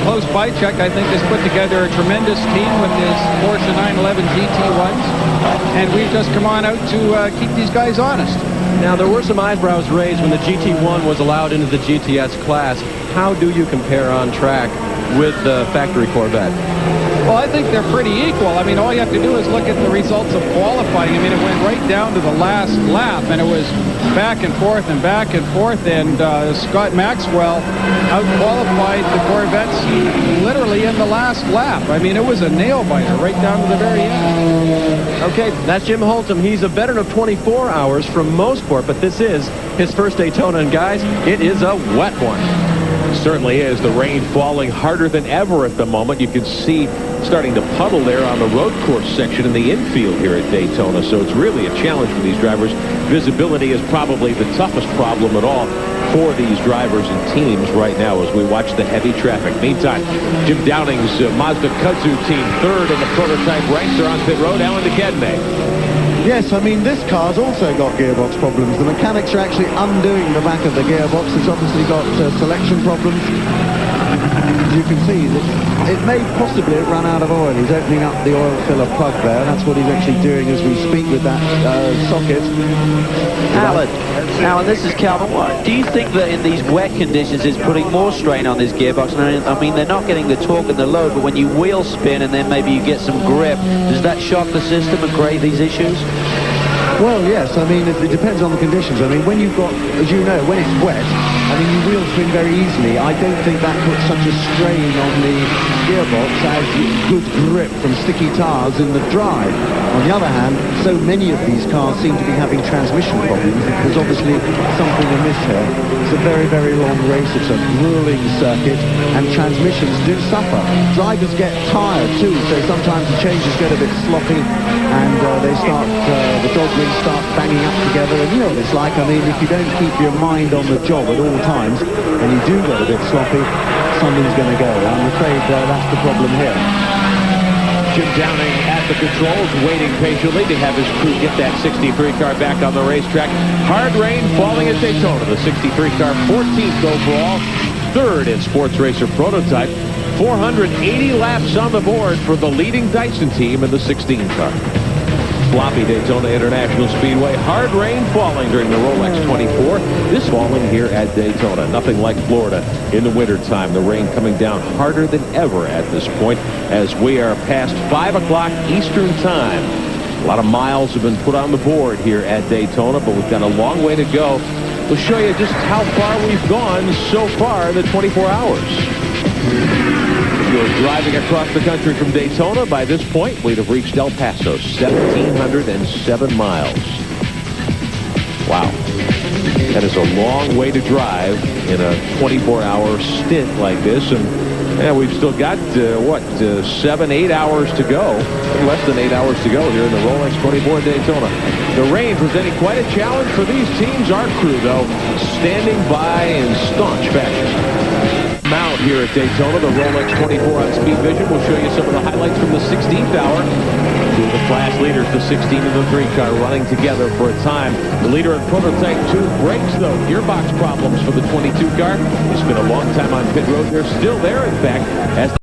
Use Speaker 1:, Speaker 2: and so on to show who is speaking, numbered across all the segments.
Speaker 1: close by check, I think has put together a tremendous team with his Porsche 911 GT1s, and we've just come on out to keep these guys honest.
Speaker 2: Now, there were some eyebrows raised when the GT1 was allowed into the GTS class. How do you compare on track with the factory Corvette?
Speaker 1: Well, I think they're pretty equal. I mean, all you have to do is look at the results of qualifying. I mean, it went right down to the last lap, and it was back and forth and back and forth, and Scott Maxwell out-qualified the Corvettes literally in the last lap. I mean, it was a nail-biter right down to the very end.
Speaker 2: Okay, that's Jim Holtum. He's a veteran of 24 hours from Mosport, but this is his first Daytona, and guys, it is a wet one.
Speaker 3: Certainly is. The rain falling harder than ever at the moment. You can see starting to puddle there on the road course section in the infield here at Daytona. So it's really a challenge for these drivers. Visibility is probably the toughest problem at all for these drivers and teams right now as we watch the heavy traffic. Meantime, Jim Downing's Mazda Kudzu team third in the prototype ranks are on pit road. Alan DeCadney.
Speaker 4: Yes, I mean, this car's also got gearbox problems. The mechanics are actually undoing the back of the gearbox. It's obviously got selection problems. As you can see, it may possibly have run out of oil. He's opening up the oil filler plug there. That's what he's actually doing as we speak with that socket.
Speaker 5: Alan, this is Calvin. Do you think that in these wet conditions it's putting more strain on this gearbox? I mean, they're not getting the torque and the load, but when you wheel spin and then maybe you get some grip, does that shock the system and create these issues?
Speaker 4: Well, yes. I mean, it depends on the conditions. I mean, when you've got, as you know, when it's wet, I mean, you wheel spin very easily. I don't think that puts such a strain on the gearbox as good grip from sticky tires in the dry. On the other hand, so many of these cars seem to be having transmission problems. There's obviously something amiss here. It's a very, very long race. It's a grueling circuit, and transmissions do suffer. Drivers get tired too, so sometimes the changes get a bit sloppy, and they start, the dog wheels start banging up together, and you know what it's like. I mean, if you don't keep your mind on the job at all times, and you do get a bit sloppy, something's going to go. I'm afraid that's the problem here.
Speaker 3: Jim Downing at the controls, waiting patiently to have his crew get that 63 car back on the racetrack. Hard rain falling at Daytona. The 63 car 14th overall, third in Sports Racer Prototype. 480 laps on the board for the leading Dyson team in the 16 car. Sloppy Daytona International Speedway. Hard rain falling during the Rolex 24. This falling here at Daytona. Nothing like Florida in the wintertime. The rain coming down harder than ever at this point as we are past 5 o'clock Eastern time. A lot of miles have been put on the board here at Daytona, but we've got a long way to go. We'll show you just how far we've gone so far in the 24 hours. You're driving across the country from Daytona. By this point, we'd have reached El Paso, 1,707 miles. Wow. That is a long way to drive in a 24-hour stint like this. And we've still got, 7-8 hours to go. Less than 8 hours to go here in the Rolex 24 Daytona. The rain presenting quite a challenge for these teams. Our crew, though, standing by in staunch fashion. Out here at Daytona, the Rolex 24 on SpeedVision. We'll show you some of the highlights from the 16th hour. Two of the class leaders, the 16 and the 3 car, running together for a time. The leader in Prototype 2 breaks, though. Gearbox problems for the 22 car. It's been a long time on pit road. They're still there, in fact, as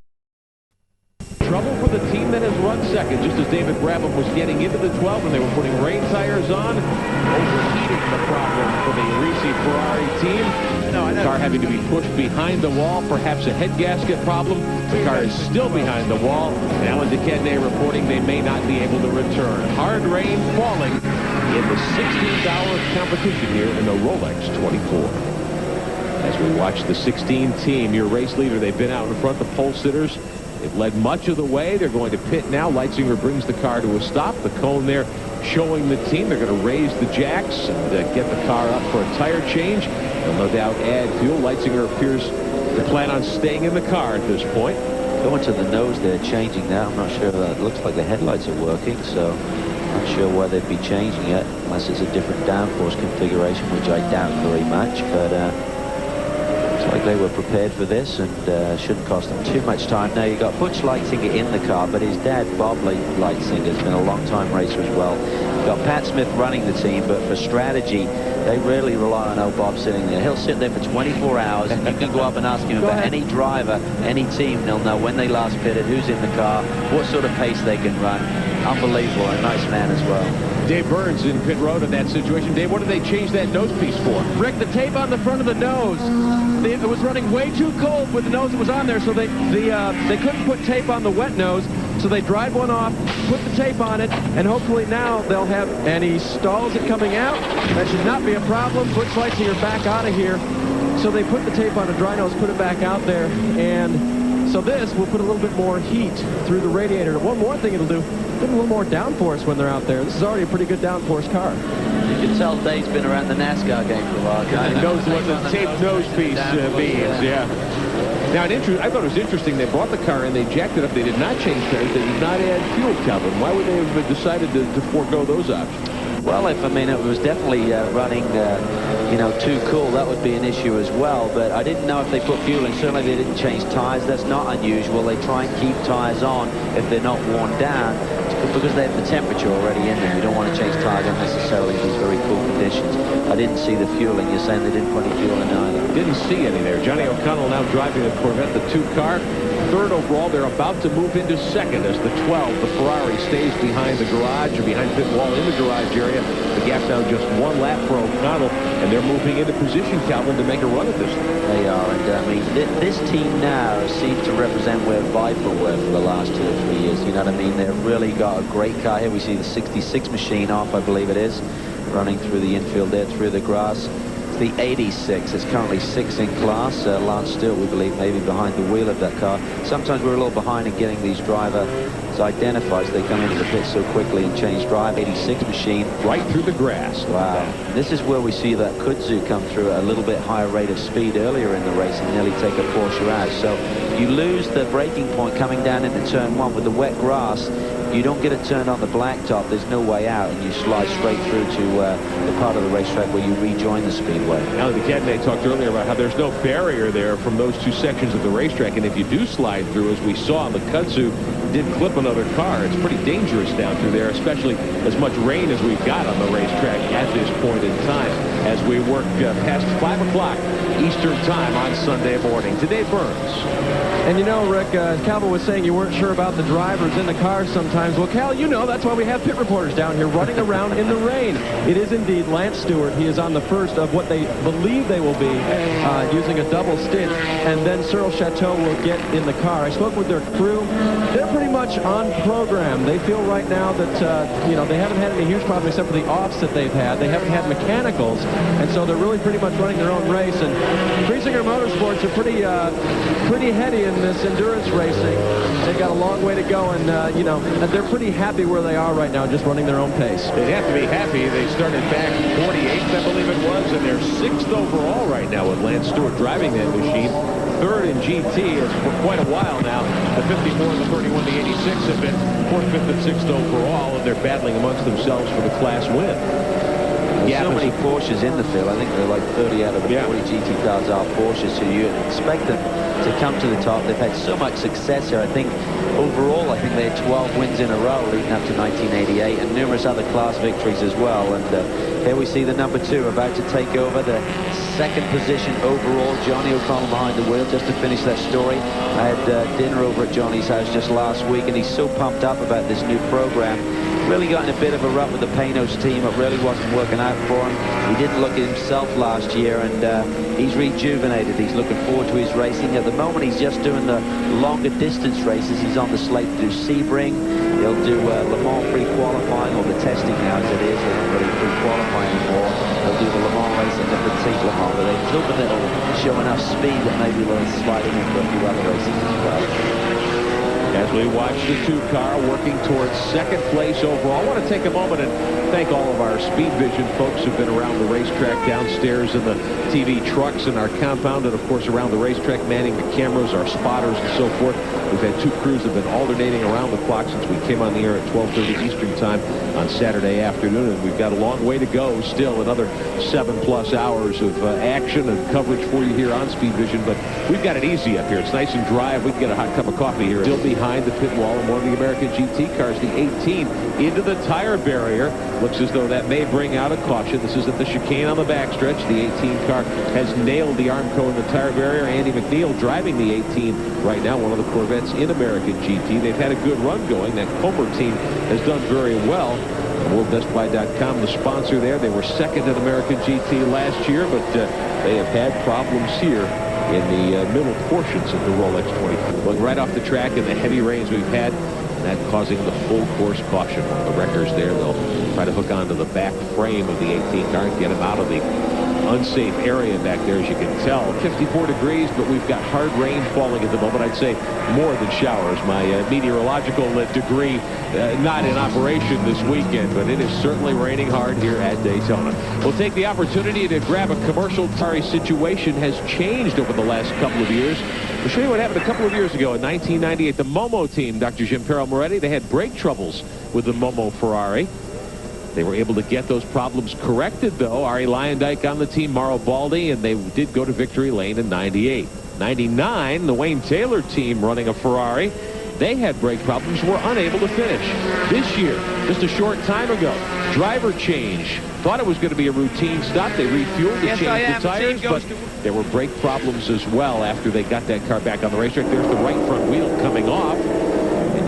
Speaker 3: trouble for the team that has run second, just as David Brabham was getting into the 12 and they were putting rain tires on. Overheating the problem for the Risi Ferrari team. The car having to be pushed behind the wall, perhaps a head gasket problem. The car is still behind the wall. And Alan DeCadney reporting they may not be able to return. Hard rain falling in the 16th hour of competition here in the Rolex 24. As we watch the 16 team, your race leader, they've been out in front, the pole sitters. They've led much of the way. They're going to pit now. Leitzinger brings the car to a stop. The cone there showing the team. They're going to raise the jacks and get the car up for a tire change. They'll no doubt add fuel. Leitzinger appears to plan on staying in the car at this point.
Speaker 5: Going to the nose there, changing that. I'm not sure. It looks like the headlights are working, so I'm not sure why they'd be changing it unless it's a different downforce configuration, which I doubt very much. But looks like they were prepared for this and shouldn't cost them too much time. Now, you've got Butch Leitzinger in the car, but his dad, Bob Leitzinger, has been a long-time racer as well. got Pat Smith running the team, but for strategy, they really rely on old Bob sitting there. He'll sit there for 24 hours, and you can go up and ask him about any driver, any team. They'll know when they last pitted, who's in the car, what sort of pace they can run. Unbelievable. A nice man as well.
Speaker 3: Dave Burns in pit road in that situation. Dave, what did they change that nose piece for?
Speaker 2: Rick, the tape on the front of the nose. It was running way too cold with the nose that was on there, so they couldn't put tape on the wet nose. So they dried one off, put the tape on it, and hopefully now they'll have, and he stalls it coming out. That should not be a problem. Butch Leitzinger back out of here. So they put the tape on a dry nose, put it back out there, and so this will put a little bit more heat through the radiator. One more thing it'll do, put a little more downforce when they're out there. This is already a pretty good downforce car.
Speaker 5: You can tell Dave's been around the NASCAR game for a while.
Speaker 3: He knows what the taped nose piece means, yeah. Now, I thought it was interesting. They brought the car in, they jacked it up. They did not change tires. They did not add fuel, Calvin. Why would they have decided to forego those options?
Speaker 5: Well, if it was definitely running, too cool, that would be an issue as well. But I didn't know if they put fuel in. Certainly they didn't change tires. That's not unusual. They try and keep tires on if they're not worn down because they have the temperature already in them. You don't want to change tires unnecessarily in these very cool conditions. I didn't see the fueling. You're saying they didn't put any fuel in either?
Speaker 3: Didn't see any there. Johnny O'Connell now driving the Corvette, the 2 car. 3rd overall. They're about to move into 2nd as the 12, the Ferrari, stays behind the garage or behind pit wall in the garage area. The gap now just 1 lap for O'Connell, and they're moving into position, Calvin, to make a run at this thing.
Speaker 5: They are, and I mean, this team now seems to represent where Viper were for the last 2 or 3 years. You know what I mean? They've really got a great car here. We see the 66 machine off, I believe it is, running through the infield there, through the grass. The 86. It's currently 6th in class. Lance Stewart, we believe, maybe behind the wheel of that car. Sometimes we're a little behind in getting these drivers identified. They come into the pit so quickly and change drive. 86 machine.
Speaker 3: Right through the grass.
Speaker 5: Wow. This is where we see that kudzu come through at a little bit higher rate of speed earlier in the race and nearly take a Porsche out. So you lose the braking point coming down into turn 1 with the wet grass. You don't get it turned on the blacktop, there's no way out, and you slide straight through to the part of the racetrack where you rejoin the speedway.
Speaker 3: Now, the Cadme talked earlier about how there's no barrier there from those 2 sections of the racetrack, and if you do slide through, as we saw, the kudzu did clip another car. It's pretty dangerous down through there, especially as much rain as we've got on the racetrack at this point in time as we work past 5 o'clock Eastern time on Sunday morning. Today, Burns.
Speaker 2: And you know, Rick, Calvin was saying you weren't sure about the drivers in the cars sometimes. Well, Cal, you know that's why we have pit reporters down here running around in the rain. It is indeed Lance Stewart. He is on the first of what they believe they will be using a double stint. And then Cyril Chateau will get in the car. I spoke with their crew. They're pretty much on program. They feel right now that, they haven't had any huge problems except for the offs that they've had. They haven't had mechanicals. And so they're really pretty much running their own race. And Friesinger Motorsports are pretty heady in this endurance racing. They've got a long way to go, and they're pretty happy where they are right now, just running their own pace.
Speaker 3: They'd have to be happy. They started back 48th, I believe it was, and they're 6th overall right now with Lance Stewart driving that machine. 3rd in GT is for quite a while now. The 54, the 31, the 86 have been 4th, 5th, and 6th overall, and they're battling amongst themselves for the class win.
Speaker 5: There's so many Porsches in the field. I think they're like 30 out of the 40 GT cars are Porsches, so you expect them to come to the top. They've had so much success here. I think overall, they had 12 wins in a row leading up to 1988 and numerous other class victories as well. And here we see the number 2 about to take over the 2nd position overall. Johnny O'Connell behind the wheel just to finish that story. I had dinner over at Johnny's house just last week, and he's so pumped up about this new program. Really got in a bit of a rut with the Panos team. It really wasn't working out for him. He didn't look at himself last year, and he's rejuvenated. He's looking forward to his racing. At the moment, he's just doing the longer distance races. He's on the slate to do Sebring. He'll do Le Mans pre-qualifying, or the testing now as it is. They're not really pre-qualifying anymore. He'll do the Le Mans race and the Petite Le Mans. But they're hoping that it'll show enough speed that maybe they'll slide in for a few other races as well.
Speaker 3: As we watch the 2-car working towards 2nd place overall, I want to take a moment and thank all of our SpeedVision folks who've been around the racetrack downstairs in the ATV trucks in our compound, and of course around the racetrack, manning the cameras, our spotters and so forth. We've had two crews that have been alternating around the clock since we came on the air at 12:30 Eastern time on Saturday afternoon, and we've got a long way to go still, another 7+ hours of action and coverage for you here on Speed Vision. But we've got it easy up here. It's nice and dry. We can get a hot cup of coffee here. Still behind the pit wall in one of the American GT cars, the 18, into the tire barrier. Looks as though that may bring out a caution. This is at the chicane on the backstretch. The 18 car has nailed the Armco in the tire barrier. Andy McNeil driving the 18 right now, one of the Corvettes in American GT. They've had a good run going. That Comer team has done very well. WorldBestBuy.com, the sponsor there. They were second in American GT last year, but they have had problems here in the middle portions of the Rolex 24. Going right off the track in the heavy rains we've had, that causing the full course caution. One of the wreckers there, they'll try to hook onto the back frame of the 18 car and get him out of the unsafe area back there, as you can tell. 54 degrees, but we've got hard rain falling at the moment. I'd say more than showers. My meteorological degree not in operation this weekend, but it is certainly raining hard here at Daytona. We'll take the opportunity to grab a commercial. Sorry, situation has changed over the last couple of years. I'll show you what happened a couple of years ago in 1998. The Momo team, Dr. Gianpiero Moretti, they had brake troubles with the Momo Ferrari. They were able to get those problems corrected, though. Ari Leyendyke on the team, Mauro Baldi, and they did go to victory lane in 98. 99, the Wayne Taylor team running a Ferrari. They had brake problems, were unable to finish. This year, just a short time ago, driver change. Thought it was going to be a routine stop. They refueled to change the tires, but there were brake problems as well after they got that car back on the racetrack. There's the right front wheel coming off.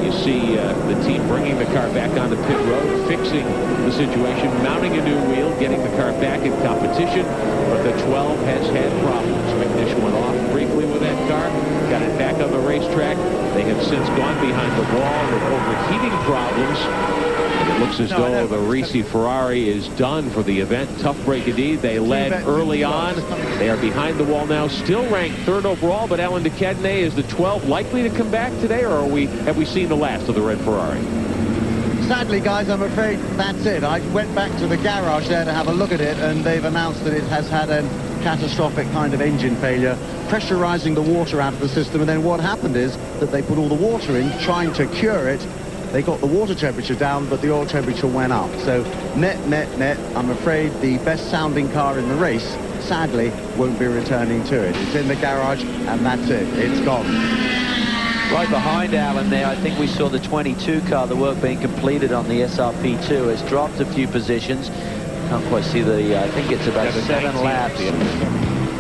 Speaker 3: You see the team bringing the car back onto pit road, fixing the situation, mounting a new wheel, getting the car back in competition. But the 12 has had problems. McNeil went off briefly with that car, got it back on the racetrack. They have since gone behind the wall with overheating problems. And it looks as though the Risi Ferrari is done for the event. Tough break indeed. They led early on. They are behind the wall now, still ranked third overall. But Alan DeCadene, is the 12 likely to come back today, or have we seen the last of the red Ferrari?
Speaker 4: Sadly, guys, I'm afraid that's it. I went back to the garage there to have a look at it, and they've announced that it has had a catastrophic kind of engine failure, pressurizing the water out of the system. And then what happened is that they put all the water in, trying to cure it. They got the water temperature down, but the oil temperature went up. So net, I'm afraid the best sounding car in the race, sadly, won't be returning to it. It's in the garage, and that's it. It's gone.
Speaker 5: Right behind Alan there, I think we saw the 22 car, the work being completed on the SRP2, has dropped a few positions. Can't quite see the, I think it's about 7 laps.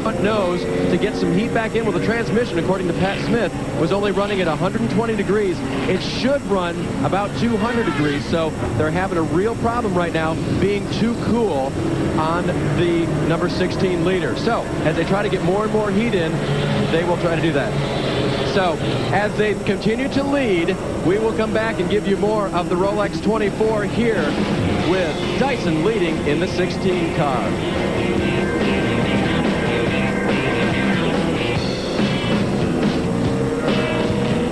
Speaker 2: Front nose to get some heat back in. Well, the transmission, according to Pat Smith, was only running at 120 degrees. It should run about 200 degrees, so they're having a real problem right now being too cool on the number 16 liter. So as they try to get more and more heat in, they will try to do that. So as they continue to lead, we will come back and give you more of the Rolex 24 here with Dyson leading in the 16 car.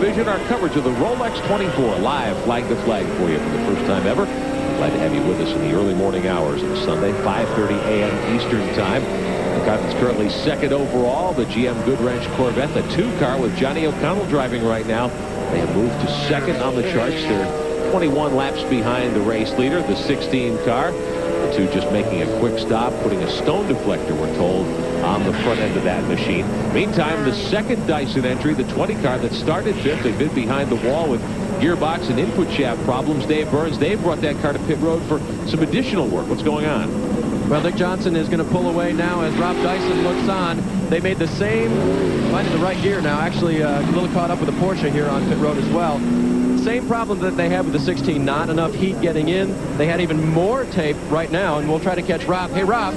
Speaker 3: Vision, our coverage of the Rolex 24 live flag to flag for you for the first time ever. Glad to have you with us in the early morning hours of Sunday, 5:30 a.m. Eastern time. The car that's currently second overall, the GM Goodwrench Corvette, the 2 car with Johnny O'Connell driving right now. They have moved to second on the charts. They're 21 laps behind the race leader, the 16 car. The 2 just making a quick stop, putting a stone deflector, we're told, on the front end of that machine. Meantime, the second Dyson entry, the 20 car that started 5th, they've been behind the wall with gearbox and input shaft problems. Dave Burns, they've brought that car to pit road for some additional work. What's going on?
Speaker 2: Well, Dick Johnson is going to pull away now as Rob Dyson looks on. They made the same, finding the right gear now, actually a little caught up with the Porsche here on pit road as well. Same problem that they had with the 16, not enough heat getting in. They had even more tape right now, and we'll try to catch Rob. Hey, Rob,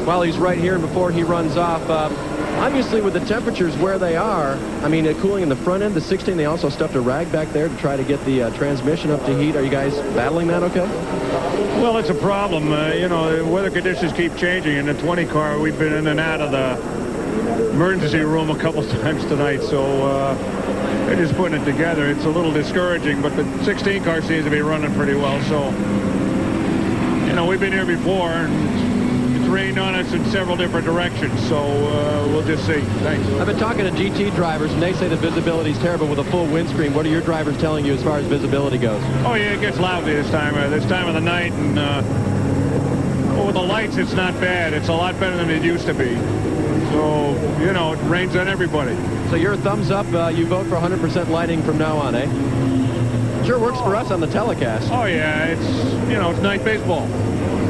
Speaker 2: while he's right here and before he runs off, obviously with the temperatures where they are, I mean, cooling in the front end, the 16, they also stuffed a rag back there to try to get the transmission up to heat. Are you guys battling that okay?
Speaker 6: Well, it's a problem. You know, the weather conditions keep changing. In the 20 car, we've been in and out of the emergency room a couple times tonight, so they're just putting it together. It's a little discouraging, but the 16 car seems to be running pretty well, so, you know, we've been here before, and it's rained on us in several different directions, so we'll just see. Thanks.
Speaker 2: I've been talking to GT drivers, and they say the visibility is terrible with a full windscreen. What are your drivers telling you as far as visibility goes?
Speaker 6: Oh, yeah, it gets lousy this time of the night, and with the lights, it's not bad. It's a lot better than it used to be. So, you know, it rains on everybody.
Speaker 2: So your thumbs up, you vote for 100% lighting from now on, eh? Sure works for us on the telecast.
Speaker 6: Oh, yeah, it's night baseball.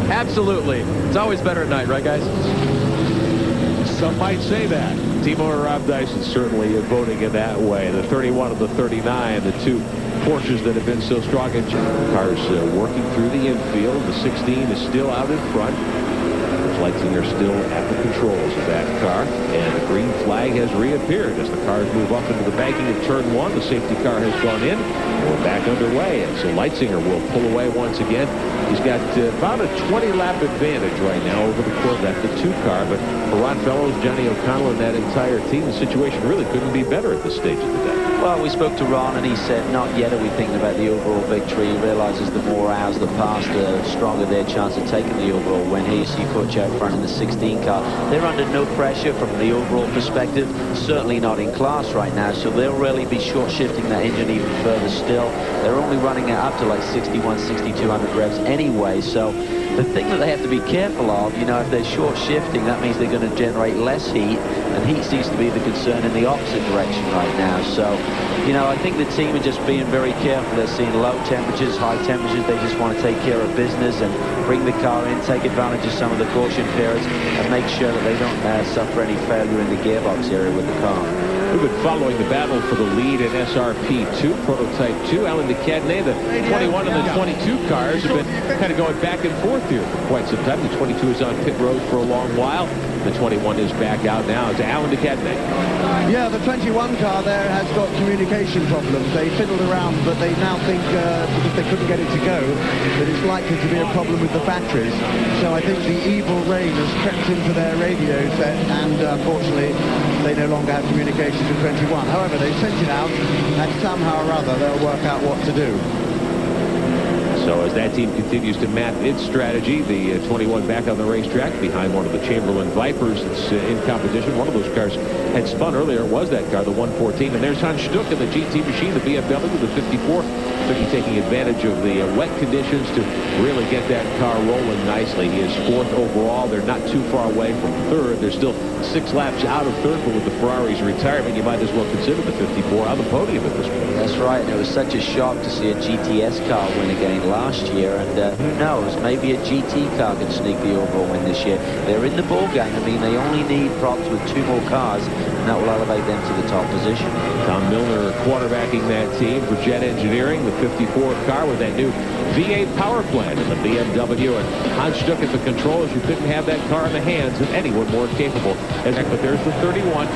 Speaker 2: Absolutely. It's always better at night, right, guys?
Speaker 3: Some might say that. Team owner Rob Dyson certainly voting in that way. The 31 and the 39, the two Porsches that have been so strong. And cars working through the infield. The 16 is still out in front. Leitzinger still at the controls of that car, and the green flag has reappeared as the cars move up into the banking of turn 1. The safety car has gone in. We're back underway, and so Leitzinger will pull away once again. He's got about a 20-lap advantage right now over the Corvette, the 2 car, but for Ron Fellows, Johnny O'Connell, and that entire team, the situation really couldn't be better at this stage of the day.
Speaker 5: Well, we spoke to Ron, and he said not yet are we thinking about the overall victory. He realizes the more hours that pass, the stronger their chance of taking the overall win. Here you see Kutch out front in the 16 car. They're under no pressure from the overall perspective, certainly not in class right now, so they'll really be short-shifting that engine even further still. They're only running it up to like 61, 6,200 revs anyway, so the thing that they have to be careful of, you know, if they're short-shifting, that means they're going to generate less heat, and heat seems to be the concern in the opposite direction right now. So, you know, I think the team are just being very careful. They're seeing low temperatures, high temperatures. They just want to take care of business and bring the car in, take advantage of some of the caution periods, and make sure that they don't suffer any failure in the gearbox area with the car.
Speaker 3: We've been following the battle for the lead in SRP2, Prototype 2. Alan McCadney, the 21 and the 22 cars have been kind of going back and forth here for quite some time. The 22 is on pit road for a long while. The 21 is back out now. It's Alan McCadney.
Speaker 4: Yeah, the 21 car there has got communication problems. They fiddled around, but they now think, because they couldn't get it to go, that it's likely to be a problem with the batteries. So I think the evil rain has crept into their radio set, and unfortunately, they no longer have communications with 21. However, they sent it out, and somehow or other, they'll work out what to do.
Speaker 3: So as that team continues to map its strategy, the 21 back on the racetrack behind one of the Chamberlain Vipers that's in competition. One of those cars had spun earlier. It was that car, the 114. And there's Hans Stuck in the GT machine, the BMW, the 54. Stuckey taking advantage of the wet conditions to really get that car rolling nicely. He is 4th overall. They're not too far away from 3rd. They're still 6 laps out of 3rd, but with the Ferrari's retirement, you might as well consider the 54 on the podium at this point.
Speaker 5: That's right. It was such a shock to see a GTS car win again last year, and who knows, maybe a GT car can sneak the overall win this year. They're in the ball game. I mean, they only need Probst with 2 more cars, and that will elevate them to the top position.
Speaker 3: Tom Milner quarterbacking that team for Jet Engineering, the 54 car with that new V8 power plant in the BMW, and Hans Stuck at the controls. You couldn't have that car in the hands of anyone more capable. But there's the 31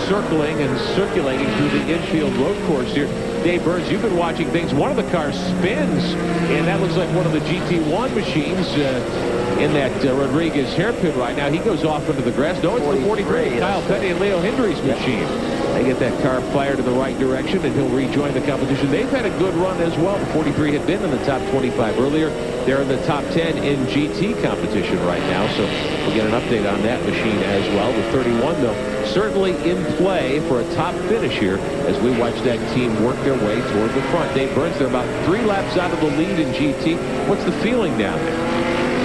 Speaker 3: circling and circulating through the infield road course here. Dave Burns, you've been watching things. One of the cars spins, and that looks like one of the GT1 machines in that Rodriguez hairpin right now. He goes off into the grass. No, it's the 43, Kyle Petty and Leo Hendry's machine. They get that car fired in the right direction, and he'll rejoin the competition. They've had a good run as well. The 43 had been in the top 25 earlier. They're in the top 10 in GT competition right now, so we'll get an update on that machine as well. The 31, though, certainly in play for a top finish here as we watch that team work their way toward the front. Dave Burns, they're about 3 laps out of the lead in GT. What's the feeling down there?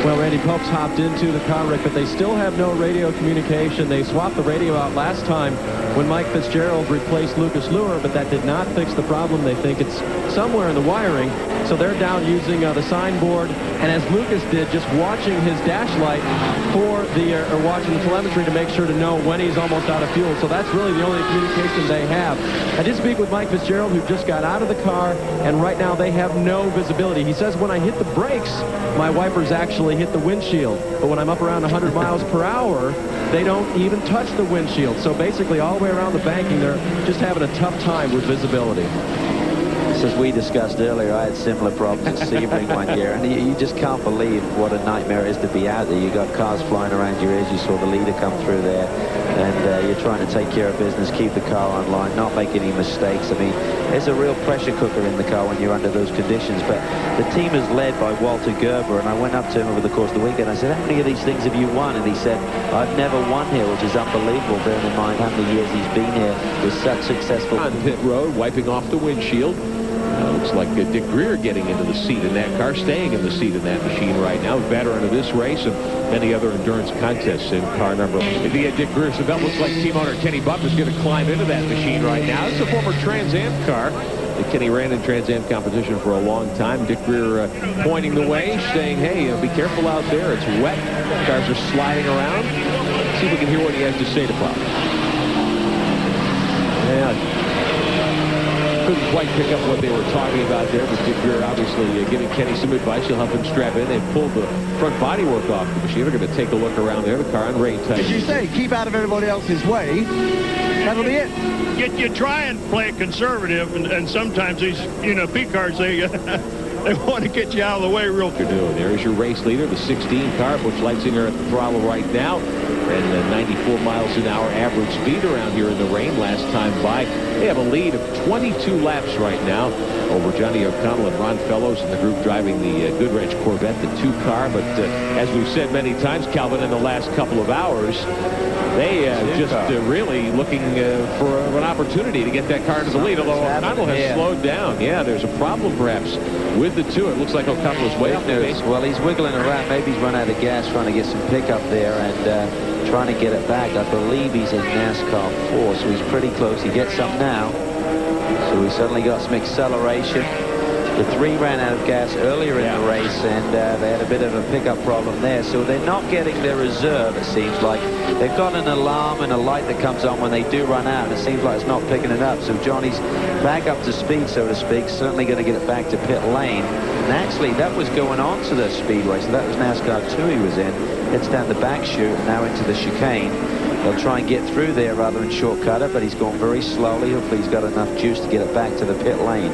Speaker 2: Well, Randy Pobst hopped into the car, Rick, but they still have no radio communication. They swapped the radio out last time when Mike Fitzgerald replaced Lucas Luer, but that did not fix the problem. They think it's somewhere in the wiring, so they're down using the signboard, and as Lucas did, just watching his dash light for the, or watching the telemetry to make sure to know when he's almost out of fuel. So that's really the only communication they have. I did speak with Mike Fitzgerald, who just got out of the car, and right now they have no visibility. He says, when I hit the brakes, my wipers actually hit the windshield, but when I'm up around 100 miles per hour, they don't even touch the windshield. So basically all the way around the banking, they're just having a tough time with visibility.
Speaker 5: As we discussed earlier, I had similar problems at Sebring one year, and you just can't believe what a nightmare it is to be out there. You got cars flying around your ears. You saw the leader come through there. and you're trying to take care of business, keep the car on line, not make any mistakes. I mean, there's a real pressure cooker in the car when you're under those conditions. But the team is led by Walter Gerber, and I went up to him over the course of the weekend. I said, how many of these things have you won? And he said, I've never won here, which is unbelievable, bearing in mind how many years he's been here with such successful...
Speaker 3: On pit road, wiping off the windshield. Looks like Dick Greer getting into the seat in that car, staying in the seat in that machine right now. Veteran of this race and many other endurance contests in car number. If he had Dick Greer, so that looks like team owner Kenny Buck is going to climb into that machine right now. It's a former Trans Am car. Kenny ran in Trans Am competition for a long time. Dick Greer pointing the way, saying, hey, be careful out there. It's wet. Cars are sliding around. Let's see if we can hear what he has to say to Plumb. Yeah. Couldn't quite pick up what they were talking about there, but Dick Greer obviously giving Kenny some advice. He'll help him strap in. They pulled the front bodywork off the machine. They're going to take a look around there. The car on rain tight.
Speaker 4: As you say, keep out of everybody else's way. That'll be it.
Speaker 6: You try and play it conservative, and sometimes these, P cars, they want to get you out of the way real quick.
Speaker 3: There's your race leader, the 16 car. Butch Leitzinger at the throttle right now. And 94 miles an hour average speed around here in the rain last time by. They have a lead of 22 laps right now over Johnny O'Connell and Ron Fellows and the group driving the Goodwrench Corvette, the 2 car. But as we've said many times, Calvin, in the last couple of hours, they just really looking for an opportunity to get that car to the lead, although O'Connell has slowed down. Yeah, there's a problem perhaps with the 2. It looks like O'Connell is way up the pace.
Speaker 5: Well, he's wiggling around. Maybe he's run out of gas trying to get some pickup there and trying to get it back. I believe he's in NASCAR 4, so he's pretty close. He gets some now. So we suddenly got some acceleration. The 3 ran out of gas earlier in the race, and they had a bit of a pickup problem there. So they're not getting their reserve, it seems like. They've got an alarm and a light that comes on when they do run out, and it seems like it's not picking it up. So Johnny's back up to speed, so to speak, certainly going to get it back to pit lane. And actually, that was going on to the Speedway, so that was NASCAR 2 he was in. Heads down the back chute and now into the chicane. They'll try and get through there rather than shortcut it, but he's going very slowly. Hopefully he's got enough juice to get it back to the pit lane.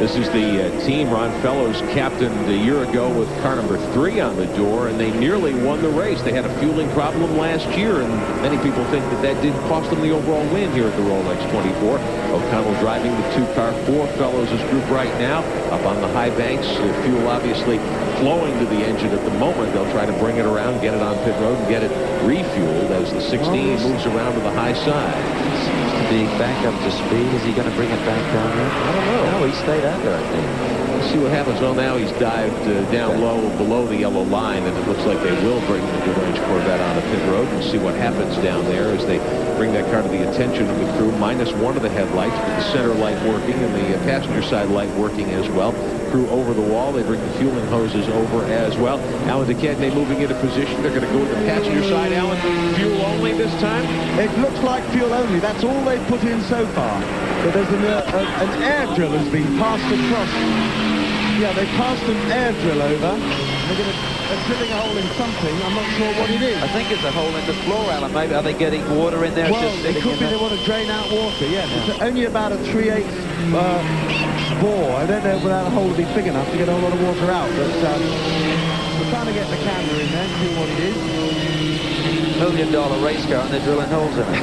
Speaker 3: This is the team Ron Fellows captained a year ago with car number 3 on the door, and they nearly won the race. They had a fueling problem last year, and many people think that didn't cost them the overall win here at the Rolex 24. O'Connell driving the 2 car for Fellows' group right now up on the high banks. The fuel obviously flowing to the engine at the moment. They'll try to bring it around, get it on pit road, and get it refueled as the 16 moves around to the high side.
Speaker 5: Seems to be back up to speed. Is he going to bring it back down there?
Speaker 3: I don't know.
Speaker 5: No, he stayed out there, I think.
Speaker 3: Let's see what happens. Well, now he's dived down low below the yellow line, and it looks like they will bring the Goodwrench Corvette onto pit road and see what happens down there as they bring that car to the attention of the crew. Minus one of the headlights, with the center light working and the passenger side light working as well. Crew over the wall. They bring the fueling hoses over as well. Alan DeCadney moving into position. They're going to go to the passenger side. Alan, fuel only this time?
Speaker 4: It looks like fuel only. That's all they've put in so far. But there's an air drill has been passed across. Yeah, they passed an air drill over. They're drilling a hole in something. I'm not sure what it is.
Speaker 5: I think it's a hole in the floor, Alan. Maybe are they getting water in there?
Speaker 4: Well, it could be they want to drain out water, yes. Yeah. It's only about a 3/8 bore. I don't know whether that hole will be big enough to get a whole lot of water out, but we're trying to get the camera in there and see what it is.
Speaker 5: $1 million race car, and they're drilling holes in it.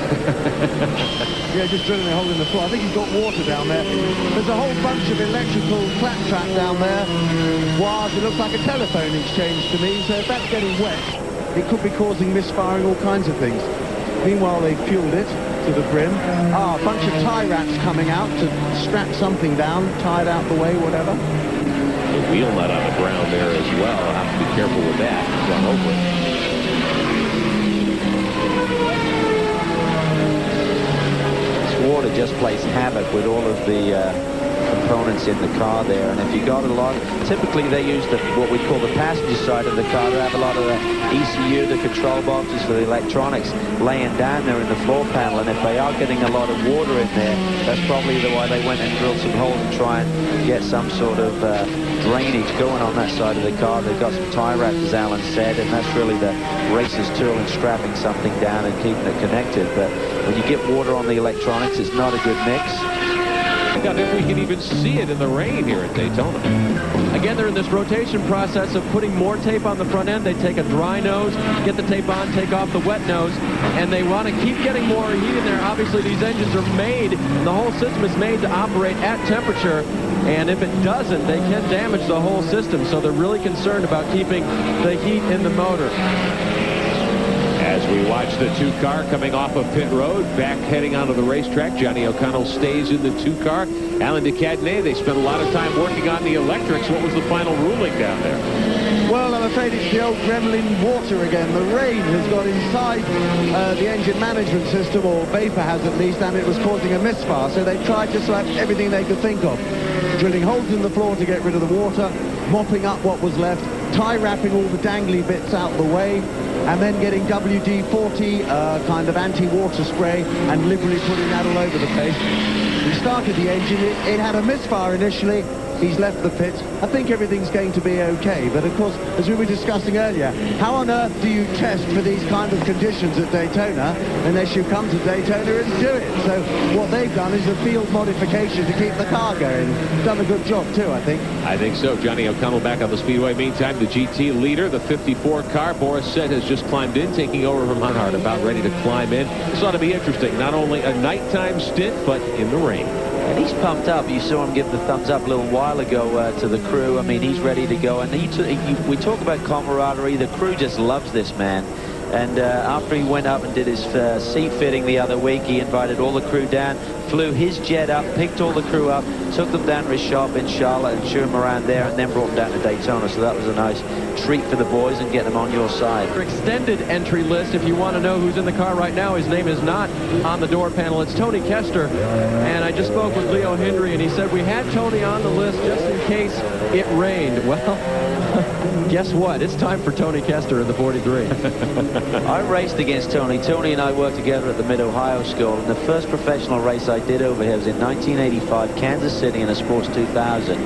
Speaker 4: Yeah, just drilling a hole in the floor. I think he's got water down there. There's a whole bunch of electrical claptrap down there. Wires, it looks like a telephone exchange to me. So if that's getting wet, it could be causing misfiring, all kinds of things. Meanwhile, they fueled it to the brim. A bunch of tie wraps coming out to strap something down, tie it out the way, whatever.
Speaker 3: The wheel nut on the ground there as well. I'll have to be careful with that. Run over it.
Speaker 5: Water just plays havoc with all of the components in the car there, and if you got a lot, typically they use what we call the passenger side of the car to have a lot of the ECU, the control boxes for the electronics laying down there in the floor panel, and if they are getting a lot of water in there, that's probably why they went and drilled some holes and try and get some sort of drainage going on that side of the car. They've got some tie wraps, as Alan said, and that's really the racer's tool in strapping something down and keeping it connected. But when you get water on the electronics, it's not a good mix.
Speaker 3: Yeah, maybe we can even see it in the rain here at Daytona.
Speaker 2: Again, they're in this rotation process of putting more tape on the front end. They take a dry nose, get the tape on, take off the wet nose, and they want to keep getting more heat in there. Obviously, these engines are made, the whole system is made to operate at temperature, and if it doesn't, they can damage the whole system. So they're really concerned about keeping the heat in the motor.
Speaker 3: As we watch the 2-car coming off of pit road, back heading onto the racetrack, Johnny O'Connell stays in the 2-car. Alan DeCadenet, they spent a lot of time working on the electrics. What was the final ruling down there?
Speaker 4: Well, I'm afraid it's the old gremlin water again. The rain has got inside the engine management system, or vapor has at least, and it was causing a misfire. So they tried just like everything they could think of. Drilling holes in the floor to get rid of the water, mopping up what was left, tie wrapping all the dangly bits out the way, and then getting WD-40 kind of anti-water spray and liberally putting that all over the place. He started the engine, it had a misfire initially. He's left the pit. I think everything's going to be okay. But of course, as we were discussing earlier, how on earth do you test for these kind of conditions at Daytona unless you come to Daytona and do it? So what they've done is a field modification to keep the car going. Done a good job too, I think.
Speaker 3: I think so. Johnny O'Connell back on the Speedway. Meantime, the GT leader, the 54 car, Boris Said, has just climbed in, taking over from Earnhardt, about ready to climb in. This ought to be interesting. Not only a nighttime stint, but in the rain.
Speaker 5: And he's pumped up. You saw him give the thumbs up a little while ago to the crew. I mean, he's ready to go. And we talk about camaraderie. The crew just loves this man. And after he went up and did his seat fitting the other week, he invited all the crew down, flew his jet up, picked all the crew up, took them down to his shop in Charlotte and showed them around there, and then brought them down to Daytona. So that was a nice treat for the boys and get them on your side.
Speaker 2: Extended entry list, if you want to know who's in the car right now, his name is not on the door panel. It's Tony Kester. And I just spoke with Leo Hendry, and he said we had Tony on the list just in case it rained. Well, guess what? It's time for Tony Kester in the 43.
Speaker 5: I raced against Tony. Tony and I worked together at the Mid-Ohio School, and the first professional race I did over here was in 1985, Kansas City in a Sports 2000.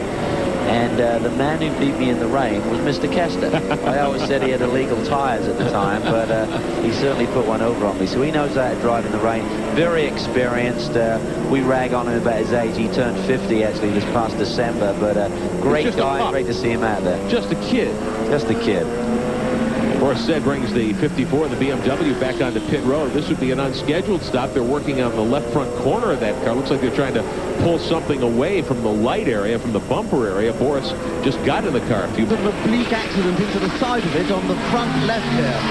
Speaker 5: And the man who beat me in the rain was Mr. Kester. I always said he had illegal tires at the time, but he certainly put one over on me. So he knows how to drive in the rain. Very experienced. We rag on him about his age. He turned 50 actually this past December, but great guy. Great to see him out there.
Speaker 3: Just a kid.
Speaker 5: Just a kid.
Speaker 3: Boris Said brings the 54, the BMW, back onto pit road. This would be an unscheduled stop. They're working on the left front corner of that car. Looks like they're trying to pull something away from the light area, from the bumper area. Boris just got in the car a few minutes.
Speaker 4: An oblique accident into the side of it on the front left there.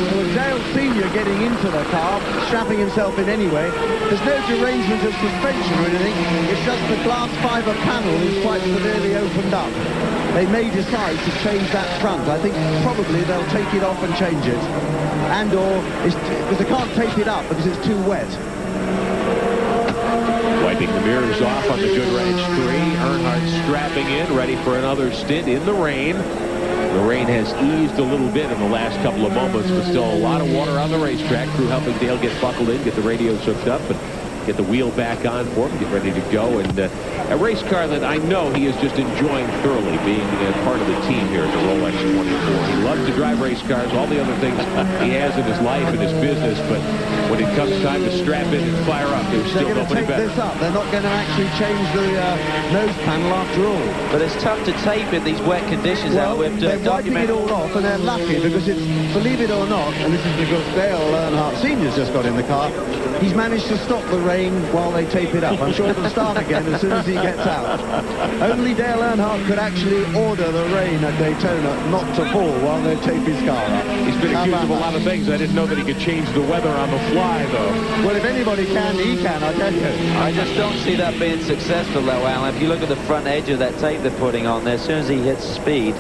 Speaker 4: So Dale Sr. getting into the car, strapping himself in anyway. There's no derangement of suspension or anything. It's just the glass fiber panel is quite severely opened up. They may decide to change that front. I think probably they'll take it off and change it. And or, because they can't tape it up because it's too wet.
Speaker 3: Wiping the mirrors off on the Goodwrench 3. Earnhardt strapping in, ready for another stint in the rain. The rain has eased a little bit in the last couple of moments, but still a lot of water on the racetrack. Crew helping Dale get buckled in, get the radios hooked up, and get the wheel back on for him, get ready to go. And a race car that I know he is just enjoying thoroughly, being part of the team here at the Rolex 24. He loves to drive race cars, all the other things he has in his life and his business, but when it comes time to strap in and fire up, there's still nobody better.
Speaker 4: They're going to take this up. They're not going to actually change the nose panel after all.
Speaker 5: But it's tough to tape in these wet conditions.
Speaker 4: Well, they're wiping it all off, and they're lucky because it's, believe it or not, and this is because Dale Earnhardt Sr.'s just got in the car, he's managed to stop the rain while they tape it up. I'm sure it'll start again as soon as he gets out. Only Dale Earnhardt could actually order the rain at Daytona not to fall while they tape his car up.
Speaker 3: He's been accused of a lot of things. I didn't know that he could change the weather on the fly, though.
Speaker 4: Well, if anybody can, he can, I tell you.
Speaker 5: I just don't see that being successful, though, Alan. If you look at the front edge of that tape they're putting on there, as soon as he hits speed,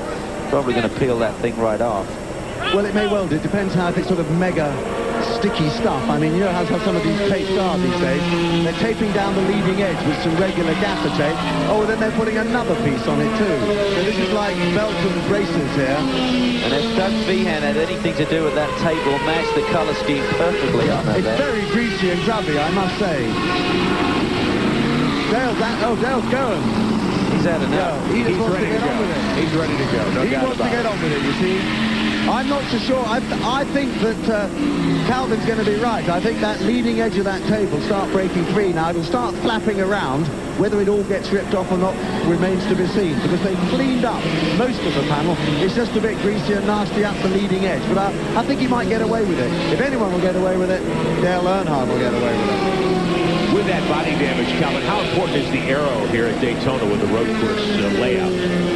Speaker 5: probably going to peel that thing right off.
Speaker 4: Well, it may well do. It depends how, if it's sort of mega sticky stuff. I mean, you know how some of these tapes are these days. They're taping down the leading edge with some regular gaffer tape. Oh, then they're putting another piece on it too. So this is like belt and braces here.
Speaker 5: And if Doug Feehan had anything to do with that tape, will match the color scheme perfectly on that.
Speaker 4: It's very greasy and grubby, I must say. Dale's going.
Speaker 5: He's had enough.
Speaker 4: He just wants to get on with it.
Speaker 3: He's ready to go. No
Speaker 4: he wants to get on with it, you see. I'm not so sure. I think that Calvin's going to be right. I think that leading edge of that tape will start breaking free now. It'll start flapping around. Whether it all gets ripped off or not remains to be seen, because they've cleaned up most of the panel. It's just a bit greasy and nasty up the leading edge. But I think he might get away with it. If anyone will get away with it, Dale Earnhardt will get away with it.
Speaker 3: With that body damage, Calvin, how important is the aero here at Daytona with the road course layout?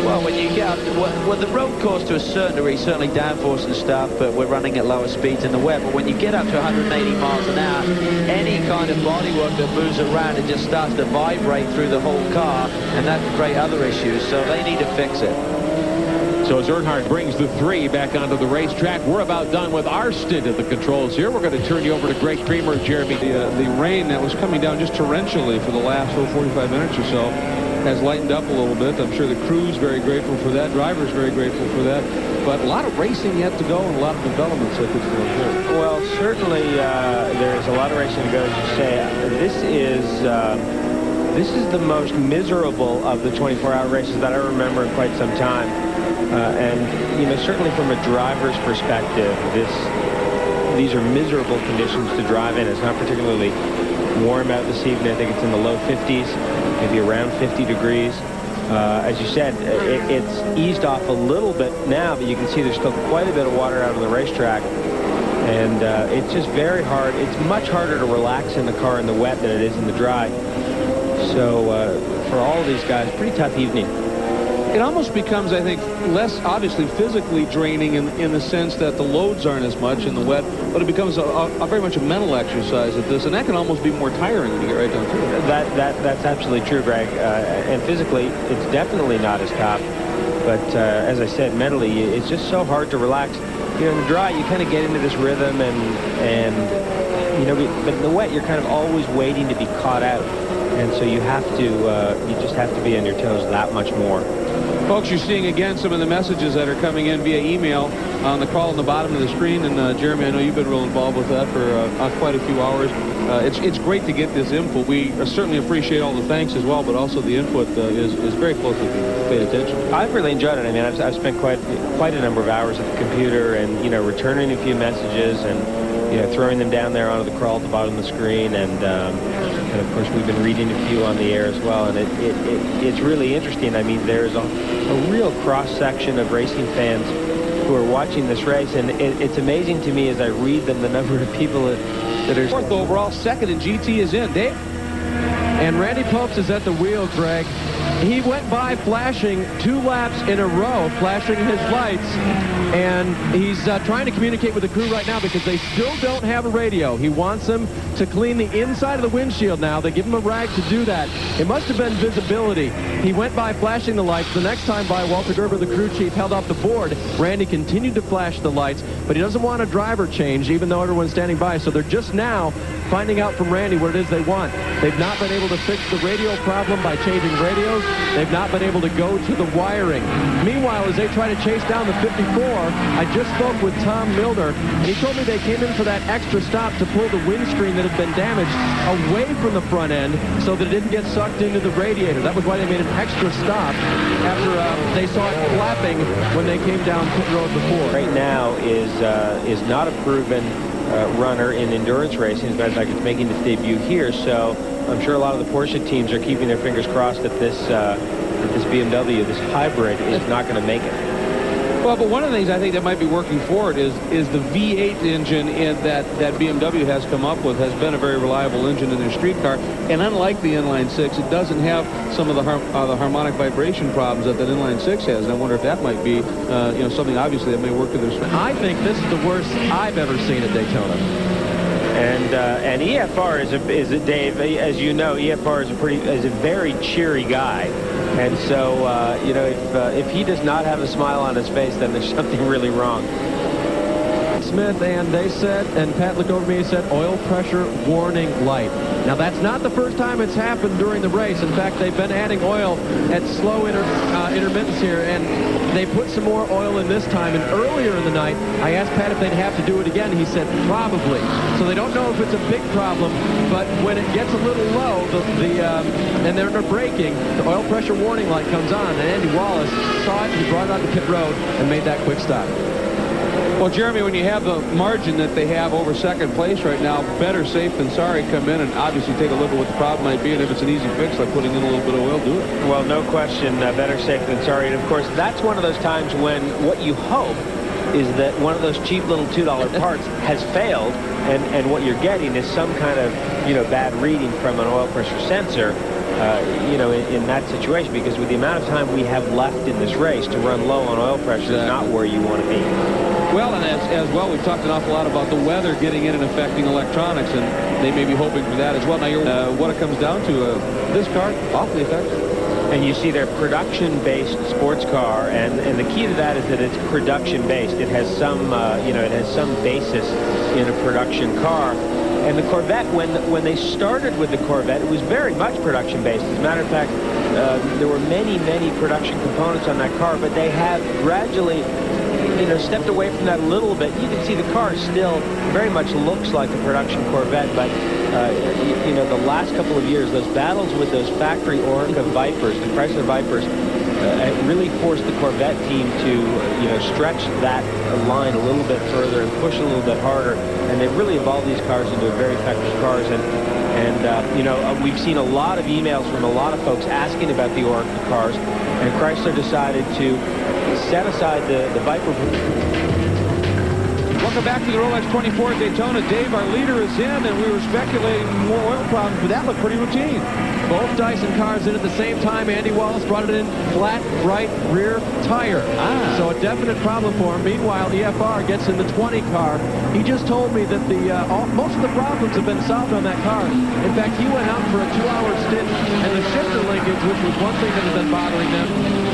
Speaker 5: Well, when you get well, the road course to a certain degree, certainly downforce and stuff, but we're running at lower speeds in the wet. But when you get up to 180 miles an hour, any kind of bodywork that moves around, it just starts to vibrate through the whole car, and that can create other issues. So they need to fix it.
Speaker 3: So as Earnhardt brings the 3 back onto the racetrack, we're about done with our stint at the controls here. We're going to turn you over to Greg Creamer, Jeremy.
Speaker 1: The rain that was coming down just torrentially for the last 45 minutes or so has lightened up a little bit. I'm sure the crew's very grateful for that. Driver's very grateful for that. But a lot of racing yet to go and a lot of developments I think still here.
Speaker 7: Well, certainly there's a lot of racing to go, as you say. This is the most miserable of the 24-hour races that I remember in quite some time. And, you know, certainly from a driver's perspective, these are miserable conditions to drive in. It's not particularly warm out this evening. I think it's in the low 50s, maybe around 50 degrees. As you said, it's eased off a little bit now, but you can see there's still quite a bit of water out on the racetrack. And it's just very hard. It's much harder to relax in the car in the wet than it is in the dry. So for all of these guys, pretty tough evening.
Speaker 1: It almost becomes, I think, less obviously physically draining in the sense that the loads aren't as much in the wet, but it becomes a very much a mental exercise at this, and that can almost be more tiring when you get right down to it.
Speaker 7: That's absolutely true, Greg. And physically, it's definitely not as tough. But as I said, mentally, it's just so hard to relax. You know, in the dry, you kind of get into this rhythm, and you know, but in the wet, you're kind of always waiting to be caught out. And so you just have to be on your toes that much more.
Speaker 1: Folks, you're seeing again some of the messages that are coming in via email on the call on the bottom of the screen. And Jeremy, I know you've been real involved with that for quite a few hours. It's great to get this input. We certainly appreciate all the thanks as well, but also the input is very closely paid attention to.
Speaker 7: I've really enjoyed it. I mean, I've spent quite a number of hours at the computer, and you know, returning a few messages and you know, throwing them down there onto the crawl at the bottom of the screen, and of course we've been reading a few on the air as well, and it's really interesting. I mean, there's a real cross-section of racing fans who are watching this race, and it's amazing to me as I read them the number of people that are...
Speaker 1: Fourth overall, second, and GT is in. Dave?
Speaker 2: And Randy Pobst is at the wheel, Greg. He went by flashing 2 laps in a row, flashing his lights, and he's trying to communicate with the crew right now because they still don't have a radio. He wants them to clean the inside of the windshield now. They give him a rag to do that. It must have been visibility. He went by flashing the lights. The next time by, Walter Gerber, the crew chief, held off the board. Randy continued to flash the lights, but he doesn't want a driver change, even though everyone's standing by. So they're just now finding out from Randy what it is they want. They've not been able to fix the radio problem by changing radios. They've not been able to go to the wiring. Meanwhile, as they try to chase down the 54, I just spoke with Tom Milner, and he told me they came in for that extra stop to pull the windscreen that had been damaged away from the front end so that it didn't get sucked into the radiator. That was why they made an extra stop after they saw it flapping when they came down pit road before.
Speaker 7: Right now is not a proven runner in endurance racing. As a matter of fact, it's making its debut here, so I'm sure a lot of the Porsche teams are keeping their fingers crossed that this BMW, this hybrid, is not going to make it.
Speaker 1: Well, but one of the things I think that might be working for it is the V8 engine that BMW has come up with has been a very reliable engine in their street car. And unlike the inline 6, it doesn't have some of the harmonic vibration problems that inline 6 has. And I wonder if that might be something obviously that may work to their strength.
Speaker 2: I think this is the worst I've ever seen at Daytona.
Speaker 7: And EFR is a Dave, as you know, EFR is a very cheery guy. And so, you know, if he does not have a smile on his face, then there's something really wrong.
Speaker 2: Smith, and they said, and Pat looked over at me and said, oil pressure warning light. Now, that's not the first time it's happened during the race. In fact, they've been adding oil at slow intermittence here, and they put some more oil in this time. And earlier in the night, I asked Pat if they'd have to do it again. He said, probably. So they don't know if it's a big problem, but when it gets a little low, and they're braking, the oil pressure warning light comes on, and Andy Wallace saw it, and he brought it onto pit road and made that quick stop.
Speaker 3: Well, Jeremy, when you have the margin that they have over second place right now, better safe than sorry. Come in and obviously take a look at what the problem might be, and if it's an easy fix, like putting in a little bit of oil, do it.
Speaker 7: Well, no question, better safe than sorry. And, of course, that's one of those times when what you hope is that one of those cheap little $2 parts has failed, and what you're getting is some kind of, bad reading from an oil pressure sensor, in that situation, because with the amount of time we have left in this race, to run low on oil pressure is not where you want to be.
Speaker 3: Well, and as well, we've talked an awful lot about the weather getting in and affecting electronics, and they may be hoping for that as well. Now, what it comes down to, this car, awfully effective.
Speaker 7: And you see their production-based sports car, and the key to that is that it's production-based. It has some, it has some basis in a production car. And the Corvette, when they started with the Corvette, it was very much production-based. As a matter of fact, there were many, many production components on that car, but they have gradually, stepped away from that a little bit. You can see the car still very much looks like a production Corvette, but the last couple of years, those battles with those factory Orca Vipers, the Chrysler Vipers, really forced the Corvette team to, stretch that line a little bit further and push a little bit harder. And they've really evolved these cars into very effective cars. And we've seen a lot of emails from a lot of folks asking about the Orca cars. And Chrysler decided to set aside the Viper.
Speaker 3: Welcome back to the Rolex 24 at Daytona. Dave, our leader, is in, and we were speculating more oil problems, but that looked pretty routine.
Speaker 2: Both Dyson cars in at the same time. Andy Wallace brought it in flat right rear tire. So a definite problem for him. Meanwhile, EFR gets in the 20 car. He just told me that most of the problems have been solved on that car. In fact, he went out for a 2-hour stint, and the shifter linkage, which was one thing that had been bothering them,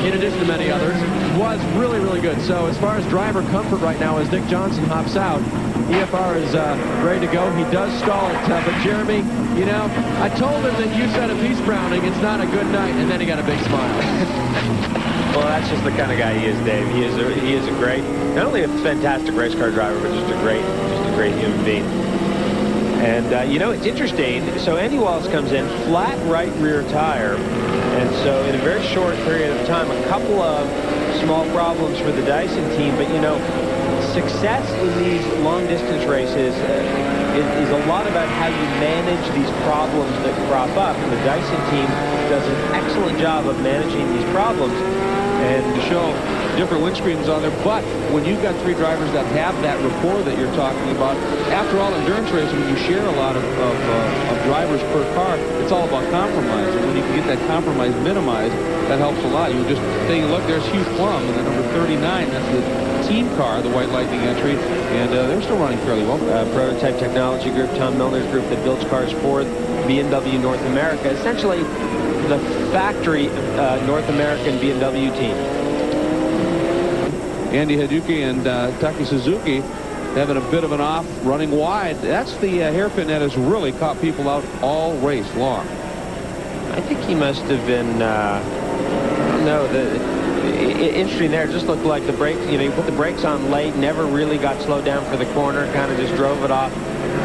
Speaker 2: in addition to many others, was really, really good. So as far as driver comfort right now, as Dick Johnson hops out, EFR is ready to go. He does stall it, but Jeremy, I told him that you said a peace Browning, it's not a good night, and then he got a big smile.
Speaker 7: Well, that's just the kind of guy he is, Dave. He is a great, not only a fantastic race car driver, but just a great human being. And it's interesting. So Andy Wallace comes in flat right rear tire, and so in a very short period of time, a couple of small problems for the Dyson team. But success in these long-distance races is a lot about how you manage these problems that crop up. And the Dyson team does an excellent job of managing these problems.
Speaker 3: And to show different windscreens on there, but when you've got three drivers that have that rapport that you're talking about, after all, endurance racing, when you share a lot of drivers per car, it's all about compromise. And when you can get that compromise minimized, that helps a lot. You just take a look, there's Hugh Plumb in the number 39. That's the team car, the White Lightning entry, and they're still running fairly well.
Speaker 7: Prototype Technology Group, Tom Milner's group that builds cars for BMW North America. Essentially, the factory North American BMW team.
Speaker 3: Andy Hideki and Taki Suzuki having a bit of an off, running wide. That's the hairpin that has really caught people out all race long.
Speaker 7: I think he must have been, interesting there. It just looked like the brakes, you put the brakes on late, never really got slowed down for the corner, kind of just drove it off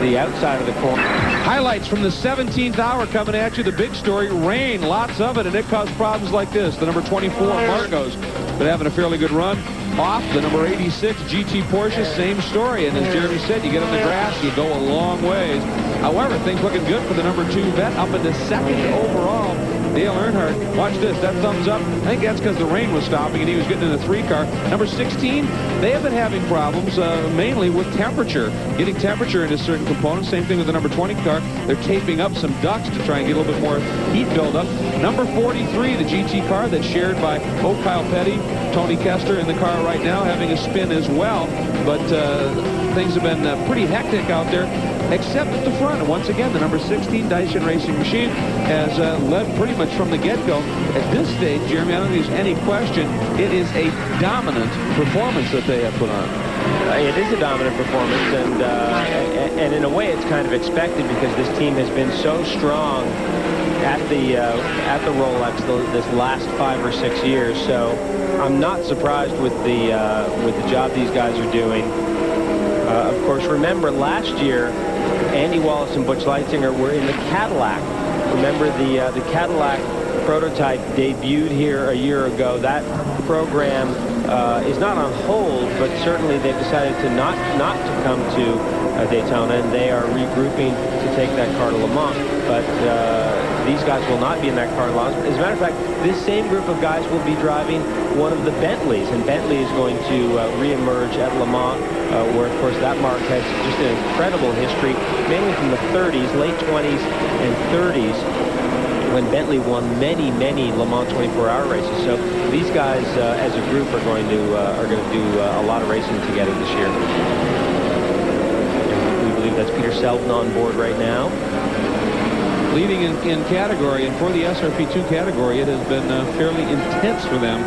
Speaker 7: the outside of the corner.
Speaker 3: Highlights from the 17th hour coming at you. The big story, rain, lots of it, and it caused problems like this. The number 24, Marcos, been having a fairly good run. Off the number 86 GT Porsche, same story. And as Jeremy said, you get on the grass, you go a long ways. However, things looking good for the number 2 vet up into second overall. Dale Earnhardt, watch this, that thumbs up. I think that's because the rain was stopping and he was getting in the 3 car. Number 16, they have been having problems mainly with temperature, getting temperature into certain components. Same thing with the number 20 car. They're taping up some ducts to try and get a little bit more heat buildup. Number 43, the GT car that's shared by Kyle Petty, Tony Kester in the car right now, having a spin as well. But things have been pretty hectic out there, except at the front. And once again, the number 16 Dyson Racing Machine has led pretty much from the get-go. At this stage, Jeremy, I don't think there's any question, it is a dominant performance that they have put on.
Speaker 7: It is a dominant performance, and in a way it's kind of expected, because this team has been so strong at the Rolex this last 5 or 6 years. So I'm not surprised with the job these guys are doing. Of course, remember last year, Andy Wallace and Butch Leitzinger were in the Cadillac Remember the Cadillac prototype debuted here a year ago. That program is not on hold, but certainly they've decided to not to come to Daytona, and they are regrouping to take that car to Le Mans. But these guys will not be in that car in Le Mans. As a matter of fact, this same group of guys will be driving one of the Bentleys, and Bentley is going to re-emerge at Le Mans, where, of course, that marque has just an incredible history, mainly from the 30s, late 20s and 30s, when Bentley won many Le Mans 24-hour races. So these guys, as a group, are going to do a lot of racing together this year. We believe that's Peter Seldon on board right now.
Speaker 3: Leading in category, and for the SRP2 category, it has been fairly intense for them.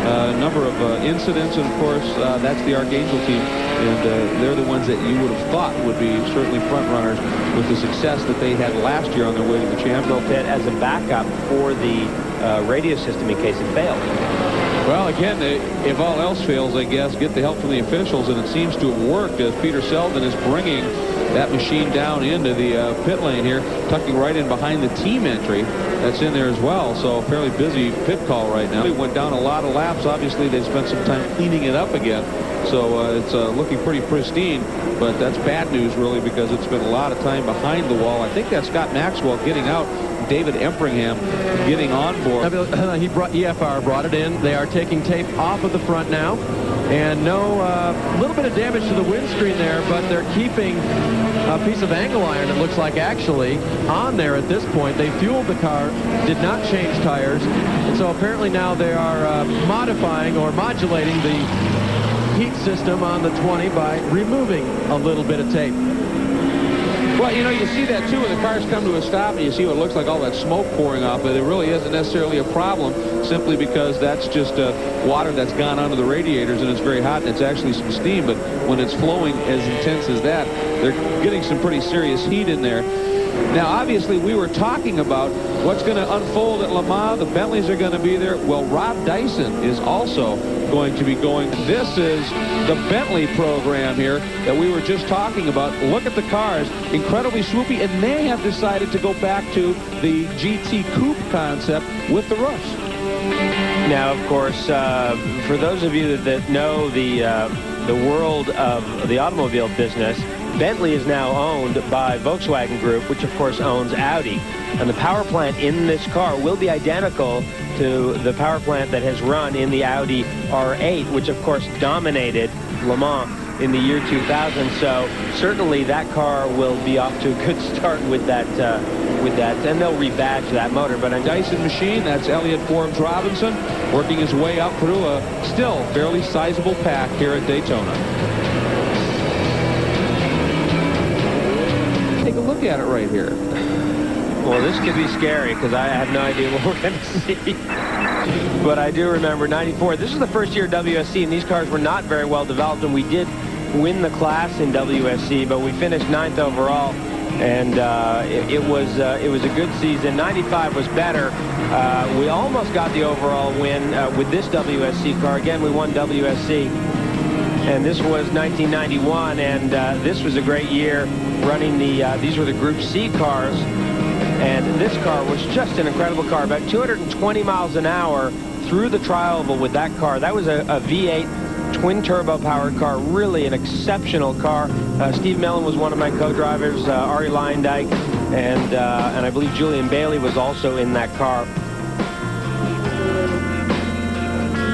Speaker 3: A number of incidents, and of course, that's the Archangel team, and they're the ones that you would have thought would be certainly front runners with the success that they had last year on their way to the championship
Speaker 7: as a backup for the radio system in case it failed.
Speaker 3: Well, again, if all else fails, I guess, get the help from the officials, and it seems to have worked as Peter Seldon is bringing that machine down into the pit lane here, tucking right in behind the team entry that's in there as well. So fairly busy pit call right now. They went down a lot of laps. Obviously, they spent some time cleaning it up again. So it's looking pretty pristine, but that's bad news, really, because it's been a lot of time behind the wall. I think that's Scott Maxwell getting out, David Empringham getting on board.
Speaker 2: He brought EFR, brought it in. They are taking tape off of the front now, and no, little bit of damage to the windscreen there, but they're keeping a piece of angle iron, it looks like, actually on there at this point. They fueled the car, did not change tires, and so apparently now they are modifying or modulating the heat system on the 20 by removing a little bit of tape.
Speaker 3: Well, you know, you see that too when the cars come to a stop, and you see what looks like all that smoke pouring off, but it really isn't necessarily a problem, simply because that's just water that's gone onto the radiators, and it's very hot, and it's actually some steam. But when it's flowing as intense as that, they're getting some pretty serious heat in there. Now, obviously, we were talking about what's going to unfold at Le Mans. The Bentleys are going to be there. Well, Rob Dyson is also going to be going. This is the Bentley program here that we were just talking about. Look at the cars, incredibly swoopy, and they have decided to go back to the GT Coupe concept with the roofs.
Speaker 7: Now, of course, for those of you that know the world of the automobile business, Bentley is now owned by Volkswagen Group, which of course owns Audi. And the power plant in this car will be identical to the power plant that has run in the Audi R8, which of course dominated Le Mans in the year 2000. So certainly that car will be off to a good start with that, and they'll rebadge that motor. But a
Speaker 3: Dyson machine, that's Elliott Forbes Robinson, working his way up through a still fairly sizable pack here at Daytona. Take a look at it right here.
Speaker 7: Well, this could be scary because I have no idea what we're going to see. But I do remember 94. This was the first year WSC, and these cars were not very well developed, and we did win the class in WSC, but we finished 9th overall, and it was a good season. 95 was better. We almost got the overall win with this WSC car. Again, we won WSC. And this was 1991, and this was a great year running these were the Group C cars, and this car was just an incredible car, about 220 miles an hour through the tri-oval with that car. That was a V8 twin-turbo powered car, really an exceptional car. Steve Milner was one of my co-drivers, Ari Leyendyke, and I believe Julian Bailey was also in that car.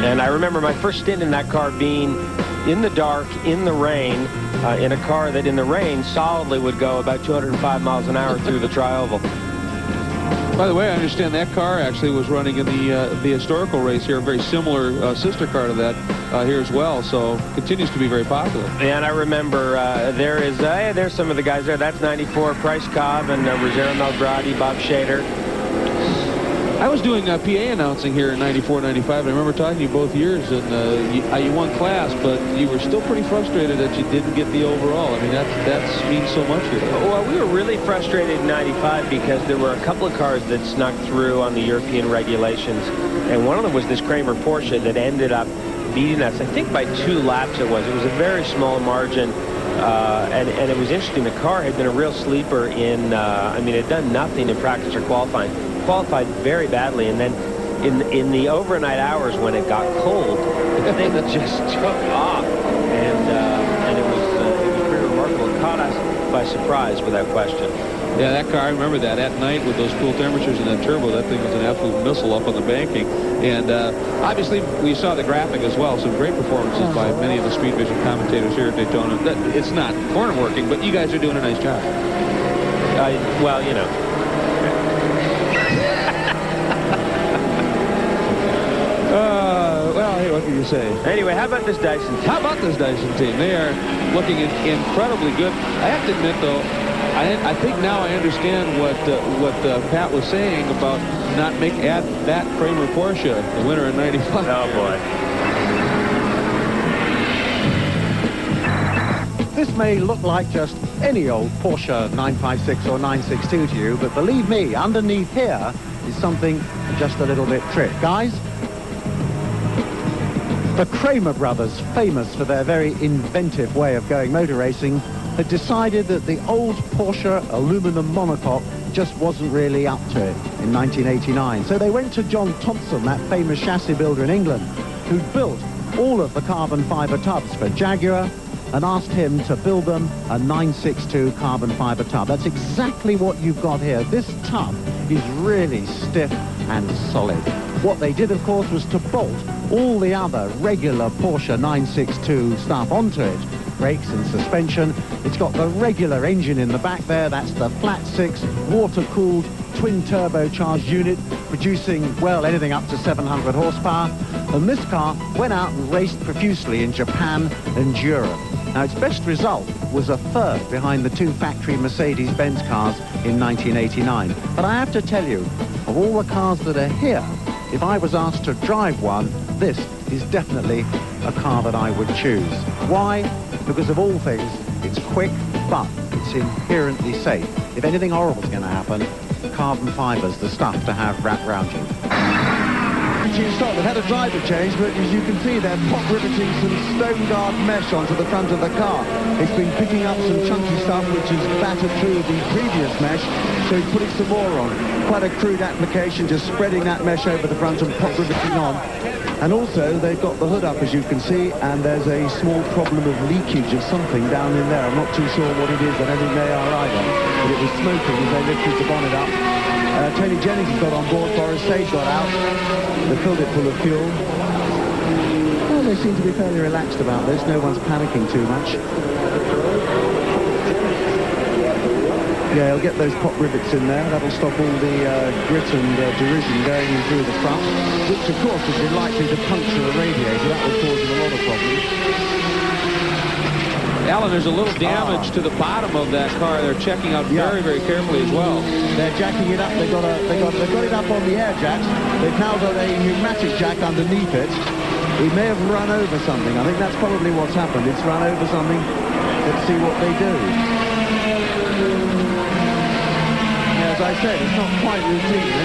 Speaker 7: And I remember my first stint in that car being in the dark, in the rain, in a car that in the rain solidly would go about 205 miles an hour through the tri-oval.
Speaker 3: By the way, I understand that car actually was running in the historical race here, a very similar sister car to that here as well, so continues to be very popular.
Speaker 7: And I remember there's some of the guys there. That's 94, Price Cobb and Rosario Melgrati, Bob Shader.
Speaker 3: I was doing PA announcing here in 94, 95. I remember talking to you both years, and you won class, but you were still pretty frustrated that you didn't get the overall. I mean, that means so much here.
Speaker 7: Well, we were really frustrated in 95 because there were a couple of cars that snuck through on the European regulations, and one of them was this Kramer Porsche that ended up beating us, I think by 2 laps it was. It was a very small margin And it was interesting. The car had been a real sleeper in, I mean, it had done nothing in practice or qualifying. Qualified very badly, and then in the overnight hours when it got cold, the thing just took off, and it was pretty remarkable. It caught us by surprise, without question.
Speaker 3: Yeah, that car, I remember that at night with those cool temperatures and that turbo, that thing was an absolute missile up on the banking. And obviously, we saw the graphic as well. Some great performances by many of the SpeedVision commentators here at Daytona. It's not corner working, but you guys are doing a nice job.
Speaker 7: Well, you know.
Speaker 3: Well, hey, what can you say?
Speaker 7: Anyway, how about this Dyson team?
Speaker 3: How about this Dyson team? They are looking incredibly good. I have to admit, though, I think now I understand what Pat was saying about not add that Kramer Porsche, the winner in '95.
Speaker 7: Oh boy.
Speaker 4: This may look like just any old Porsche 956 or 962 to you, but believe me, underneath here is something just a little bit trick. Guys, the Kramer brothers, famous for their very inventive way of going motor racing, had decided that the old Porsche aluminum monocoque just wasn't really up to it in 1989. So they went to John Thompson, that famous chassis builder in England, who'd built all of the carbon fiber tubs for Jaguar, and asked him to build them a 962 carbon fiber tub. That's exactly what you've got here. This tub is really stiff and solid. What they did, of course, was to bolt all the other regular Porsche 962 stuff onto it. Brakes and suspension. It's got the regular engine in the back there. That's the flat six water-cooled twin turbocharged unit, producing, well, anything up to 700 horsepower. And this car went out and raced profusely in Japan and Europe. Now, its best result was a third behind the two factory Mercedes-Benz cars in 1989. But I have to tell you, of all the cars that are here, if I was asked to drive one, this is definitely a car that I would choose. Why? Because of all things, it's quick, but it's inherently safe. If anything horrible is going to happen, carbon fiber's the stuff to have wrapped around you. They've had a driver change, but as you can see, they're pop riveting some stone guard mesh onto the front of the car. It's been picking up some chunky stuff which has battered through the previous mesh, so he's putting some more on. Quite a crude application, just spreading that mesh over the front and pop riveting on. And also, they've got the hood up, as you can see, and there's a small problem of leakage of something down in there. I'm not too sure what it is. I don't think they are either. But it was smoking as they lifted the bonnet up. Tony Jennings has got on board. Boris Sage got out. They filled it full of fuel. Well, they seem to be fairly relaxed about this. No one's panicking too much. Yeah, he'll get those pop rivets in there. That'll stop all the grit and derision going in through the front, which, of course, would be likely to puncture a radiator. That would cause them a lot of problems.
Speaker 3: Alan, there's a little damage to the bottom of that car. They're checking out very, very carefully as well.
Speaker 4: They're jacking it up. They've got it up on the air jacks. They've now got a pneumatic jack underneath it. It may have run over something. I think that's probably what's happened. It's run over something. Let's see what they do. Yeah, as I said, it's not quite routine.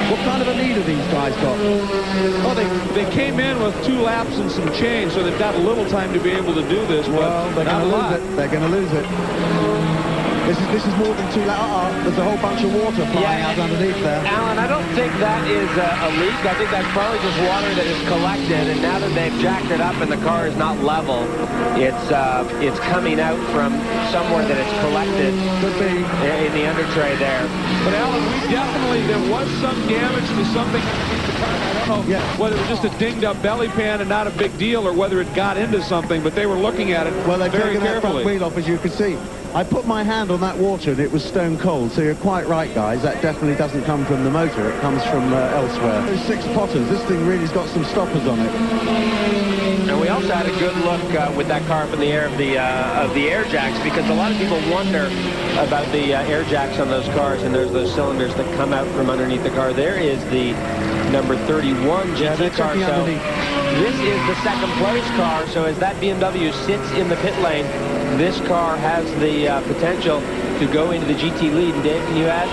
Speaker 4: What kind of a lead have these guys got?
Speaker 3: Well, they came in with 2 laps and some change, so they've got a little time to be able to do this.
Speaker 4: Well, they're going to lose it. They're going to lose it. This is more than 2 laps. There's a whole bunch of water flying out underneath there.
Speaker 7: Alan, I don't think that is a leak. I think that's probably just water that is collected, and now that they've jacked it up and the car is not level, it's coming out from somewhere that it's collected.
Speaker 4: Could be
Speaker 7: in the under tray there.
Speaker 3: But Alan, there was some damage to something. I don't know whether it was just a dinged up belly pan and not a big deal, or whether it got into something, but they were looking at it
Speaker 4: well, they're
Speaker 3: very
Speaker 4: taking that front
Speaker 3: carefully.
Speaker 4: wheel off, as you can see. I put my hand on that water and it was stone cold, so you're quite right, guys. That definitely doesn't come from the motor. It comes from elsewhere. Those 6 potters, this thing really's got some stoppers on it.
Speaker 7: And we also had a good look with that car up in the air of the air jacks, because a lot of people wonder about the air jacks on those cars, and there's those cylinders that come out from underneath the car. There is the number 31 GT car. So this is the second place car, so as that BMW sits in the pit lane, this car has the potential to go into the GT lead. And Dave, can you add?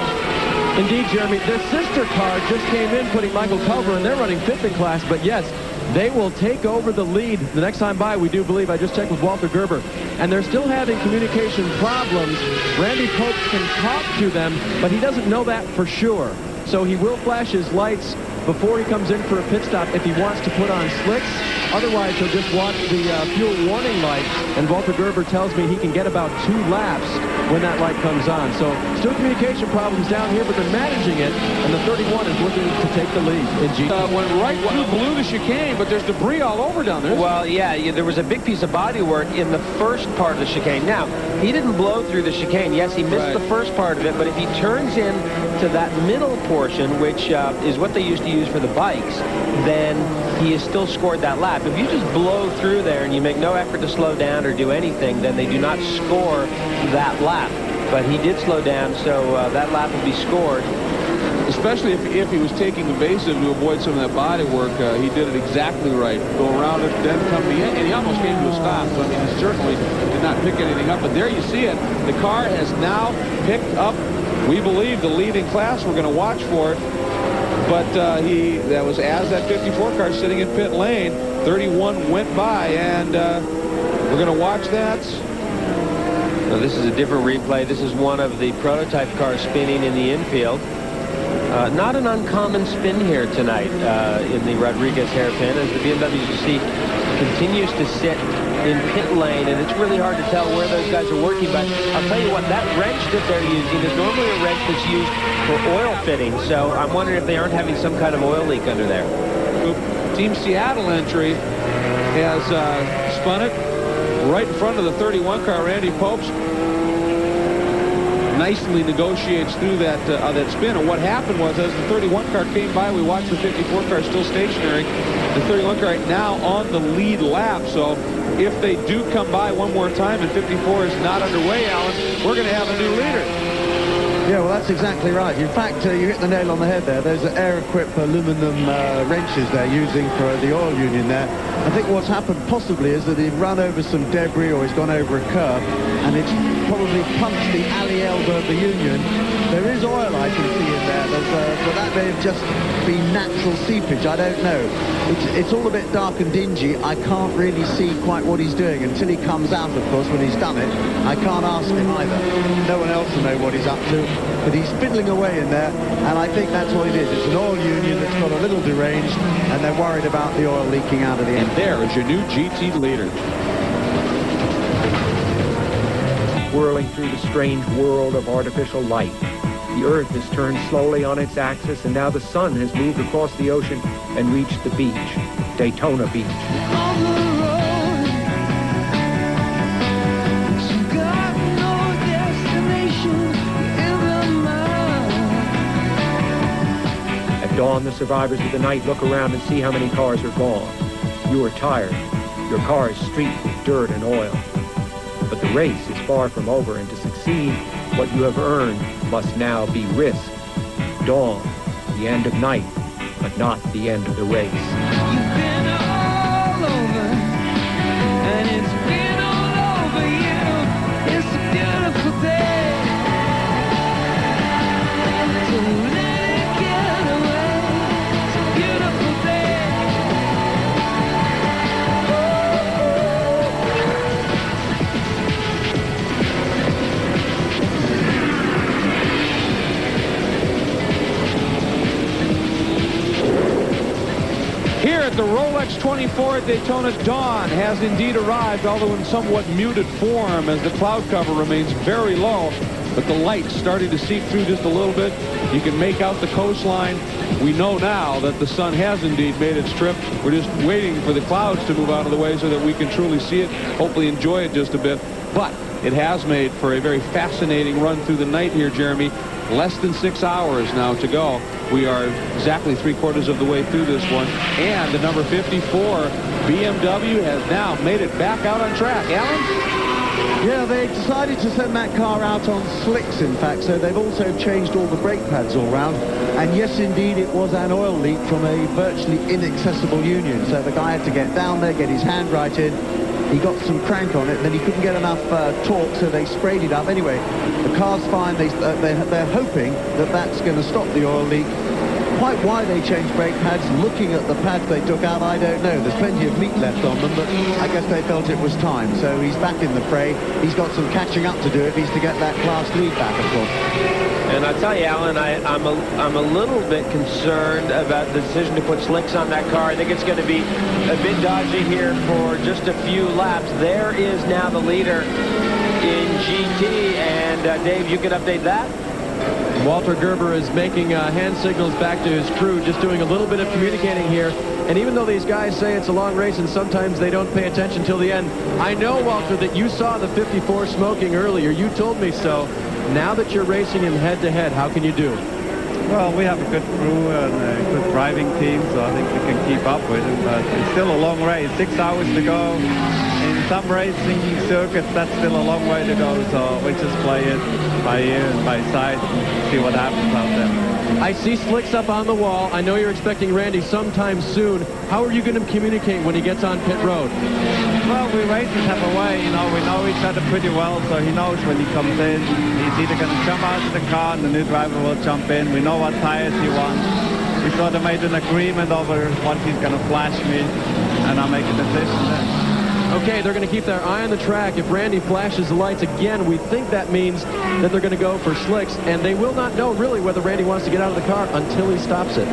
Speaker 2: Indeed, Jeremy. Their sister car just came in, putting Michael Culver, and they're running 5th in class. But yes, they will take over the lead the next time by, we do believe. I just checked with Walter Gerber. And they're still having communication problems. Randy Pobst can talk to them, but he doesn't know that for sure. So he will flash his lights before he comes in for a pit stop if he wants to put on slicks. Otherwise, he'll just watch the fuel warning light, and Walter Gerber tells me he can get about 2 laps when that light comes on. So still communication problems down here, but they're managing it, and the 31 is looking to take the lead in G.
Speaker 3: Went right through blew the chicane, but there's debris all over down there.
Speaker 7: Well, yeah, there was a big piece of body work in the first part of the chicane. Now, he didn't blow through the chicane. Yes, he missed the first part of it, but if he turns in to that middle portion, which is what they used to use for the bikes, then he has still scored that lap. If you just blow through there and you make no effort to slow down or do anything, then they do not score that lap. But he did slow down, so that lap will be scored.
Speaker 3: Especially if he was taking evasive to avoid some of that body work, he did it exactly right. Go around it, then come to the end, and he almost came to a stop. So, I mean, he certainly did not pick anything up. But there you see it. The car has now picked up, we believe, the lead in class. We're going to watch for it. But that was as that 54 car sitting in pit lane. 31 went by, and we're going to watch that.
Speaker 7: Now, this is a different replay. This is one of the prototype cars spinning in the infield. Not an uncommon spin here tonight in the Rodriguez hairpin, as the BMW, you see, continues to sit in pit lane, and it's really hard to tell where those guys are working. But I'll tell you what, that wrench that they're using is normally a wrench that's used for oil fitting, so I'm wondering if they aren't having some kind of oil leak under there.
Speaker 3: Team Seattle entry has spun it right in front of the 31 car. Randy Pobst nicely negotiates through that spin. And what happened was, as the 31 car came by, we watched the 54 car still stationary. The 31 car now on the lead lap. So if they do come by one more time and 54 is not underway, Alan, we're going to have a new leader.
Speaker 4: Yeah, well, that's exactly right. In fact, you hit the nail on the head there. Those are air-equipped aluminum wrenches they're using for the oil union there. I think what's happened possibly is that he's run over some debris or he's gone over a curb, and it's probably punched the alley elbow of the union. There is oil I can see in there, but that may have just been natural seepage. I don't know. It's all a bit dark and dingy. I can't really see quite what he's doing until he comes out, of course, when he's done it. I can't ask him either. No one else will know what he's up to. But he's fiddling away in there, and I think that's what it is. It's an oil union that's got a little deranged, and they're worried about the oil leaking out of the engine.
Speaker 3: And there is your new GT leader.
Speaker 8: Whirling through the strange world of artificial light. The Earth has turned slowly on its axis, and now the sun has moved across the ocean and reached the beach, Daytona Beach.
Speaker 9: On the road, she got no destination in the mind.
Speaker 8: At dawn, the survivors of the night look around and see how many cars are gone. You are tired. Your car is streaked with dirt and oil. But the race is far from over, and to succeed, what you have earned must now be risked. Dawn, the end of night, but not the end of the race.
Speaker 9: You've been all over, and it's been all over you. It's a beautiful day to let it get away. It's a beautiful day.
Speaker 3: Here at the Rolex 24 at Daytona, dawn has indeed arrived, although in somewhat muted form as the cloud cover remains very low. But the light's starting to seep through just a little bit. You can make out the coastline. We know now that the sun has indeed made its trip. We're just waiting for the clouds to move out of the way so that we can truly see it, hopefully enjoy it just a bit. But it has made for a very fascinating run through the night here, Jeremy. Less than 6 hours now to go. We are exactly 3/4 of the way through this one. And the number 54 BMW has now made it back out on track. Alan?
Speaker 4: Yeah, they decided to send that car out on slicks, in fact, so they've also changed all the brake pads all round. And yes, indeed, it was an oil leak from a virtually inaccessible union. So the guy had to get down there, get his hand right in, he got some crank on it, and then he couldn't get enough torque, so they sprayed it up. Anyway, the car's fine. They're hoping that that's going to stop the oil leak. Quite why they changed brake pads, looking at the pads they took out, I don't know. There's plenty of meat left on them, but I guess they felt it was time. So he's back in the fray. He's got some catching up to do if he's to get that class lead back, of course.
Speaker 7: And I tell you, Alan, I'm a little bit concerned about the decision to put slicks on that car. I think it's going to be a bit dodgy here for just a few laps. There is now the leader in GT, and Dave, you can update that?
Speaker 2: Walter Gerber is making hand signals back to his crew, just doing a little bit of communicating here. And even though these guys say it's a long race and sometimes they don't pay attention till the end, I know, Walter, that you saw the 54 smoking earlier. You told me so. Now that you're racing him head-to-head, how can you do?
Speaker 10: Well, we have a good crew and a good driving team, so I think we can keep up with him. But it's still a long race, 6 hours to go. In some racing circuits, that's still a long way to go, so we just play it by ear and by sight and see what happens out there.
Speaker 2: I see slicks up on the wall. I know you're expecting Randy sometime soon. How are you going to communicate when he gets on pit road?
Speaker 10: Well, we racers have a way, you know, we know each other pretty well, so he knows when he comes in. He's either going to jump out of the car and the new driver will jump in. We know what tires he wants. We sort of made an agreement over what he's going to flash me, and I'll make a decision then.
Speaker 2: Okay, they're going to keep their eye on the track. If Randy flashes the lights again, we think that means that they're going to go for slicks, and they will not know really whether Randy wants to get out of the car until he stops it.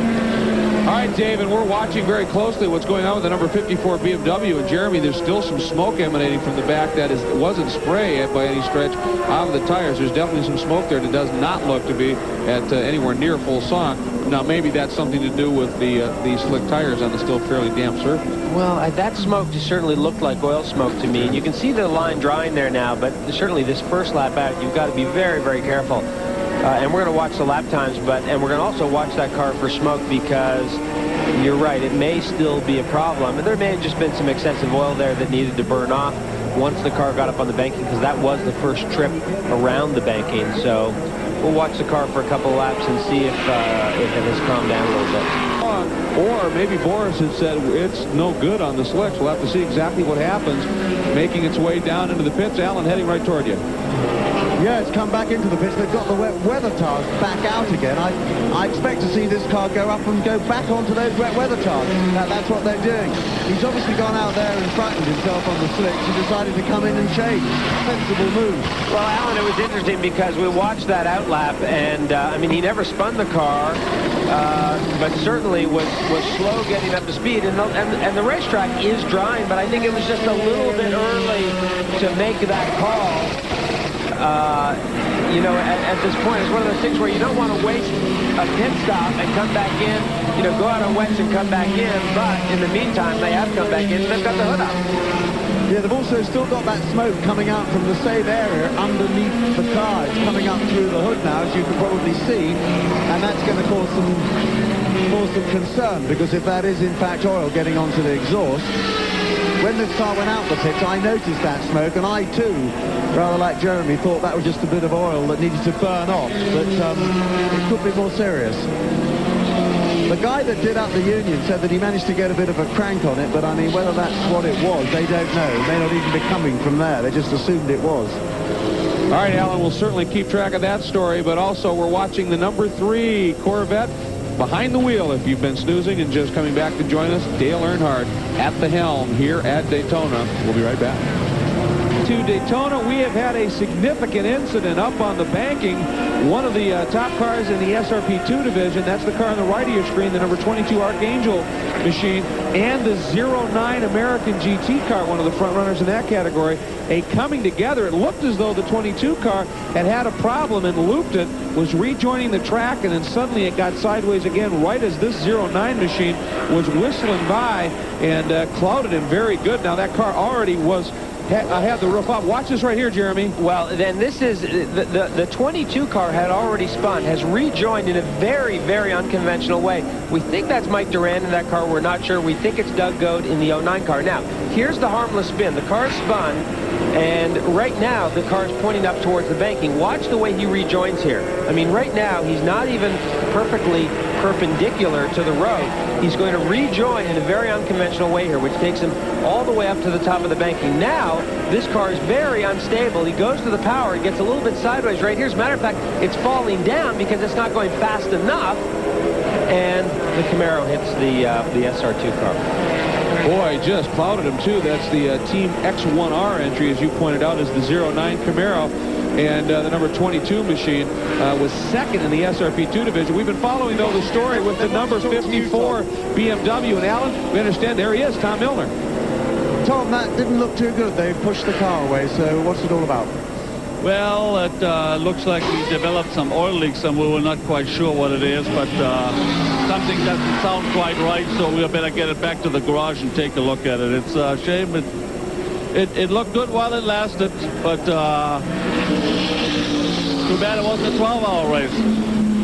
Speaker 3: All right, Dave, and we're watching very closely what's going on with the number 54 BMW. And Jeremy, there's still some smoke emanating from the back that wasn't spray by any stretch out of the tires. There's definitely some smoke there that does not look to be at anywhere near full song. Now, maybe that's something to do with the slick tires on the still fairly damp surface.
Speaker 7: Well, that smoke just certainly looked like oil smoke to me. And you can see the line drying there now, but certainly this first lap out, you've got to be very, very careful. And we're going to watch the lap times, and we're going to also watch that car for smoke, because you're right, it may still be a problem. And there may have just been some excessive oil there that needed to burn off once the car got up on the banking, because that was the first trip around the banking. So we'll watch the car for a couple of laps and see if it has calmed down a little bit.
Speaker 3: Or maybe Boris has said it's no good on the slicks. We'll have to see exactly what happens, making its way down into the pits. Alan, heading right toward you.
Speaker 4: Yeah, it's come back into the pits. They've got the wet weather tires back out again. I expect to see this car go up and go back onto those wet weather tires. That's what they're doing. He's obviously gone out there and frightened himself on the slicks. He decided to come in and change. Sensible move.
Speaker 7: Well, Alan, it was interesting because we watched that outlap, and I mean, he never spun the car, but certainly was slow getting up to speed. And the racetrack is drying, but I think it was just a little bit early to make that call. You know, at this point, it's one of those things where you don't want to waste a pit stop and come back in, you know, go out on wets and come back in, but in the meantime, they have come back in and they've got the hood up.
Speaker 4: Yeah, they've also still got that smoke coming out from the same area underneath the car. It's coming up through the hood now, as you can probably see, and that's going to cause some concern, because if that is in fact oil getting onto the exhaust, when this car went out the pits, I noticed that smoke, and I too, rather like Jeremy, thought that was just a bit of oil that needed to burn off, but it could be more serious. The guy that did up the Union said that he managed to get a bit of a crank on it, but I mean, whether that's what it was, they don't know. It may not even be coming from there. They just assumed it was.
Speaker 3: All right, Alan, we'll certainly keep track of that story, but also we're watching the number 3 Corvette behind the wheel. If you've been snoozing and just coming back to join us, Dale Earnhardt at the helm here at Daytona. We'll be right back. To Daytona, we have had a significant incident up on the banking. One of the top cars in the SRP2 division, that's the car on the right of your screen, the number 22 Archangel machine, and the 09 American GT car, one of the front runners in that category, coming together. It looked as though the 22 car had a problem and looped it, was rejoining the track, and then suddenly it got sideways again right as this 09 machine was whistling by and clouded him very good. Now that car already had the roof up. Watch this right here, Jeremy.
Speaker 7: Well, then this is the 22 car had already spun, has rejoined in a very, very unconventional way. We think that's Mike Durand in that car. We're not sure. We think it's Doug Goad in the 09 car. Now, here's the harmless spin. The car spun, and right now the car is pointing up towards the banking. Watch the way he rejoins here. I mean, right now he's not even perfectly perpendicular to the road. He's going to rejoin in a very unconventional way here, which takes him all the way up to the top of the banking. Now, this car is very unstable. He goes to the power. He gets a little bit sideways right here. As a matter of fact, it's falling down because it's not going fast enough. And the Camaro hits the SR2 car.
Speaker 3: Boy, just clouded him, too. That's the Team X1R entry, as you pointed out, is the 09 Camaro. And the number 22 machine was second in the SRP2 division. We've been following, though, the story with the number 54 BMW. And, Alan, we understand there he is, Tom Milner.
Speaker 4: Tom, that didn't look too good. They pushed the car away, so what's it all about?
Speaker 11: Well, it looks like we developed some oil leaks, and we were not quite sure what it is, but something doesn't sound quite right, so we better get it back to the garage and take a look at it. It's a shame. It looked good while it lasted, but too bad it wasn't a 12-hour race.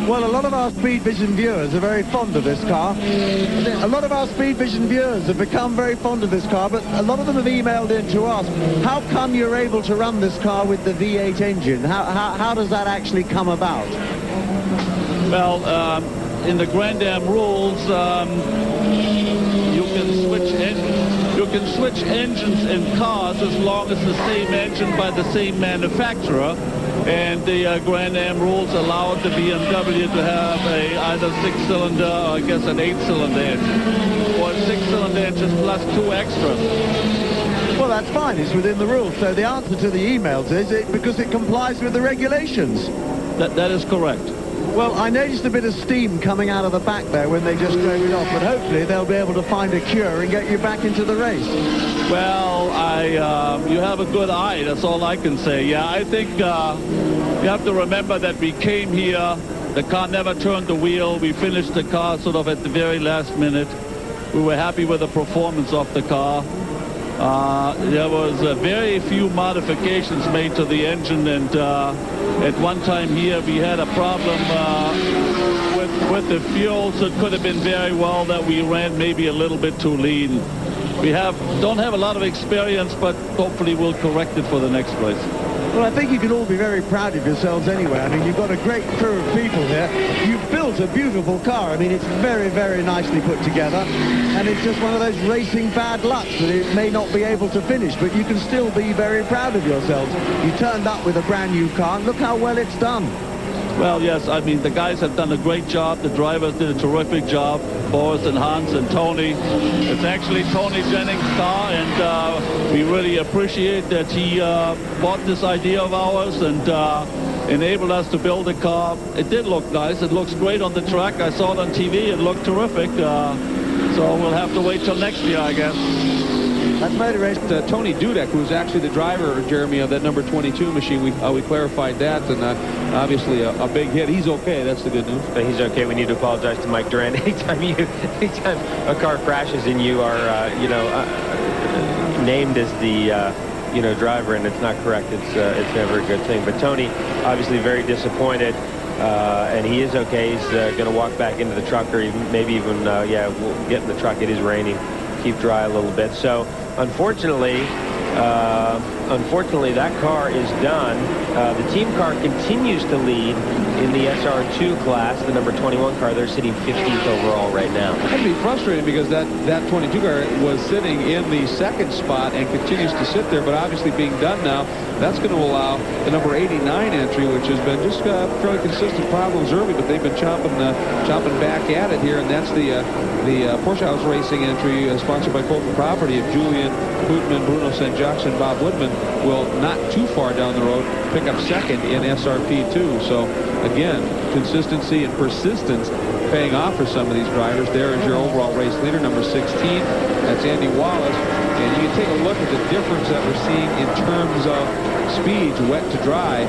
Speaker 4: Well, a lot of our SpeedVision viewers are very fond of this car. A lot of our SpeedVision viewers have become very fond of this car, but a lot of them have emailed in to ask, how come you're able to run this car with the V8 engine? How does that actually come about?
Speaker 11: Well, in the Grand Am rules, you can switch engines in cars as long as the same engine by the same manufacturer. And the Grand Am rules allowed the BMW to have either 6-cylinder or I guess an 8-cylinder engine, or a 6-cylinder engine plus 2 extras.
Speaker 4: Well, that's fine. It's within the rules. So the answer to the emails is because it complies with the regulations.
Speaker 11: That is correct.
Speaker 4: Well, I noticed a bit of steam coming out of the back there when they just drove it off, but hopefully they'll be able to find a cure and get you back into the race.
Speaker 11: Well, you have a good eye, that's all I can say. Yeah, I think you have to remember that we came here, the car never turned the wheel, we finished the car sort of at the very last minute. We were happy with the performance of the car. There was very few modifications made to the engine, and at one time here we had a problem with the fuel, so it could have been very well that we ran maybe a little bit too lean. We don't have a lot of experience, but hopefully we'll correct it for the next race.
Speaker 4: Well, I think you can all be very proud of yourselves anyway. I mean, you've got a great crew of people here. You've built a beautiful car. I mean, it's very, very nicely put together. And it's just one of those racing bad lucks that it may not be able to finish, but you can still be very proud of yourselves. You turned up with a brand new car. Look how well it's done.
Speaker 11: Well, yes, I mean, the guys have done a great job. The drivers did a terrific job. Boris and Hans and Tony. It's actually Tony Jennings' car, and we really appreciate that he bought this idea of ours and enabled us to build a car. It did look nice. It looks great on the track. I saw it on TV. It looked terrific. So we'll have to wait till next year, I guess.
Speaker 4: That's Motor Race.
Speaker 3: Tony Dudek, who's actually the driver, Jeremy, of that number 22 machine. We clarified that, and obviously a big hit. He's okay. That's the good news.
Speaker 7: He's okay. We need to apologize to Mike Durant. Anytime a car crashes and you are, named as the, driver, and it's not correct, it's never a good thing. But Tony, obviously very disappointed. And he is okay. He's going to walk back into the truck, or maybe even, we'll get in the truck. It is raining. Keep dry a little bit. So, unfortunately, that car is done. The team car continues to lead in the SR2 class. The number 21 car, they're sitting 15th overall right now.
Speaker 3: That'd be frustrating because that 22 car was sitting in the second spot and continues to sit there, but obviously being done now, that's going to allow the number 89 entry, which has been just fairly consistent problems early, but they've been chopping back at it here, and that's the Porsche House Racing entry sponsored by Colton Property of Julian Hootman, Bruno St. Jacques, and Bob Woodman will not too far down the road pick up second in SRP2. So again, consistency and persistence paying off for some of these drivers. There is your overall race leader, number 16. That's Andy Wallace. And you can take a look at the difference that we're seeing in terms of speeds, wet to dry.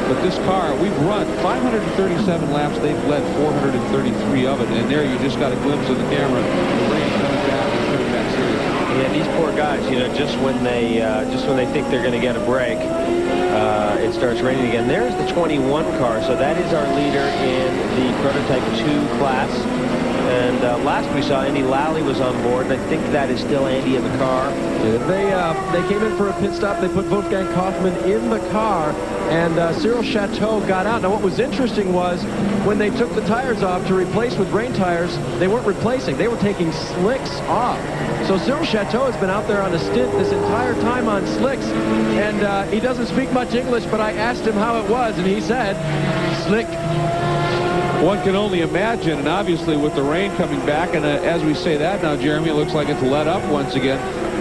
Speaker 3: But this car, we've run 537 laps. They've led 433 of it. And there you just got a glimpse of the camera. The rain coming back and coming back serious.
Speaker 7: Yeah, these poor guys, just when they think they're going to get a break, it starts raining again. There's the 21 car, so that is our leader in the Prototype 2 class. And last we saw, Andy Lally was on board, and I think that is still Andy in the car.
Speaker 2: They came in for a pit stop. They put Wolfgang Kaufmann in the car, and Cyril Chateau got out. Now, what was interesting was when they took the tires off to replace with rain tires, they weren't replacing. They were taking slicks off. So Cyril Chateau has been out there on a stint this entire time on slicks, and he doesn't speak much English, but I asked him how it was, and he said, slick.
Speaker 3: One can only imagine, and obviously with the rain coming back, and as we say that now, Jeremy, it looks like it's let up once again.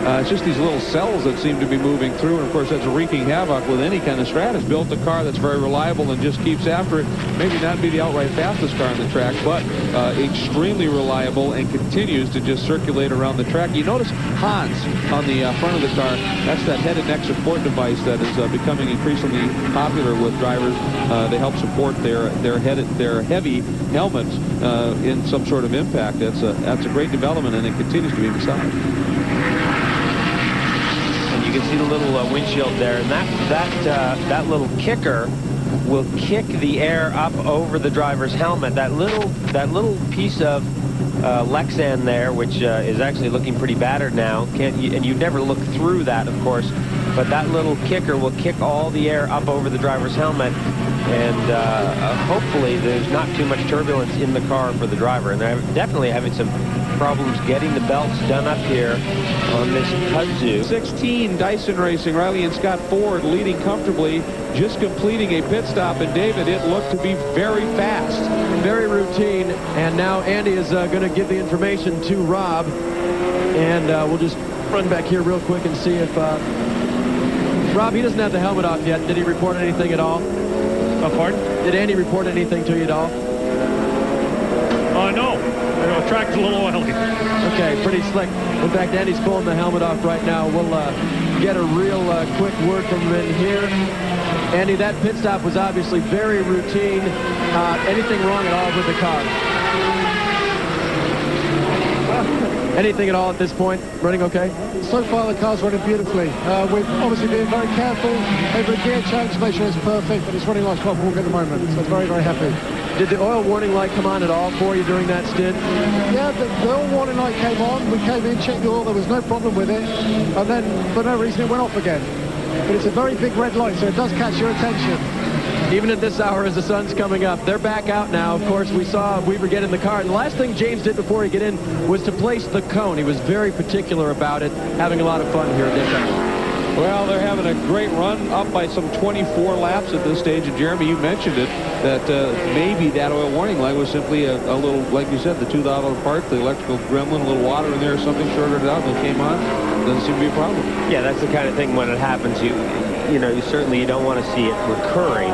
Speaker 3: It's just these little cells that seem to be moving through, and of course that's wreaking havoc with any kind of strat. It's built a car that's very reliable and just keeps after it. Maybe not be the outright fastest car on the track, but extremely reliable and continues to just circulate around the track. You notice Hans on the front of the car. That's that head and neck support device that is becoming increasingly popular with drivers. They help support their heavy helmets in some sort of impact. That's a great development, and it continues to be besides.
Speaker 7: You can see the little windshield there, and that little kicker will kick the air up over the driver's helmet. That little piece of Lexan there, which is actually looking pretty battered now, and you never look through that, of course, but that little kicker will kick all the air up over the driver's helmet, and hopefully there's not too much turbulence in the car for the driver. And they're definitely having some problems getting the belts done up here on this kudzu.
Speaker 3: 16 Dyson Racing, Riley and Scott Ford leading comfortably, just completing a pit stop, and David, it looked to be very fast.
Speaker 2: Very routine, and now Andy is going to give the information to Rob, and we'll just run back here real quick and see if Rob, he doesn't have the helmet off yet. Did he report anything at all?
Speaker 6: Pardon?
Speaker 2: Did Andy report anything to you at all?
Speaker 6: No. The track's a little oily.
Speaker 2: Okay, pretty slick. In fact, Andy's pulling the helmet off right now. We'll get a real quick word from him in here. Andy, that pit stop was obviously very routine. Anything wrong at all with the car? Anything at all at this point? Running okay?
Speaker 12: So far, the car's running beautifully. We've obviously been very careful over a gear change to make sure it's perfect, but it's running like clockwork at the moment, so very, very happy.
Speaker 2: Did the oil warning light come on at all for you during that stint?
Speaker 12: Yeah, the oil warning light came on. We came in, checked the oil, there was no problem with it, and then for no reason it went off again. But it's a very big red light, so it does catch your attention.
Speaker 2: Even at this hour as the sun's coming up. They're back out now. Of course, we saw Weaver get in the car. And the last thing James did before he got in was to place the cone. He was very particular about it, having a lot of fun here at Daytona.
Speaker 3: Well, they're having a great run, up by some 24 laps at this stage. And Jeremy, you mentioned it, that maybe that oil warning light was simply a little, like you said, the $2 part, the electrical gremlin, a little water in there or something, shorted it out, and it came on. Doesn't seem to be a problem.
Speaker 7: Yeah, that's the kind of thing when it happens, you certainly don't want to see it recurring.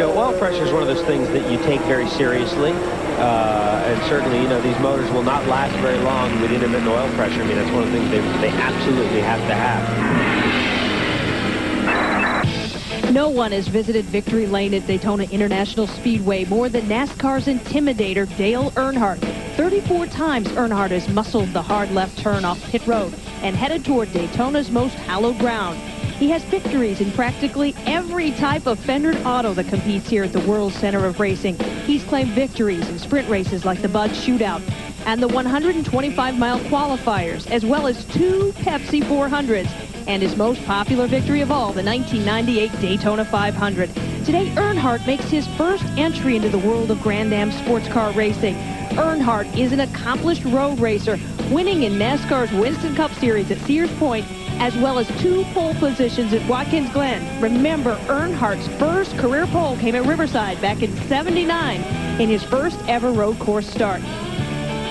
Speaker 7: Oil pressure is one of those things that you take very seriously. And certainly, these motors will not last very long with intermittent oil pressure. I mean, that's one of the things they absolutely have to have.
Speaker 13: No one has visited Victory Lane at Daytona International Speedway more than NASCAR's intimidator, Dale Earnhardt. 34 times Earnhardt has muscled the hard left turn off pit road and headed toward Daytona's most hallowed ground. He has victories in practically every type of fendered auto that competes here at the World Center of Racing. He's claimed victories in sprint races like the Bud Shootout and the 125-mile qualifiers, as well as 2 Pepsi 400s, and his most popular victory of all, the 1998 Daytona 500. Today, Earnhardt makes his first entry into the world of Grand Am sports car racing. Earnhardt is an accomplished road racer, winning in NASCAR's Winston Cup Series at Sears Point, as well as 2 pole positions at Watkins Glen. Remember, Earnhardt's first career pole came at Riverside back in '79 in his first ever road course start.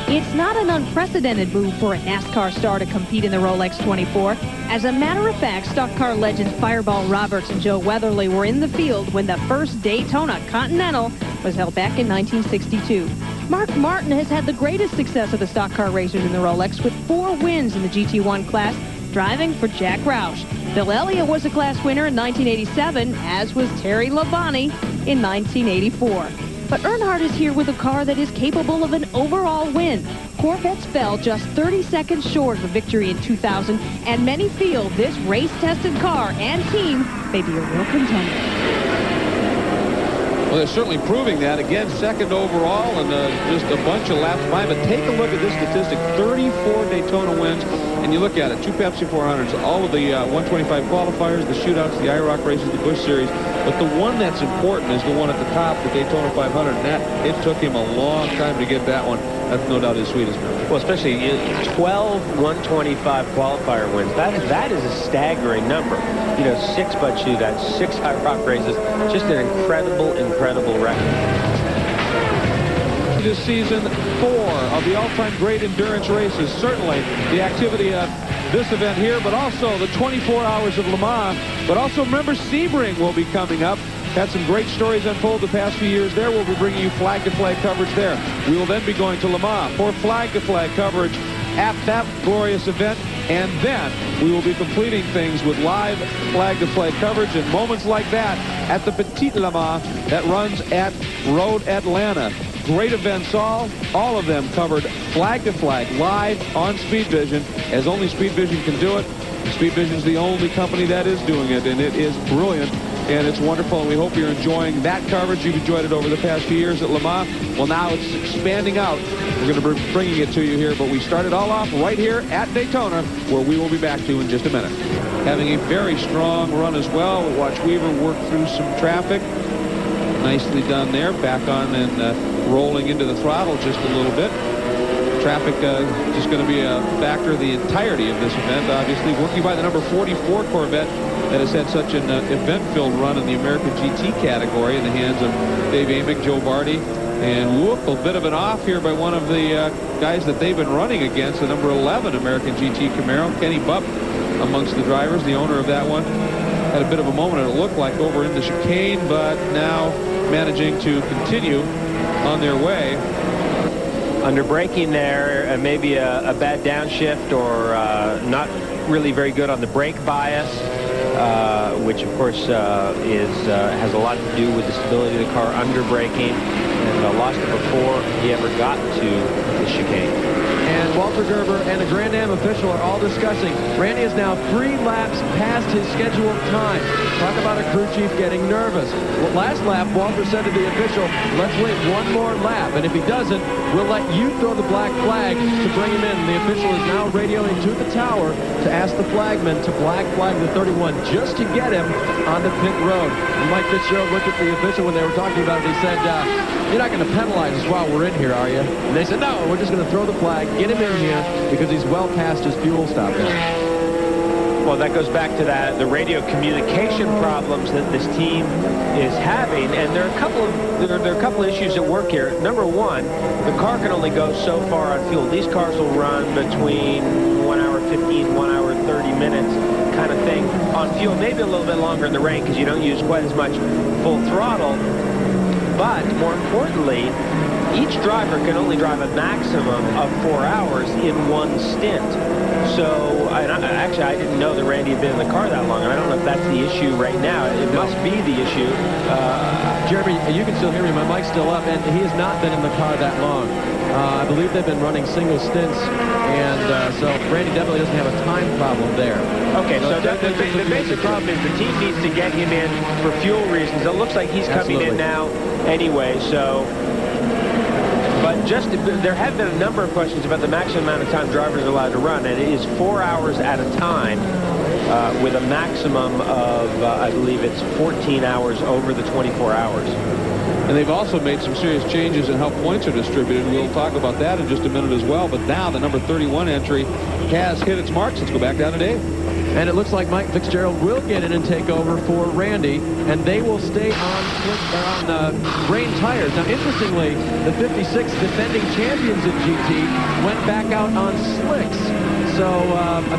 Speaker 13: It's not an unprecedented move for a NASCAR star to compete in the Rolex 24. As a matter of fact, stock car legends Fireball Roberts and Joe Weatherly were in the field when the first Daytona Continental was held back in 1962. Mark Martin has had the greatest success of the stock car racers in the Rolex with 4 wins in the GT1 class, driving for Jack Roush. Bill Elliott was a class winner in 1987, as was Terry Labonte in 1984. But Earnhardt is here with a car that is capable of an overall win. Corvettes fell just 30 seconds short of a victory in 2000, and many feel this race-tested car and team may be a real contender.
Speaker 3: Well, they're certainly proving that. Again, second overall and just a bunch of laps by. But take a look at this statistic. 34 Daytona wins. And you look at it, 2 Pepsi 400s, all of the 125 qualifiers, the shootouts, the IROC races, the Busch Series. But the one that's important is the one at the top, the Daytona 500. And that, it took him a long time to get that one. That's no doubt his sweetest memory.
Speaker 7: Well, especially 12 125 qualifier wins. That is a staggering number. You know, 6 Bud shootouts, 6 IROC races. Just an incredible record.
Speaker 3: This season, 4 of the all-time great endurance races. Certainly the activity at this event here, but also the 24 hours of Le Mans. But also remember, Sebring will be coming up. Had some great stories unfold the past few years there. We'll be bringing you flag-to-flag coverage there. We will then be going to Le Mans for flag-to-flag coverage at that glorious event. And then we will be completing things with live flag-to-flag coverage and moments like that at the Petit Le Mans that runs at Road Atlanta. Great events all of them covered flag-to-flag live on SpeedVision, as only SpeedVision can do it. SpeedVision is the only company that is doing it, and it is brilliant. And it's wonderful, and we hope you're enjoying that coverage. You've enjoyed it over the past few years at Le Mans. Well, now it's expanding out. We're going to be bringing it to you here, but we started all off right here at Daytona, where we will be back to in just a minute. Having a very strong run as well. We'll watch Weaver work through some traffic. Nicely done there. Back on and rolling into the throttle just a little bit. Traffic just going to be a factor the entirety of this event, obviously. Working by the number 44 Corvette that has had such an event-filled run in the American GT category in the hands of Dave Amick, Joe Barty, and whoop, a bit of an off here by one of the guys that they've been running against, the number 11 American GT Camaro, Kenny Bupp, amongst the drivers, the owner of that one. Had a bit of a moment, it looked like, over in the chicane, but now managing to continue on their way.
Speaker 7: Under braking there, maybe a bad downshift or not really very good on the brake bias, which of course has a lot to do with the stability of the car under braking, and lost it before he ever got to the chicane.
Speaker 2: And Walter Gerber and the Grand Am official are all discussing. Randy is now 3 laps past his scheduled time. Talk about a crew chief getting nervous. Well, last lap, Walter said to the official, let's wait one more lap, and if he doesn't, we'll let you throw the black flag to bring him in. The official is now radioing to the tower to ask the flagman to black flag the 31 just to get him on the pit road. And Mike Fitzgerald looked at the official when they were talking about it. He said, you're not going to penalize us while we're in here, are you? And they said, no, we're just going to throw the flag, get him in here, because he's well past his fuel stop now.
Speaker 7: Well, that goes back to the radio communication problems that this team is having, and there are a couple of issues at work here. Number one, the car can only go so far on fuel. These cars will run between 1 hour 15, 1 hour 30 minutes kind of thing on fuel, maybe a little bit longer in the rain because you don't use quite as much full throttle. But more importantly, each driver can only drive a maximum of 4 hours in one stint. So, actually, I didn't know that Randy had been in the car that long, and I don't know if that's the issue right now. It must be the issue.
Speaker 2: Jeremy, you can still hear me. My mic's still up, and he has not been in the car that long. I believe they've been running single stints, and so Randy definitely doesn't have a time problem there.
Speaker 7: Okay, so the basic problem is the team needs to get him in for fuel reasons. It looks like he's coming in now anyway, so... But there have been a number of questions about the maximum amount of time drivers are allowed to run, and it is 4 hours at a time with a maximum of, I believe it's 14 hours over the 24 hours.
Speaker 3: And they've also made some serious changes in how points are distributed. We'll talk about that in just a minute as well. But now the number 31 entry has hit its marks. Let's go back down to Dave.
Speaker 2: And it looks like Mike Fitzgerald will get in and take over for Randy, and they will stay on rain tires. Now, interestingly, the 56 defending champions in GT went back out on slicks. So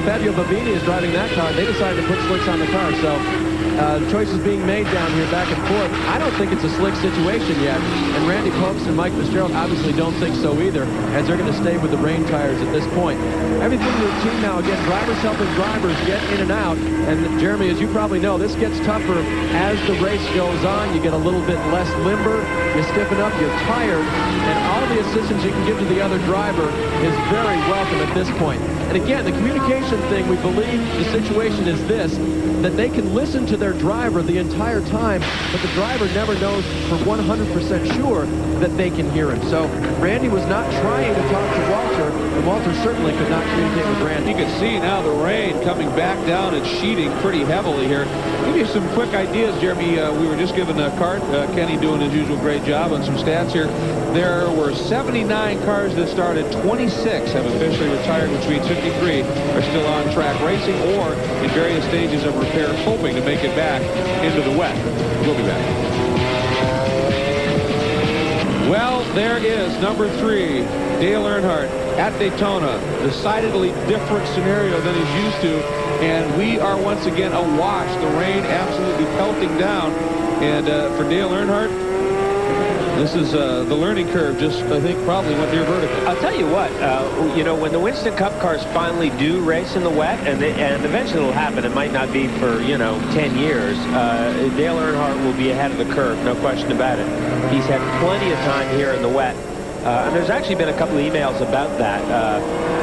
Speaker 2: Fabio Bavini is driving that car. They decided to put slicks on the car. So choices being made down here back and forth. I don't think it's a slick situation yet. And Randy Pobst and Mike Fitzgerald obviously don't think so either, as they're going to stay with the rain tires at this point. Everything routine now. Again, drivers helping drivers get in and out. And Jeremy, as you probably know, this gets tougher as the race goes on. You get a little bit less limber. You stiffen up. You're tired. And all the assistance you can give to the other driver is very welcome at this point. And again, the communication thing, we believe the situation is this, that they can listen to their driver the entire time, but the driver never knows for 100% sure that they can hear him. So Randy was not trying to talk to Walter, and Walter certainly could not communicate with Randy.
Speaker 3: You can see now the rain coming back down and sheeting pretty heavily here. Give you some quick ideas, Jeremy. We were just given a card. Kenny doing his usual great job on some stats here. There were 79 cars that started. 26 have officially retired, which means 53 are still on track racing or in various stages of repairs, hoping to make it back into the wet. We'll be back. Well, there is number 3, Dale Earnhardt at Daytona. Decidedly different scenario than he's used to. And we are once again awash. The rain absolutely pelting down. And for Dale Earnhardt, this is the learning curve. Just, I think, probably went near vertical.
Speaker 7: I'll tell you what, you know, when the Winston Cup cars finally do race in the wet, and eventually it'll happen, it might not be for, you know, 10 years, Dale Earnhardt will be ahead of the curve, no question about it. He's had plenty of time here in the wet. And there's actually been a couple of emails about that.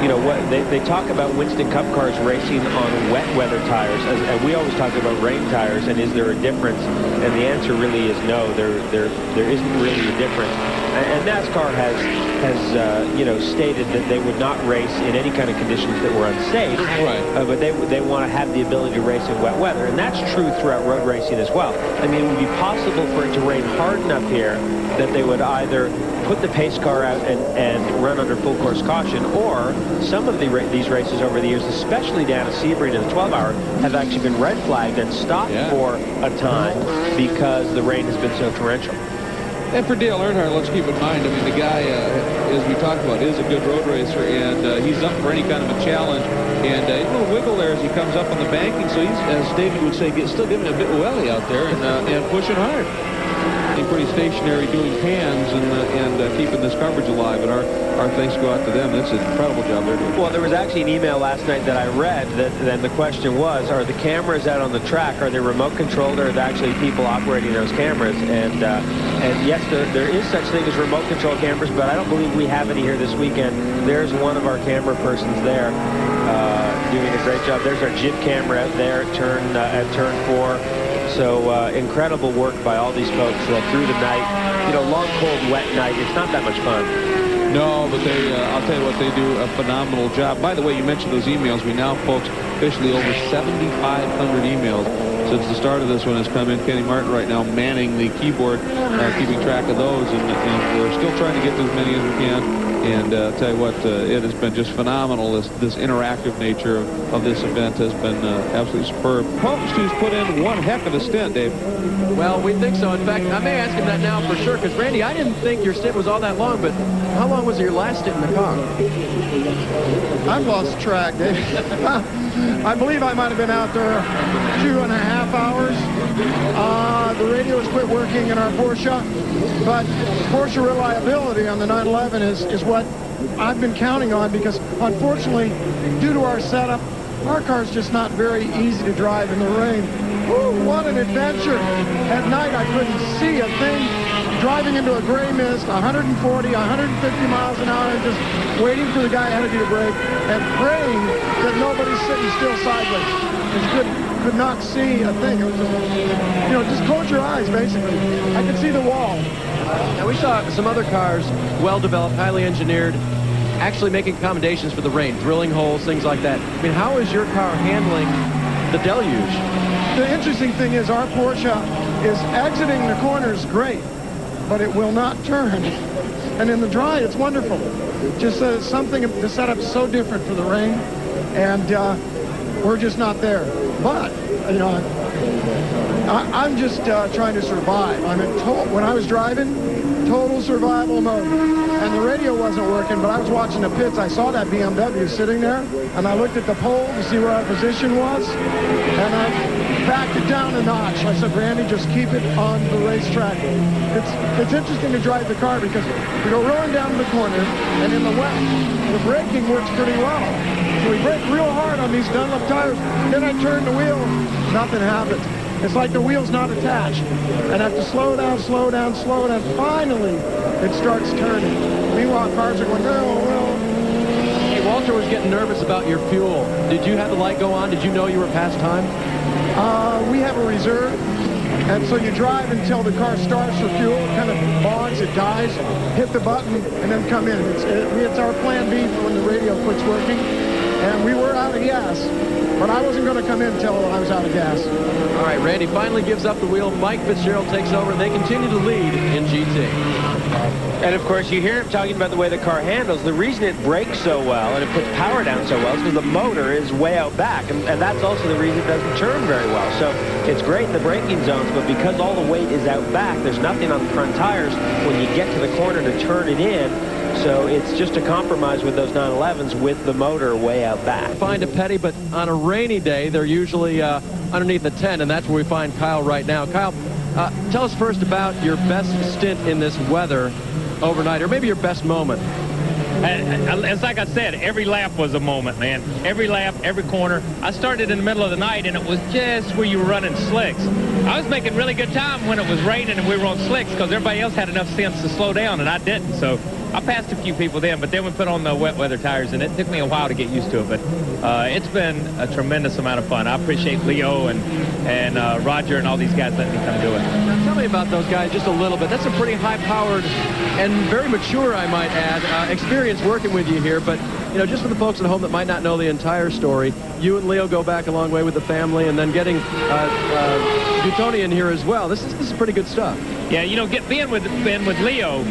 Speaker 7: You know, what they talk about Winston Cup cars racing on wet weather tires, and we always talk about rain tires, and is there a difference? And the answer really is no, there isn't really a difference. And NASCAR has you know, stated that they would not race in any kind of conditions that were unsafe, right. But they want to have the ability to race in wet weather, and that's true throughout road racing as well. I mean, it would be possible for it to rain hard enough here that they would either put the pace car out and run under full course caution, or some of these races over the years, especially down at Sebring in the 12-hour, have actually been red flagged and stopped for a time because the rain has been so torrential.
Speaker 3: And for Dale Earnhardt, let's keep in mind, I mean, the guy, as we talked about, is a good road racer, and he's up for any kind of a challenge. And a little wiggle there as he comes up on the banking, so he's, as David would say, still giving a bit of welly out there and pushing hard. Pretty stationary, doing pans and keeping this coverage alive, and our thanks go out to them. That's an incredible job they're doing.
Speaker 7: Well, there was actually an email last night that I read that then the question was, are the cameras out on the track, are they remote controlled, or are there actually people operating those cameras? And yes, there is such thing as remote control cameras, but I don't believe we have any here this weekend. There's one of our camera persons there doing a great job. There's our jib camera out there at turn 4. So incredible work by all these folks through the night. You know, long, cold, wet night. It's not that much fun.
Speaker 3: No, but I'll tell you what, they do a phenomenal job. By the way, you mentioned those emails. We now, folks, officially over 7,500 emails since the start of this one has come in. Kenny Martin right now manning the keyboard, keeping track of those, and we're still trying to get to as many as we can. And I'll tell you what, it has been just phenomenal. This interactive nature of this event has been absolutely superb. Pobst, who's put in one heck of a stint, Dave.
Speaker 2: Well, we think so. In fact, I may ask him that now for sure, because, Randy, I didn't think your stint was all that long, but how long was your last stint in the car?
Speaker 12: I've lost track, Dave. I believe I might have been out there 2.5 hours. The radios quit working in our Porsche, but Porsche reliability on the 911 is what I've been counting on, because unfortunately, due to our setup, our car's just not very easy to drive in the rain. Ooh, what an adventure. At night, I couldn't see a thing. Driving into a gray mist, 140, 150 miles an hour, and just waiting for the guy ahead of you to brake and praying that nobody's sitting still sideways. Just could not see a thing. It was just, you know, just close your eyes, basically. I could see the wall.
Speaker 2: Now, we saw some other cars, well-developed, highly engineered, actually making accommodations for the rain, drilling holes, things like that. I mean, how is your car handling the deluge?
Speaker 12: The interesting thing is our Porsche is exiting the corners great, but it will not turn. And in the dry, it's wonderful. Just something, the setup's so different for the rain, and we're just not there. But, you know, I'm just trying to survive. I'm in when I was driving, total survival mode. And the radio wasn't working, but I was watching the pits. I saw that BMW sitting there, and I looked at the pole to see where our position was, and I backed it down a notch. I said, Randy, just keep it on the racetrack. It's interesting to drive the car because we go rolling down the corner, and in the wet, the braking works pretty well. So we brake real hard on these Dunlop tires. Then I turn the wheel, nothing happens. It's like the wheel's not attached. And I have to slow down, slow down, slow down. Finally, it starts turning. Meanwhile, cars are going, oh, well.
Speaker 2: Hey, Walter was getting nervous about your fuel. Did you have the light go on? Did you know you were past time?
Speaker 12: We have a reserve, and so you drive until the car starts for fuel. It kind of bogs, it dies, hit the button, and then come in. It's our plan B for when the radio quits working. And we were out of gas, but I wasn't going to come in until I was out of gas.
Speaker 2: All right, Randy finally gives up the wheel. Mike Fitzgerald takes over, and they continue to lead in GT.
Speaker 7: And of course, you hear him talking about the way the car handles. The reason it brakes so well and it puts power down so well is because the motor is way out back. And that's also the reason it doesn't turn very well. So it's great in the braking zones, but because all the weight is out back, there's nothing on the front tires when you get to the corner to turn it in. So it's just a compromise with those 911s with the motor way out back.
Speaker 2: Find a Petty, but on a rainy day, they're usually underneath the tent, and that's where we find Kyle right now. Kyle, tell us first about your best stint in this weather overnight, or maybe your best moment.
Speaker 14: It's like I said, every lap was a moment, man. Every lap, every corner. I started in the middle of the night, and it was just where you were running slicks. I was making really good time when it was raining and we were on slicks because everybody else had enough sense to slow down, and I didn't. So I passed a few people then, but then we put on the wet weather tires, and it took me a while to get used to it. But it's been a tremendous amount of fun. I appreciate Leo and Roger and all these guys letting me come do it.
Speaker 2: Now, tell me about those guys just a little bit. That's a pretty high-powered and very mature, I might add, experience working with you here. But, you know, just for the folks at home that might not know the entire story, you and Leo go back a long way with the family, and then getting Daytona in here as well. This is pretty good stuff.
Speaker 14: Yeah, you know, being with Leo,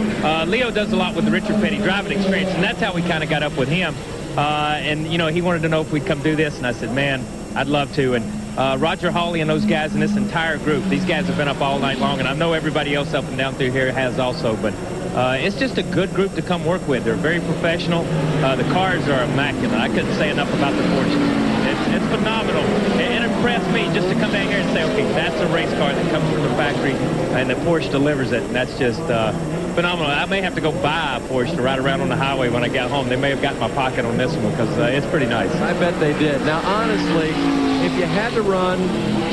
Speaker 14: Leo does a lot with the Richard Petty driving experience, and that's how we kind of got up with him. And, you know, he wanted to know if we'd come do this, and I said, man, I'd love to. And Roger Hawley and those guys and this entire group, these guys have been up all night long, and I know everybody else up and down through here has also, but it's just a good group to come work with. They're very professional. The cars are immaculate. I couldn't say enough about the Porsche. It's phenomenal. It impressed me just to come down here and say, okay, that's a race car that comes from the factory, and the Porsche delivers it, and that's just phenomenal. I may have to go buy a Porsche to ride around on the highway when I get home. They may have got in my pocket on this one because it's pretty nice.
Speaker 2: I bet they did. Now, honestly, if you had to run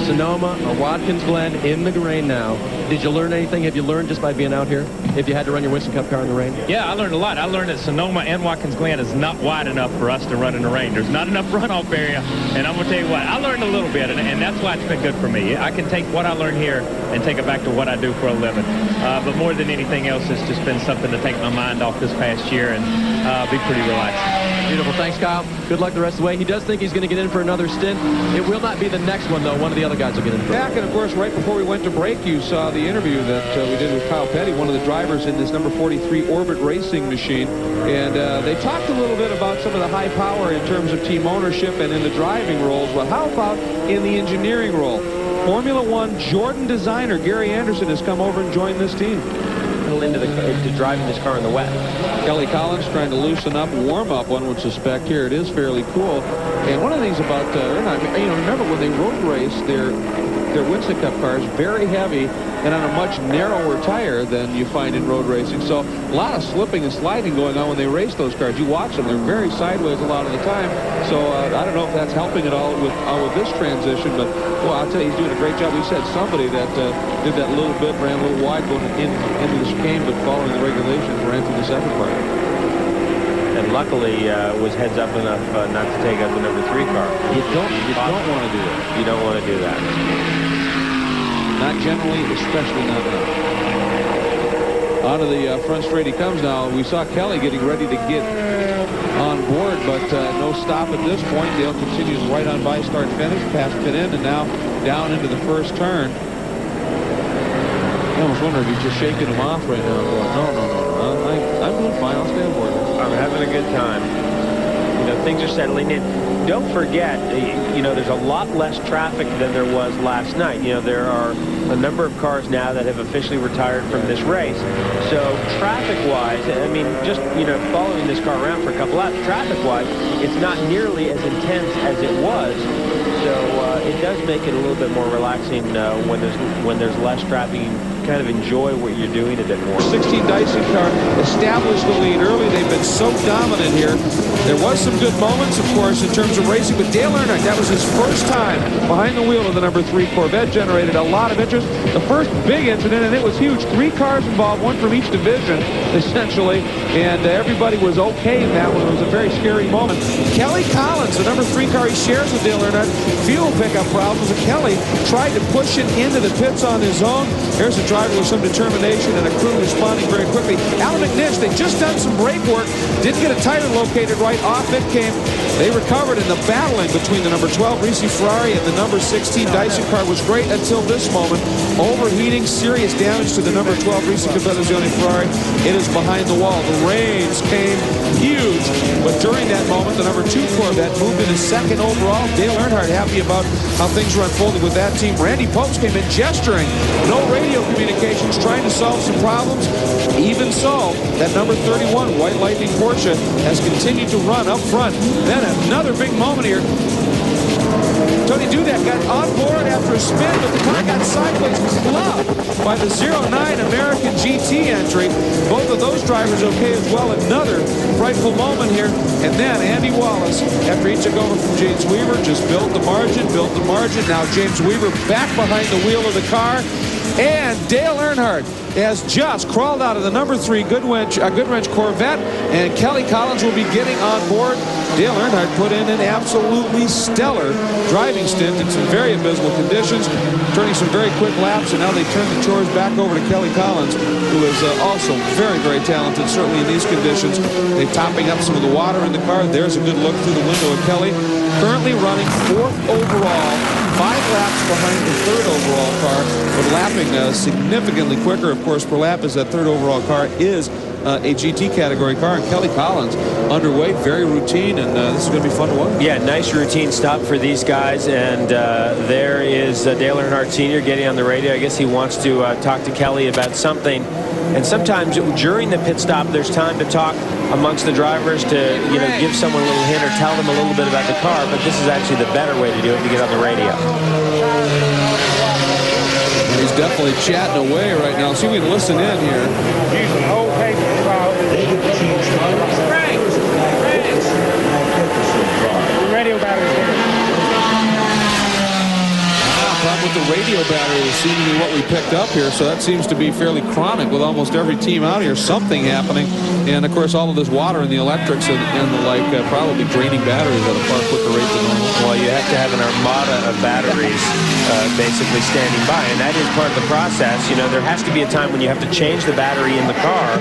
Speaker 2: Sonoma or Watkins Glen in the rain now, did you learn anything? Have you learned just by being out here? If you had to run your Winston Cup car in the rain?
Speaker 14: Yeah, I learned a lot. I learned that Sonoma and Watkins Glen is not wide enough for us to run in the rain. There's not enough runoff area. And I'm going to tell you what, I learned a little bit, and that's why it's been good for me. I can take what I learned here and take it back to what I do for a living. But more than anything else, it's just been something to take my mind off this past year and be pretty relaxed.
Speaker 2: Beautiful. Thanks, Kyle. Good luck the rest of the way. He does think he's going to get in for another stint. It will not be the next one, though. One of the other guys will get in for
Speaker 1: Back, and of course, right before we went to break, you saw the interview that we did with Kyle Petty, one of the drivers in this number 43 Orbit racing machine. And they talked a little bit about some of the high power in terms of team ownership and in the driving roles. Well, how about in the engineering role? Formula One Jordan designer Gary Anderson has come over and joined this team.
Speaker 7: Into driving this car in the wet.
Speaker 1: Kelly Collins trying to loosen up, warm up, one would suspect here. It is fairly cool. And one of the things about Earnhardt, you know, remember when they road race their Winston Cup cars, very heavy and on a much narrower tire than you find in road racing. So a lot of slipping and sliding going on when they race those cars. You watch them, they're very sideways a lot of the time. So I don't know if that's helping at all with this transition, but well, I'll tell you, he's doing a great job. We said somebody that did that little bit, ran a little wide going into the chicane, but following the regulations ran through the second part.
Speaker 7: And luckily was heads up enough not to take out the number 3 car.
Speaker 1: You don't want to do that.
Speaker 7: You don't want to do that.
Speaker 1: Not generally, especially not now. Onto the front straight he comes now. We saw Kelly getting ready to get on board, but no stop at this point. Dale continues right on by, start, finish, past pit in, and now down into the first turn. I almost wonder if he's just shaking him off right now. Going, no. I'm doing fine. I'll stay on board.
Speaker 7: I'm having a good time. You know, things are settling in. Don't forget, you know, there's a lot less traffic than there was last night. You know, there are a number of cars now that have officially retired from this race. So traffic-wise, I mean, just, you know, following this car around for a couple laps, traffic-wise, it's not nearly as intense as it was. So it does make it a little bit more relaxing when there's less traffic. kind of enjoy what you're doing a bit more.
Speaker 3: 16 Dyson car established the lead early. They've been so dominant here. There was some good moments, of course, in terms of racing, but Dale Earnhardt, that was his first time behind the wheel of the number 3 Corvette, generated a lot of interest. The first big incident, and it was huge. 3 cars involved, 1 from each division, essentially, and everybody was okay in that one. It was a very scary moment. Kelly Collins, the number 3 car, he shares with Dale Earnhardt, fuel pickup problems, and Kelly tried to push it into the pits on his own. Here's a driver with some determination and a crew responding very quickly. Alan McNeil, they just done some brake work, didn't get a tire located right. Off it came. They recovered, and the battling between the number 12 Ricci Ferrari and the number 16 Dyson car was great until this moment. Overheating, serious damage to the number 12 Ricci Ferrari. It is behind the wall. The rains came huge, but during that moment, the number 2 Corvette moved into 2nd overall. Dale Earnhardt happy about how things were unfolding with that team. Randy Pobst came in gesturing. No radio communications, trying to solve some problems. Even so, that number 31 White Lightning Porsche has continued to run up front. Then another big moment here. Tony Dudak got on board after a spin, but the car got sideways clubbed by the 09 American GT entry. Both of those drivers okay as well. Another frightful moment here. And then Andy Wallace, after he took over from James Weaver, just built the margin. Now James Weaver back behind the wheel of the car. And Dale Earnhardt has just crawled out of the number 3 Goodwrench Corvette, and Kelly Collins will be getting on board. Dale Earnhardt put in an absolutely stellar driving stint in some very abysmal conditions, turning some very quick laps, and now they turn the chores back over to Kelly Collins, who is also very, very talented, certainly in these conditions. They're topping up some of the water in the car. There's a good look through the window of Kelly. Currently running 4th overall, 5 laps behind the 3rd overall car, but lapping significantly quicker, of course, per lap, as that 3rd overall car is a GT category car. And Kelly Collins underway, very routine, and this is going to be fun to watch.
Speaker 7: Yeah, nice routine stop for these guys, and there is Dale Earnhardt Sr. getting on the radio. I guess he wants to talk to Kelly about something. And sometimes during the pit stop, there's time to talk amongst the drivers to, you know, give someone a little hint or tell them a little bit about the car, but this is actually the better way to do it, to get on the radio.
Speaker 3: He's definitely chatting away right now. See if we can listen in here.
Speaker 6: Using the whole paper. Radio battery.
Speaker 3: Problem with the radio battery is seemingly what we picked up here, so that seems to be fairly chronic with almost every team out here. Something happening, and of course all of this water and the electrics and the like probably draining batteries at a far quicker rate than normal.
Speaker 7: Well, you have to have an armada of batteries basically standing by, and that is part of the process. You know, there has to be a time when you have to change the battery in the car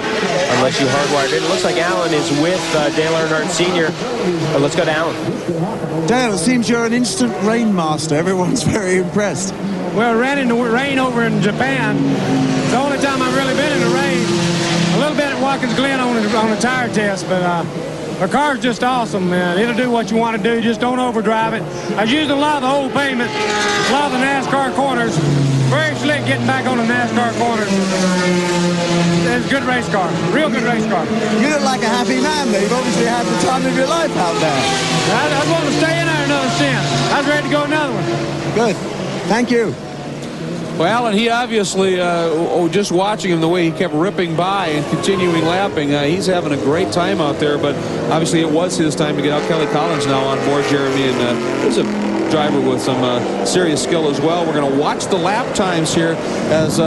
Speaker 7: unless you hardwired it. It looks like Alan is with Dale Earnhardt Sr. Let's go to Alan.
Speaker 15: Dale, it seems you're an instant rain master. Everyone's very impressed.
Speaker 16: Well, ran into rain over in Japan. It's the only time I've really been in the rain. A little bit at Watkins Glen on a tire test, but the car's just awesome, man. It'll do what you want to do. Just don't overdrive it. I've used a lot of the old pavement, a lot of the NASCAR corners. Very slick getting back on the NASCAR corners. It's a good race car. Real good race car.
Speaker 15: You look like a happy man, though. You've obviously had the time of your life out there.
Speaker 16: I was wanting to stay in there another stint. I was ready to go another one.
Speaker 15: Good. Thank you.
Speaker 3: Well, and he obviously, just watching him, the way he kept ripping by and continuing lapping, he's having a great time out there, but obviously it was his time to get out. Kelly Collins now on board, Jeremy, and there's a driver with some serious skill as well. We're going to watch the lap times here as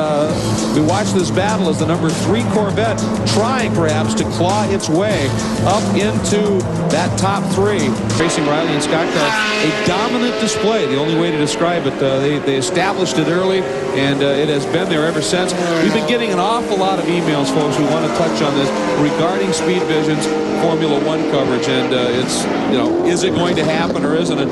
Speaker 3: we watch this battle as the number 3 Corvette trying perhaps to claw its way up into that top 3. Racing Riley and Scott car, a dominant display, the only way to describe it. They established it early, and it has been there ever since. We've been getting an awful lot of emails, folks. We want to touch on this regarding Speed Vision's Formula One coverage, and it's, you know, is it going to happen or isn't it?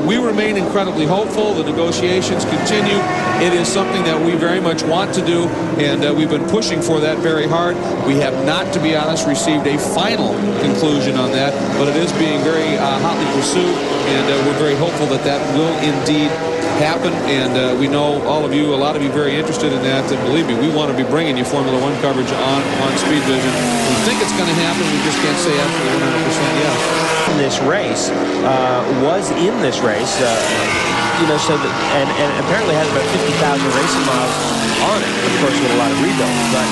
Speaker 3: We remain incredibly hopeful. The negotiations continue. It is something that we very much want to do, and we've been pushing for that very hard. We have not, to be honest, received a final conclusion on that, but it is being very hotly pursued, and we're very hopeful that that will indeed happen, and we know all of you, a lot of you, very interested in that, and believe me, we want to be bringing you Formula One coverage on Speed Vision. We think it's going to happen. We just can't say absolutely 100% yes.
Speaker 7: this race was in this race. You know, so that, and apparently has about 50,000 racing miles on it, of course, with a lot of rebuilds. But,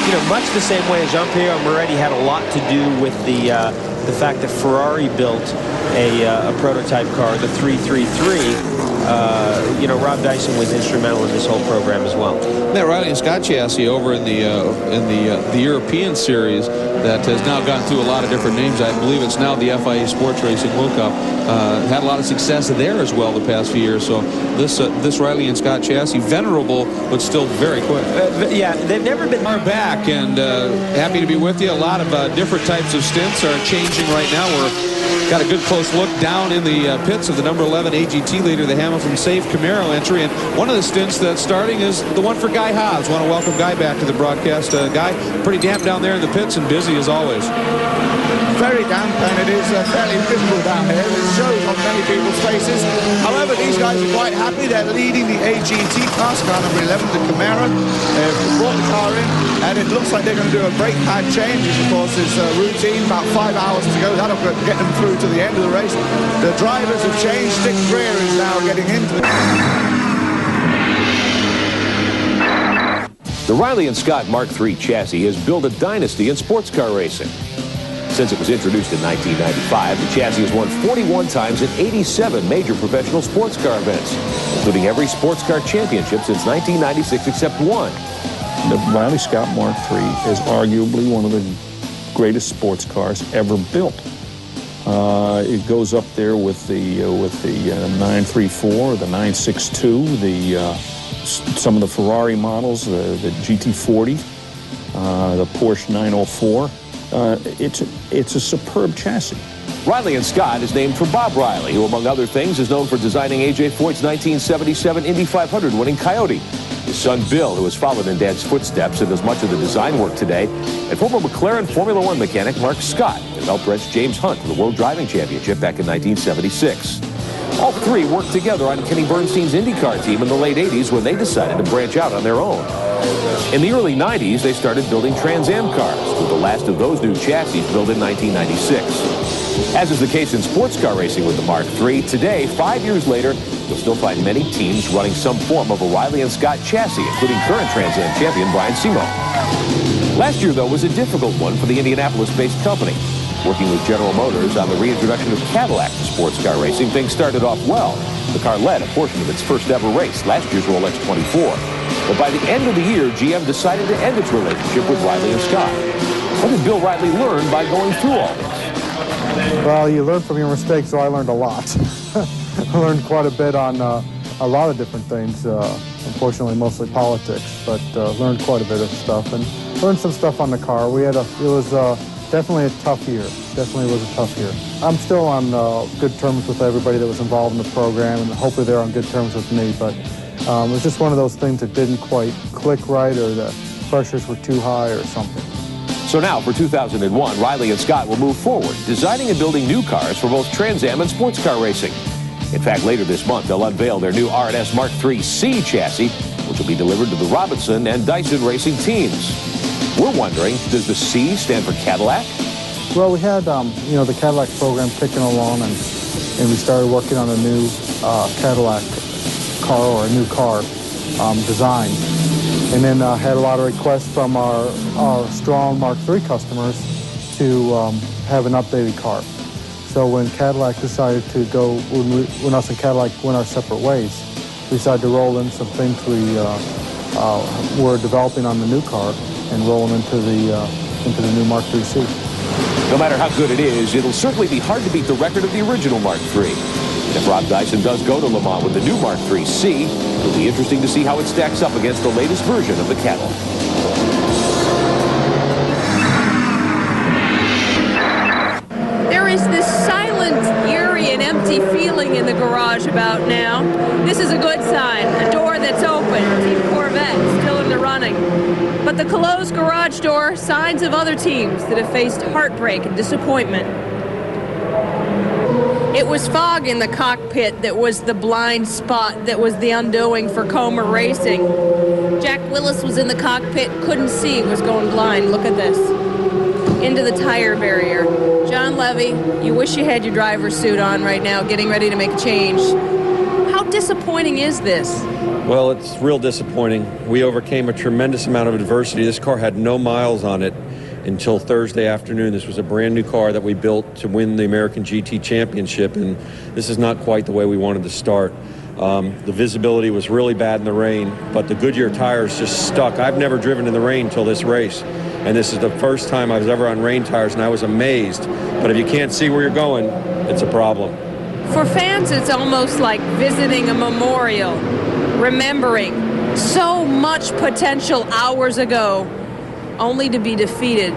Speaker 7: you know, much the same way as Jean-Pierre Moretti had a lot to do with the fact that Ferrari built a prototype car, the 333. You know, Rob Dyson was instrumental in this whole program as well.
Speaker 3: That Riley and Scott chassis over in the European series that has now gone through a lot of different names. I believe it's now the FIA Sports Racing World Cup. Had a lot of success there as well the past few years. So this Riley and Scott chassis, venerable but still very quick.
Speaker 7: Yeah, they've never been
Speaker 3: back, and happy to be with you. A lot of different types of stints are changing right now. We're got a good close look down in the pits of the number 11 AGT leader, the Hamilton Safe Camaro entry. And one of the stints that's starting is the one for Guy Hobbs. Want to welcome Guy back to the broadcast. Guy, pretty damp down there in the pits and busy as always.
Speaker 17: Very damp, and it is fairly visible down here. It shows on many people's faces. However, these guys are quite happy. They're leading the AGT class, car number 11, the Camaro. They've brought the car in, and it looks like they're going to do a brake pad change, which of course is routine. About 5 hours to go. That'll get them through to the end of the race. The drivers have changed. Dick Greer is now getting into it.
Speaker 3: The Riley and Scott Mark III chassis has built a dynasty in sports car racing. Since it was introduced in 1995, the chassis has won 41 times in 87 major professional sports car events, including every sports car championship since 1996 except one.
Speaker 18: The Riley Scott Mark III is arguably one of the greatest sports cars ever built. It goes up there with the 934, the 962, some of the Ferrari models, the GT40, the Porsche 904. It's a superb chassis.
Speaker 3: Riley and Scott is named for Bob Riley, who, among other things, is known for designing A.J. Foyt's 1977 Indy 500 winning Coyote. His son Bill, who has followed in Dad's footsteps and does much of the design work today, and former McLaren Formula One mechanic Mark Scott, who helped wrench James Hunt to the World Driving Championship back in 1976. All three worked together on Kenny Bernstein's IndyCar team in the late 80s when they decided to branch out on their own. In the early 90s, they started building Trans Am cars, with the last of those new chassis built in 1996. As is the case in sports car racing with the Mark III, today, 5 years later, you'll still find many teams running some form of a Riley and Scott chassis, including current Trans Am champion Brian Simo. Last year, though, was a difficult one for the Indianapolis-based company. Working with General Motors on the reintroduction of Cadillac to sports car racing, things started off well. The car led a portion of its first ever race, last year's Rolex 24. But by the end of the year, GM decided to end its relationship with Riley and Scott. What did Bill Riley learn by going through all this?
Speaker 19: Well, you learn from your mistakes, so I learned a lot. I learned quite a bit on a lot of different things, unfortunately mostly politics, but learned quite a bit of stuff and learned some stuff on the car. It was definitely a tough year. Definitely was a tough year. I'm still on good terms with everybody that was involved in the program, and hopefully they're on good terms with me, but it was just one of those things that didn't quite click right, or the pressures were too high or something.
Speaker 3: So now, for 2001, Riley and Scott will move forward, designing and building new cars for both Trans Am and sports car racing. In fact, later this month, they'll unveil their new R&S Mark III C chassis, which will be delivered to the Robinson and Dyson racing teams. We're wondering, does the C stand for Cadillac?
Speaker 19: Well, we had, the Cadillac program ticking along, and we started working on a new Cadillac car, or a new car design. And then had a lot of requests from our strong Mark III customers to have an updated car. So when Cadillac decided to go, when us and Cadillac went our separate ways, we decided to roll in some things we were developing on the new car and roll them into the new Mark III-C.
Speaker 3: No matter how good it is, it'll certainly be hard to beat the record of the original Mark III. If Rob Dyson does go to Le Mans with the new Mark III-C, it'll be interesting to see how it stacks up against the latest version of the Cadillac.
Speaker 20: There is this silent, eerie, and empty feeling in the garage about now. This is a good sign. A door that's open. Team Corvette still in the running. But the closed garage door, signs of other teams that have faced heartbreak and disappointment. It was fog in the cockpit that was the blind spot that was the undoing for Comer Racing. Jack Willis was in the cockpit, couldn't see, was going blind. Look at this. Into the tire barrier. John Levy, you wish you had your driver's suit on right now, getting ready to make a change. How disappointing is this?
Speaker 21: Well, it's real disappointing. We overcame a tremendous amount of adversity. This car had no miles on it until Thursday afternoon. This was a brand new car that we built to win the American GT Championship, and this is not quite the way we wanted to start. The visibility was really bad in the rain, but the Goodyear tires just stuck. I've never driven in the rain until this race, and this is the first time I was ever on rain tires, and I was amazed. But if you can't see where you're going, it's a problem.
Speaker 20: For fans, it's almost like visiting a memorial, remembering so much potential hours ago, only to be defeated.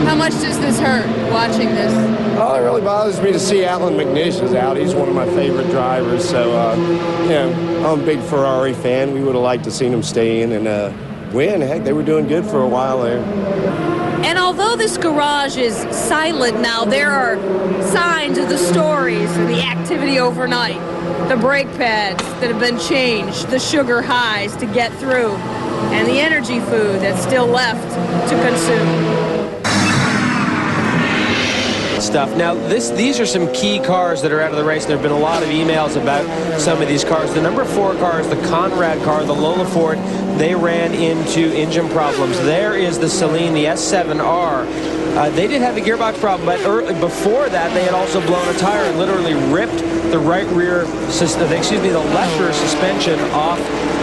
Speaker 20: How much does this hurt, watching this?
Speaker 22: Oh, it really bothers me to see Alan McNeil is out. He's one of my favorite drivers. So, you know, I'm a big Ferrari fan. We would have liked to seen him stay in and win. Heck, they were doing good for a while there.
Speaker 20: And although this garage is silent now, there are signs of the stories and the activity overnight. The brake pads that have been changed, the sugar highs to get through, and the energy food that's still left to consume.
Speaker 7: Stuff. Now, these are some key cars that are out of the race. There have been a lot of emails about some of these cars. The number 4 car is the Conrad car, the Lola Ford. They ran into engine problems. There is the Celine, the S7R. They did have a gearbox problem, but before that, they had also blown a tire and literally ripped the the left rear suspension off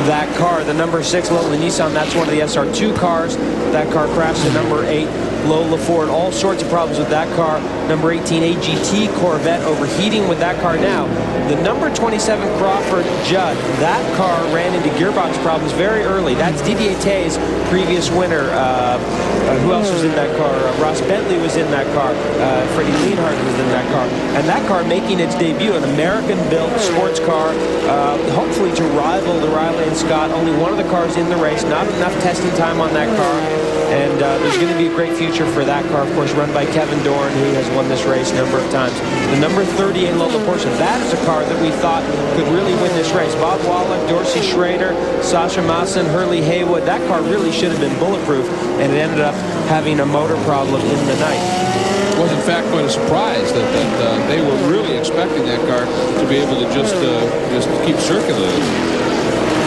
Speaker 7: that car. The number 6 Lola Nissan, that's one of the SR2 cars. That car crashed. The number 8 Lola Ford, all sorts of problems with that car. Number 18 AGT Corvette, overheating with that car. Now, the number 27 Crawford Judd, that car ran into gearbox problems very early. That's Didier Tay's previous winner. Who else was in that car? Ross Bentley was in that car. Freddie Lienhardt was in that car. And that car making its debut, an American-built sports car, hopefully to rival the Riley and Scott. Only one of the cars in the race, not enough testing time on that car. And there's going to be a great future for that car, of course, run by Kevin Dorn, who has won this race a number of times. The number 38 Lola Porsche, that is a car that we thought could really win this race. Bob Wallach, Dorsey Schrader, Sasha Maassen, Hurley Haywood, that car really should have been bulletproof, and it ended up having a motor problem in the night.
Speaker 23: It was, in fact, quite a surprise that they were really expecting that car to be able to just keep circulating.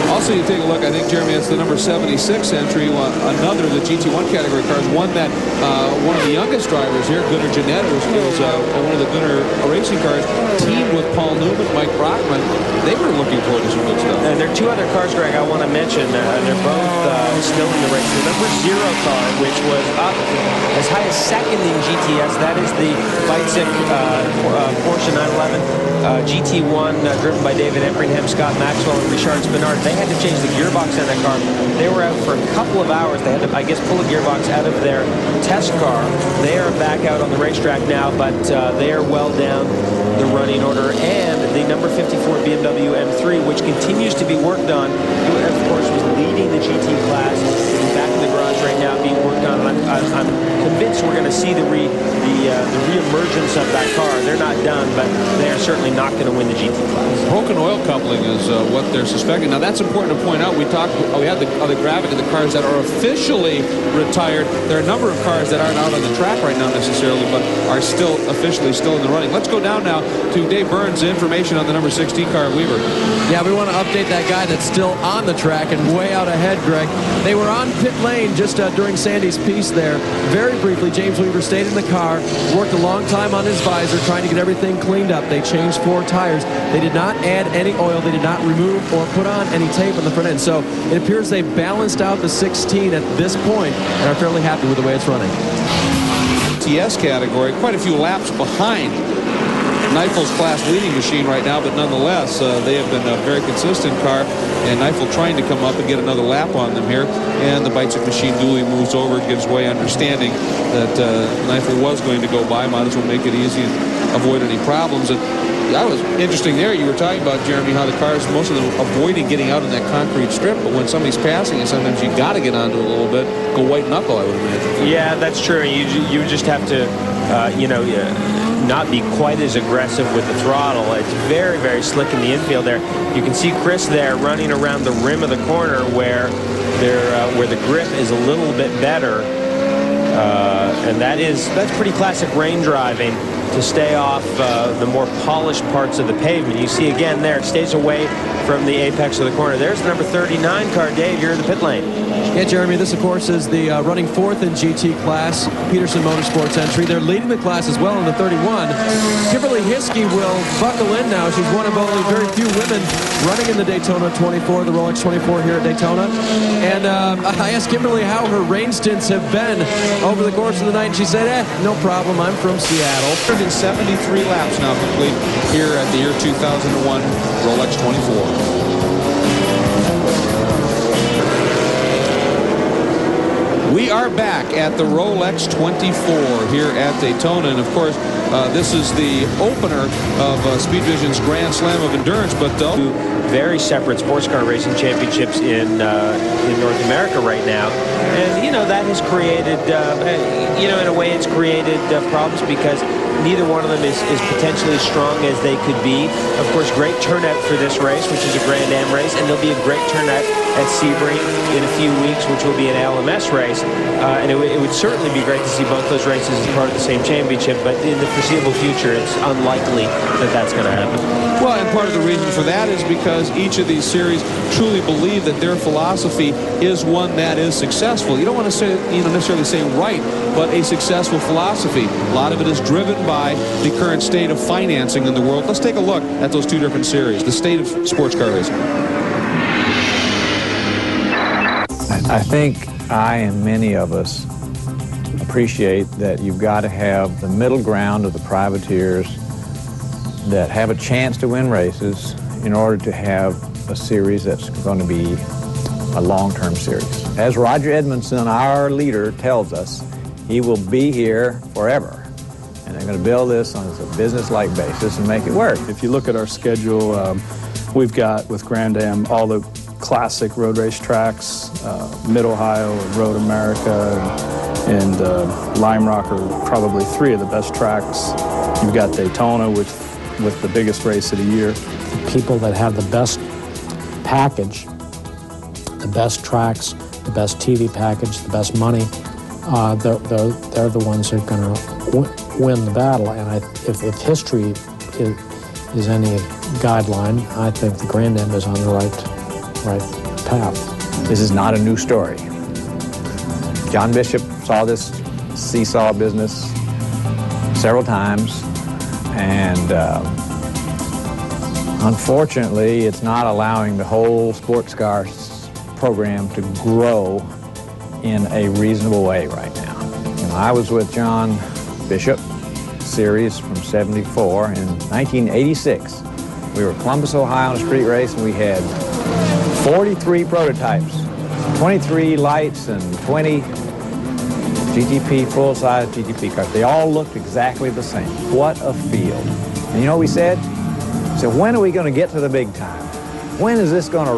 Speaker 23: Also, you take a look, I think, Jeremy, it's the number 76 entry, another of the GT1 category cars, one that one of the youngest drivers here, Gunnar Jeanette, was one of the Gunnar racing cars, teamed with Paul Newman, Mike Brockman. They were looking forward to some good stuff.
Speaker 7: And there are 2 other cars, Greg, I want to mention. They're both still in the race. The number 0 car, which was up as high as 2nd in GTS, that is the Weizsäck Porsche 911 GT1, driven by David Empringham, Scott Maxwell, and Richard Spinard. They had to change the gearbox on that car. They were out for a couple of hours. They had to, I guess, pull a gearbox out of their test car. They are back out on the racetrack now, but they are well down the running order. And the number 54 BMW M3, which continues to be worked on, who, of course, was leading the GT class, is back in the garage right now being worked on. I'm convinced we're going to see the re-emergence of that car. They're not done, but they are certainly not going to win the GT class.
Speaker 23: Broken oil coupling is what they're suspecting. Now, that's important to point out. We had the gravity of the cars that are officially retired. There are a number of cars that aren't out on the track right now necessarily, but are still officially in the running. Let's go down now to Dave Burns' information on the number 16 car at Weaver.
Speaker 2: Yeah, we want to update that guy that's still on the track and way out ahead, Greg. They were on pit lane just during Sandy's piece there. Very briefly, James Weaver stayed in the car, worked a long time on his visor, trying to get everything cleaned up. They changed 4 tires. They did not add any oil. They did not remove or put on any tape on the front end. So it appears they balanced out the 16 at this point and are fairly happy with the way it's running.
Speaker 23: TS category, quite a few laps behind Knifel's class leading machine right now, but nonetheless, they have been a very consistent car, and Knifel trying to come up and get another lap on them here, and the Weizsäck machine duly moves over, gives way, understanding that Knifel was going to go by, might as well make it easy and avoid any problems. And that was interesting there. You were talking about, Jeremy, how the cars, most of them avoiding getting out in that concrete strip, but when somebody's passing it, sometimes you got to get onto it a little bit, go white knuckle, I would imagine.
Speaker 7: Yeah, that's true. You just have to, not be quite as aggressive with the throttle. It's very, very slick in the infield there. You can see Chris there running around the rim of the corner where the grip is a little bit better. And that's pretty classic rain driving, to stay off the more polished parts of the pavement. You see again there, it stays away from the apex of the corner. There's the number 39 car. Dave, you're in the pit lane.
Speaker 2: Yeah, Jeremy, this, of course, is the running 4th in GT class, Peterson Motorsports entry. They're leading the class as well in the 31. Kimberly Hiskey will buckle in now. She's one of only very few women running in the Daytona 24, the Rolex 24 here at Daytona. And I asked Kimberly how her rain stints have been over the course of the night, and she said, no problem, I'm from Seattle.
Speaker 23: 73 laps now complete here at the year 2001 Rolex 24. We are back at the Rolex 24 here at Daytona, and of course this is the opener of SpeedVision's Grand Slam of Endurance, but
Speaker 7: very separate sports car racing championships in North America right now. And, you know, that has created, in a way it's created problems, because neither one of them is potentially as strong as they could be. Of course, great turnout for this race, which is a Grand Am race, and there'll be a great turnout at Sebring in a few weeks, which will be an LMS race. And it would certainly be great to see both those races as part of the same championship, but in the foreseeable future, it's unlikely that that's going to happen.
Speaker 23: Well, and part of the reason for that is because each of these series truly believe that their philosophy is one that is successful. You don't want to say, necessarily say right, but a successful philosophy. A lot of it is driven by the current state of financing in the world. Let's take a look at those two different series, the state of sports car racing.
Speaker 5: I think I and many of us appreciate that you've got to have the middle ground of the privateers that have a chance to win races in order to have a series that's going to be a long-term series. As Roger Edmondson, our leader, tells us, he will be here forever. And they're going to build this on a business-like basis and make it work.
Speaker 8: If you look at our schedule, we've got with Grand Am all the classic road race tracks, Mid-Ohio, Road America, and Lime Rock are probably three of the best tracks. You've got Daytona with the biggest race of the year.
Speaker 9: The people that have the best package, the best tracks, the best TV package, the best money, they're the ones that are going to win the battle. And if history is any guideline, I think the Grand Am is on the right path.
Speaker 5: This is not a new story. John Bishop saw this seesaw business several times, and unfortunately, it's not allowing the whole sports car program to grow in a reasonable way right now. I was with John Bishop series from '74. In 1986, we were Columbus, Ohio, on a street race, and we had 43 prototypes, 23 lights, and 20 GTP, full-size GTP cars. They all looked exactly the same. What a field. And you know what we said? We said, when are we going to get to the big time? When is this going to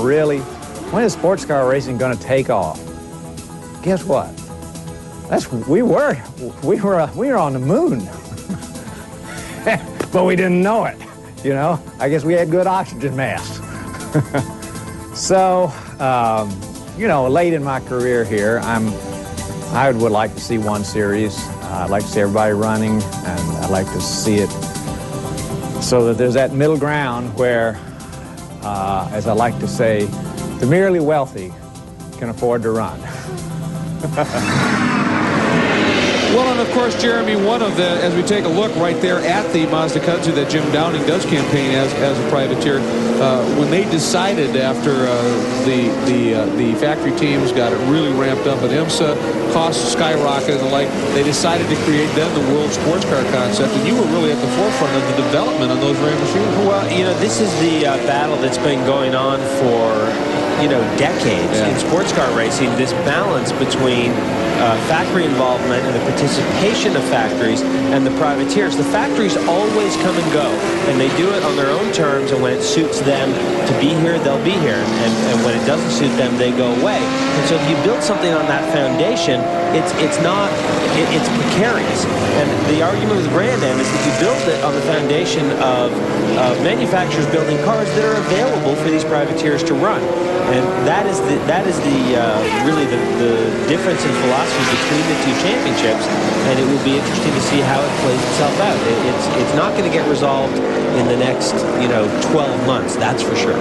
Speaker 5: when is sports car racing going to take off? Guess what? We were on the moon. But we didn't know it, I guess we had good oxygen masks. So, late in my career here, I would like to see one series. I'd like to see everybody running, and I'd like to see it so that there's that middle ground where, as I like to say, the merely wealthy can afford to run.
Speaker 23: Well, and of course, Jeremy, as we take a look right there at the Mazda Kudzu that Jim Downing does campaign as a privateer, when they decided after the factory teams got it really ramped up at IMSA, costs skyrocketed and the like, they decided to create then the World Sports Car concept, and you were really at the forefront of the development on those rare machines.
Speaker 7: Well, this is the battle that's been going on for decades in sports car racing, this balance between factory involvement and the participation of factories and the privateers. The factories always come and go, and they do it on their own terms, and when it suits them to be here, they'll be here, and when it doesn't suit them, they go away. And so if you build something on that foundation, it's precarious. And the argument with Grand Am is that you build it on the foundation of manufacturers building cars that are available for these privateers to run. And that is really the difference in philosophy between the two championships, and it will be interesting to see how it plays itself out. It's not going to get resolved in the next 12 months, that's for sure.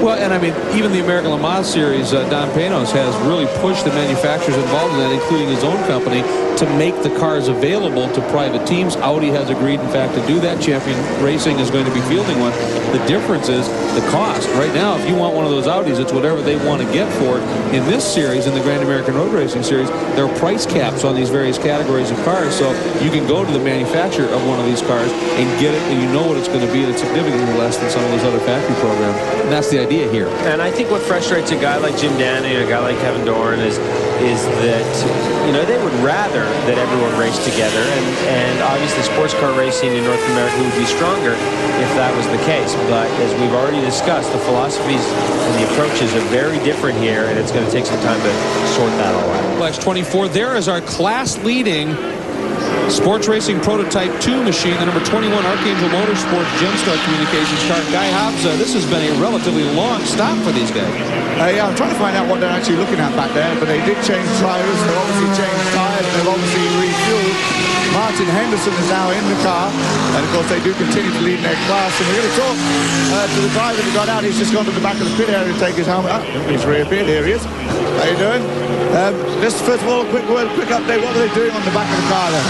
Speaker 23: Well, and I mean, even the American Le Mans Series, Don Panos has really pushed the manufacturers involved in that, including his own company, to make the cars available to private teams. Audi has agreed, in fact, to do that. Champion Racing is going to be fielding one. The difference is the cost. Right now, if you want one of those Audis, it's whatever they want to get for it. In this series, in the Grand American Road Racing Series, there are price caps on these various categories of cars, so you can go to the manufacturer of one of these cars and get it, and you know what it's going to be, and it's significantly less than some of those other factory programs. And that's the idea here.
Speaker 7: And I think what frustrates a guy like Jim Danny and a guy like Kevin Doran is that, they would rather that everyone race together, and obviously sports car racing in North America would be stronger if that was the case. But as we've already discussed, the philosophies and the approaches are very different here, and it's going to take some time to sort that all out.
Speaker 23: Flash 24, there is our class-leading sports racing prototype 2 machine, the number 21 Archangel Motorsports Gemstar Communications car. Guy Hobbs, this has been a relatively long stop for these guys.
Speaker 17: Yeah, I'm trying to find out what they're actually looking at back there, but they did change drivers. They've obviously changed tires. They've obviously refueled. Martin Henderson is now in the car, and of course they do continue to lead in their class. And we're going to talk to the driver who got out. He's just gone to the back of the pit area to take his helmet up. He's reappeared. Here he is. How you doing? Just first of all, a quick update. What were they doing on the back of the car then?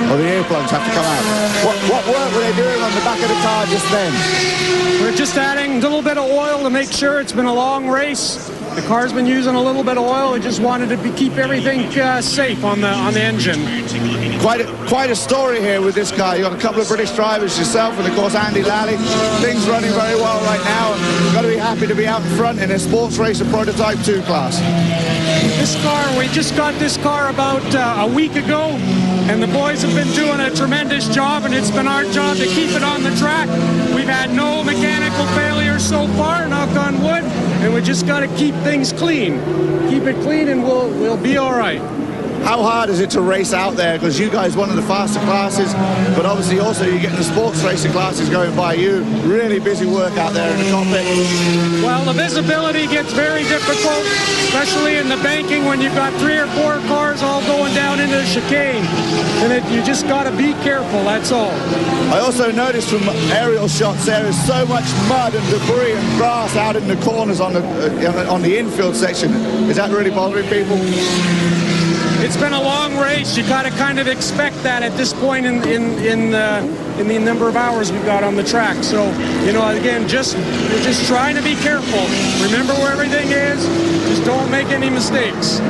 Speaker 17: Or the earplugs have to come out. What work were they doing on the back of the car just then?
Speaker 16: We're just adding a little bit of oil to make sure. It's been a long race. The car's been using a little bit of oil. We just wanted to keep everything safe on the engine.
Speaker 17: Quite a story here with this car. You got a couple of British drivers, yourself, and of course Andy Lally. Things running very well right now, and you've got to be happy to be out in front in a sports racer prototype 2 class.
Speaker 16: This car, we just got this car about a week ago, and the boys have been doing a tremendous job, and it's been our job to keep it on the track. We've had no mechanical failures so far, knock on wood, and we just got to keep things clean. Keep it clean, and we'll be all right.
Speaker 17: How hard is it to race out there? Because you guys one of the faster classes, but obviously also you're getting the sports racing classes going by you. Really busy work out there in the cockpit.
Speaker 16: Well, the visibility gets very difficult, especially in the banking when you've got 3 or 4 cars all going down into the chicane. And you just got to be careful, that's all.
Speaker 17: I also noticed from aerial shots there is so much mud and debris and grass out in the corners on the infield section. Is that really bothering people?
Speaker 16: It's been a long race. You got to kind of expect that at this point in the number of hours we've got on the track. So, again, we're just trying to be careful. Remember where everything is. Just don't make any mistakes.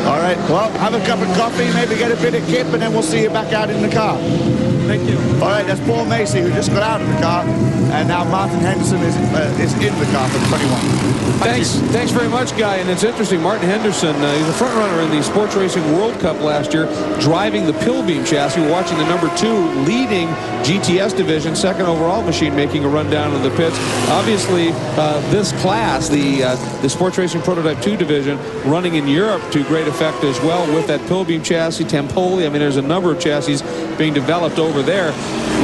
Speaker 17: All right. Well, have a cup of coffee, maybe get a bit of kip, and then we'll see you back out in the car.
Speaker 16: Thank you.
Speaker 17: All right, that's Paul Macy, who just got out of the car, and now Martin Henderson is in the car for 21.
Speaker 23: Thanks very much, Guy. And it's interesting, Martin Henderson, he's a front runner in the Sports Racing World Cup last year, driving the Pilbeam chassis, watching the number 2 leading GTS division, second overall machine, making a run down in the pits. Obviously, this class, the Sports Racing Prototype 2 division, running in Europe to great effect as well with that Pilbeam chassis, Tempoli. I mean, there's a number of chassis being developed over there.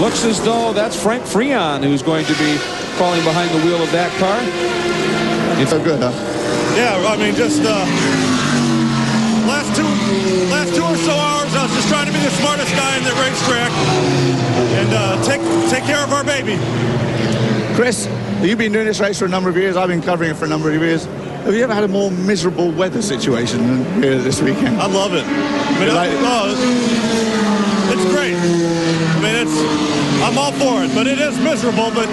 Speaker 23: Looks as though that's Frank Freon who's going to be falling behind the wheel of that car.
Speaker 17: It's so good, huh?
Speaker 4: Yeah, I mean, just last two or so hours, I was just trying to be the smartest guy in the racetrack and take care of our baby.
Speaker 17: Chris, you've been doing this race for a number of years. I've been covering it for a number of years. Have you ever had a more miserable weather situation than here this weekend?
Speaker 4: I love it. I mean, it's great. I mean, I'm all for it, but it is miserable. But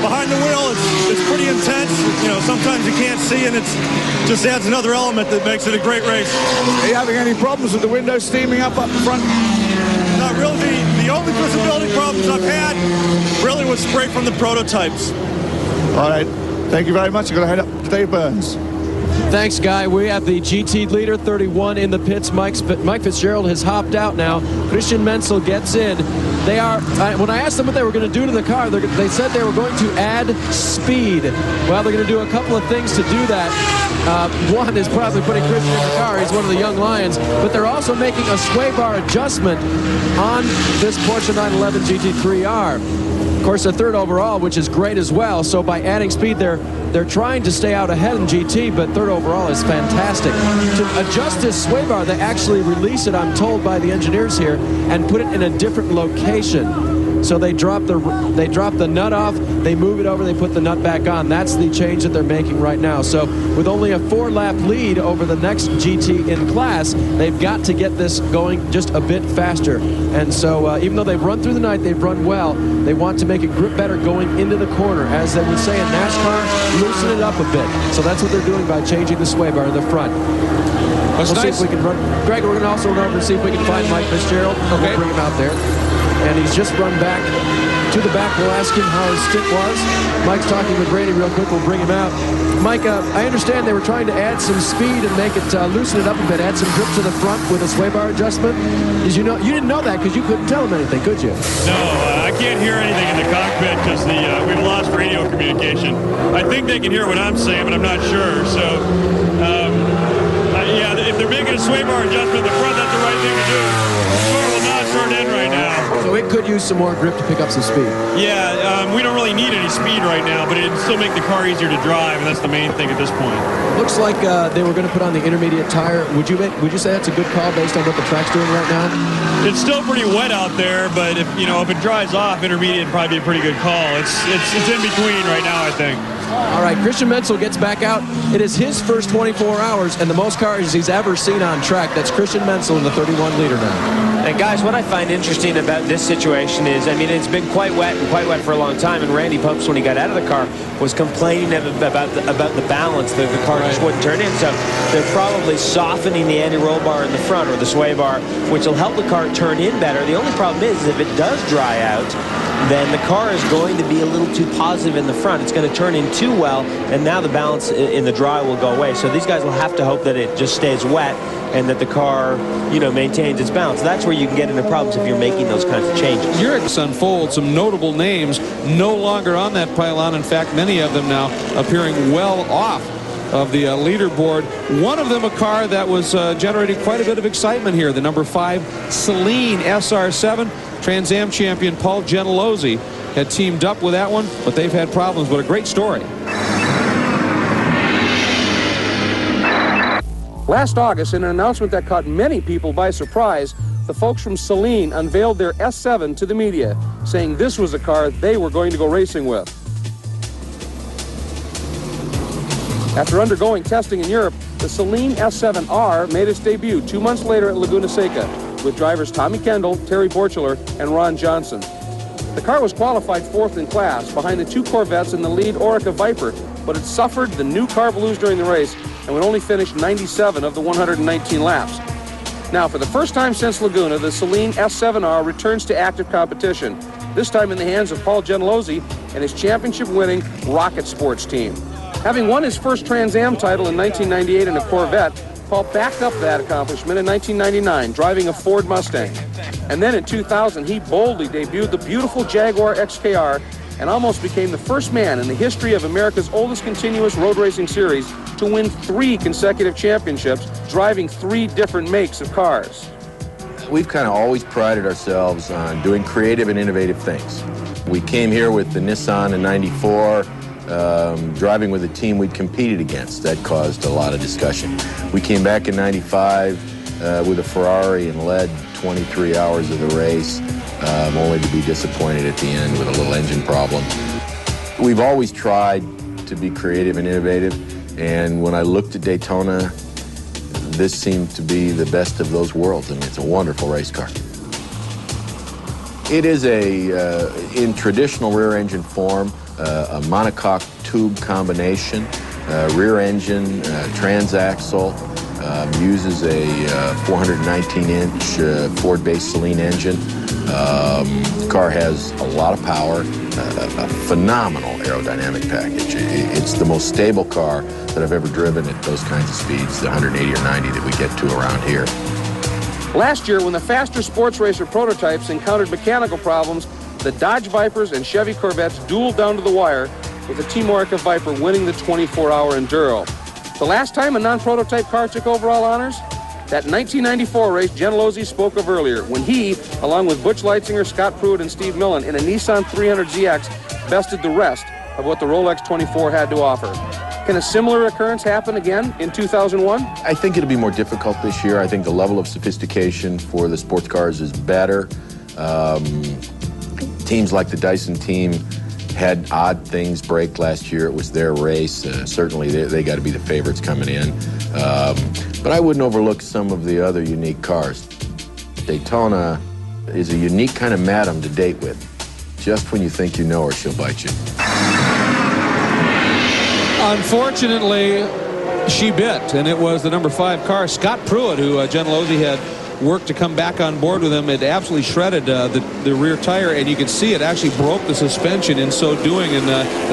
Speaker 4: behind the wheel, it's pretty intense. Sometimes you can't see, and it just adds another element that makes it a great race.
Speaker 17: Are you having any problems with the windows steaming up front?
Speaker 4: Not really. The only visibility problems I've had really was spray from the prototypes.
Speaker 17: All right. Thank you very much. I'm going to head up to Dave Burns.
Speaker 2: Thanks, Guy. We have the GT leader, 31, in the pits. Mike Fitzgerald has hopped out now. Christian Menzel gets in. They are, when I asked them what they were going to do to the car, they said they were going to add speed. Well, they're going to do a couple of things to do that. One is probably putting Christian in the car. He's one of the young lions. But they're also making a sway bar adjustment on this Porsche 911 GT3R. Of course, they're third overall, which is great as well. So by adding speed, they're trying to stay out ahead in GT, but third overall is fantastic. To adjust this sway bar, they actually release it, I'm told by the engineers here, and put it in a different location. So they drop the nut off, they move it over, they put the nut back on. That's the change that they're making right now. So with only a 4-lap lead over the next GT in class, they've got to get this going just a bit faster. And so even though they've run through the night, they've run well, they want to make it grip better going into the corner. As they would say in NASCAR, loosen it up a bit. So that's what they're doing by changing the sway bar in the front. We'll see if we can run. Greg, we're going to also run over and see if we can find Mike Fitzgerald. Okay. We'll bring him out there. And he's just run back to the back. We'll ask him how his stint was. Mike's talking with Brady real quick. We'll bring him out. Mike, I understand they were trying to add some speed and make it, loosen it up a bit, add some grip to the front with a sway bar adjustment. Did you know? You didn't know that because you couldn't tell them anything, could you?
Speaker 6: No, I can't hear anything in the cockpit because we've lost radio communication. I think they can hear what I'm saying, but I'm not sure. So, yeah, if they're making a sway bar adjustment in the front, that's the right thing to do. The car will not turn in right now.
Speaker 2: So it could use some more grip to pick up some speed.
Speaker 6: Yeah, we don't really need any speed right now, but it'd still make the car easier to drive, and that's the main thing at this point.
Speaker 2: Looks like they were going to put on the intermediate tire. Would you say that's a good call based on what the track's doing right now?
Speaker 6: It's still pretty wet out there, but if it dries off, intermediate would probably be a pretty good call. It's in between right now, I think.
Speaker 2: All right, Christian Menzel gets back out. It is his first 24 hours and the most cars he's ever seen on track. That's Christian Menzel in the 31-liter now.
Speaker 7: And guys, what I find interesting about this situation is, I mean, it's been quite wet for a long time. And Randy Pobst, when he got out of the car, was complaining about the balance. The car just wouldn't turn in. So they're probably softening the anti-roll bar in the front, or the sway bar, which will help the car turn in better. The only problem is if it does dry out, then the car is going to be a little too positive in the front. It's going to turn in too well, and now the balance in the dry will go away. So these guys will have to hope that it just stays wet and that the car, maintains its balance. That's where you can get into problems if you're making those kinds of changes.
Speaker 23: Europe's unfold some notable names no longer on that pylon. In fact, many of them now appearing well off of the leaderboard. One of them a car that was generating quite a bit of excitement here, the number 5 Celine SR7. Trans Am champion Paul Gentilozzi had teamed up with that one, but they've had problems. But a great story.
Speaker 10: Last August, in an announcement that caught many people by surprise, the folks from Celine unveiled their S7 to the media, saying this was a car they were going to go racing with. After undergoing testing in Europe, the Celine S7R made its debut 2 months later at Laguna Seca, with drivers Tommy Kendall, Terry Borchler, and Ron Johnson. The car was qualified 4th in class, behind the 2 Corvettes and the lead Oreca Viper, but it suffered the new car blues during the race and would only finish 97 of the 119 laps. Now, for the first time since Laguna, the Celine S7R returns to active competition, this time in the hands of Paul Gentilozzi and his championship-winning Rocket Sports team. Having won his first Trans Am title in 1998 in a Corvette, Paul backed up that accomplishment in 1999, driving a Ford Mustang. And then in 2000, he boldly debuted the beautiful Jaguar XKR and almost became the first man in the history of America's oldest continuous road racing series to win 3 consecutive championships, driving 3 different makes of cars.
Speaker 11: We've kind of always prided ourselves on doing creative and innovative things. We came here with the Nissan in '94, driving with a team we'd competed against. That caused a lot of discussion. We came back in '95 with a Ferrari and led 23 hours of the race, only to be disappointed at the end with a little engine problem. We've always tried to be creative and innovative, and when I looked at Daytona, this seemed to be the best of those worlds. I mean, it's a wonderful race car. It is in traditional rear engine form, a monocoque tube combination, rear engine, transaxle, uses a 419-inch Ford-based Celine engine. The car has a lot of power, a phenomenal aerodynamic package. It's the most stable car that I've ever driven at those kinds of speeds, the 180 or 90 that we get to around here.
Speaker 10: Last year, when the faster sports racer prototypes encountered mechanical problems, the Dodge Vipers and Chevy Corvettes dueled down to the wire, with the Team Oreca Viper winning the 24-hour Enduro. The last time a non-prototype car took overall honors? that 1994 race Jen Losey spoke of earlier, when he, along with Butch Leitzinger, Scott Pruitt, and Steve Millen in a Nissan 300ZX, bested the rest of what the Rolex 24 had to offer. Can a similar occurrence happen again in 2001?
Speaker 11: I think it'll be more difficult this year. I think the level of sophistication for the sports cars is better. Teams like the Dyson team had odd things break last year. It was their race. Certainly they got to be the favorites coming in. But I wouldn't overlook some of the other unique cars. Daytona is a unique kind of madam to date with. Just when you think you know her, she'll bite you.
Speaker 23: Unfortunately, she bit, and it was the number 5 car, Scott Pruitt, who Jen Losey had worked to come back on board with him. It absolutely shredded the rear tire, and you could see it actually broke the suspension in so doing, and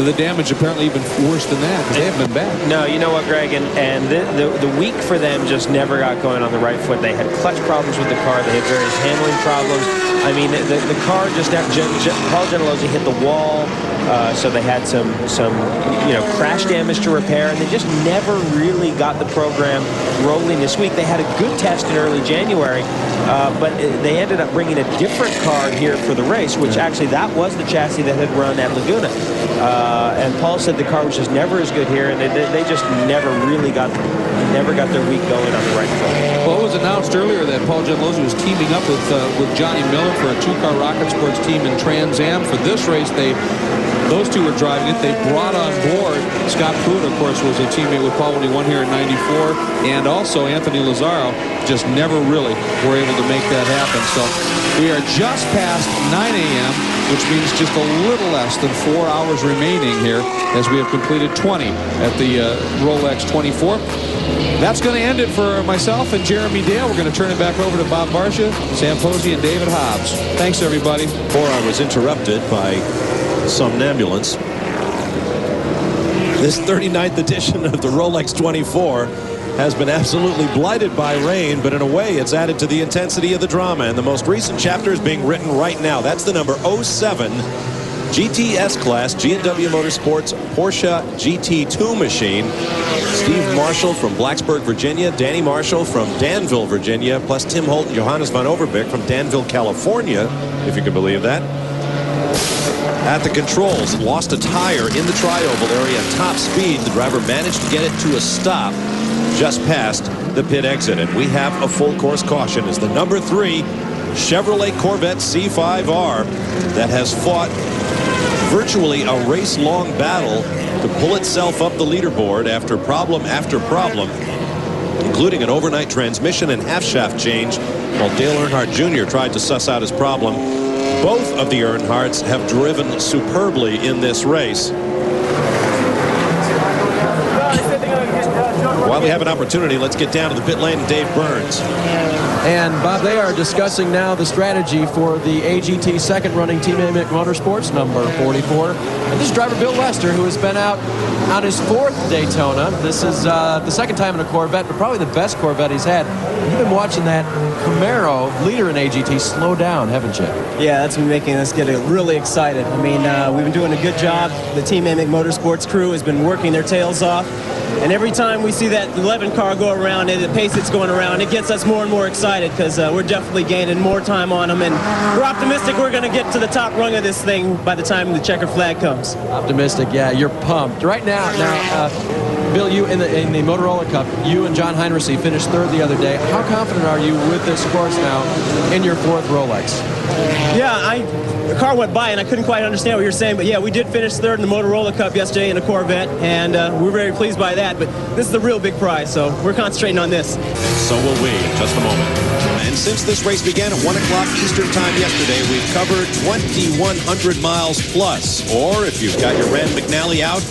Speaker 23: the damage apparently even worse than that, because they haven't been back.
Speaker 7: No, you know what, Greg, and the week for them just never got going on the right foot. They had clutch problems with the car. They had various handling problems. I mean, the car just, Paul Gentilozzi hit the wall, so they had some crash damage to repair, and they just never really got the program rolling this week. They had a good test in early January, but they ended up bringing a different car here for the race, which actually that was the chassis that had run at Laguna. And Paul said the car was just never as good here, and they just never really got their week going on the right foot.
Speaker 23: Well, it was announced earlier that Paul Gentilozzi was teaming up with Johnny Miller for a 2-car Rocket Sports team in Trans Am. For this race, those two were driving it. They brought on board Scott Pruitt, of course, was a teammate with Paul when he won here in '94, and also Anthony Lazzaro. Just never really were able to make that happen. So we are just past 9 a.m., which means just a little less than 4 hours remaining here as we have completed 20 at the Rolex 24. That's going to end it for myself and Jeremy Dale. We're going to turn it back over to Bob Barsha, Sam Posey, and David Hobbs. Thanks, everybody.
Speaker 12: Before I was interrupted by somnambulance, this 39th edition of the Rolex 24 has been absolutely blighted by rain, but in a way it's added to the intensity of the drama, and the most recent chapter is being written right now. That's the number 07 GTS class G&W Motorsports Porsche GT2 machine. Steve Marshall from Blacksburg, Virginia, Danny Marshall from Danville, Virginia, plus Tim Holt and Johannes von Overbeek from Danville, California, if you can believe that. At the controls, lost a tire in the tri-oval area at top speed. The driver managed to get it to a stop just past the pit exit, and we have a full course caution as the number 3 Chevrolet Corvette C5R that has fought virtually a race-long battle to pull itself up the leaderboard after problem, including an overnight transmission and half-shaft change, while Dale Earnhardt Jr. tried to suss out his problem. Both of the Earnhardts have driven superbly in this race. While we have an opportunity, let's get down to the pit lane and Dave Burns.
Speaker 2: And Bob, they are discussing now the strategy for the AGT second running Team AMIC Motorsports number 44. And this is driver Bill Lester, who has been out on his 4th Daytona. This is the second time in a Corvette, but probably the best Corvette he's had. You've been watching that Camaro, leader in AGT, slow down, haven't you?
Speaker 13: Yeah, that's been making us get really excited. I mean, we've been doing a good job. The Team AMIC Motorsports crew has been working their tails off. And every time we see that 11 car go around and the pace it's going around, it gets us more and more excited because we're definitely gaining more time on them. And we're optimistic we're going to get to the top rung of this thing by the time the checker flag comes.
Speaker 2: Optimistic, yeah, you're pumped. Right now, Bill, you in the Motorola Cup, you and John Heinrichs finished 3rd the other day. How confident are you with this course now in your 4th Rolex?
Speaker 13: Yeah, the car went by and I couldn't quite understand what you were saying, but yeah, we did finish 3rd in the Motorola Cup yesterday in a Corvette, and we're very pleased by that, but this is the real big prize, so we're concentrating on this.
Speaker 12: So will we in just a moment. And since this race began at 1 o'clock Eastern time yesterday, we've covered 2,100 miles plus, or if you've got your Rand McNally out,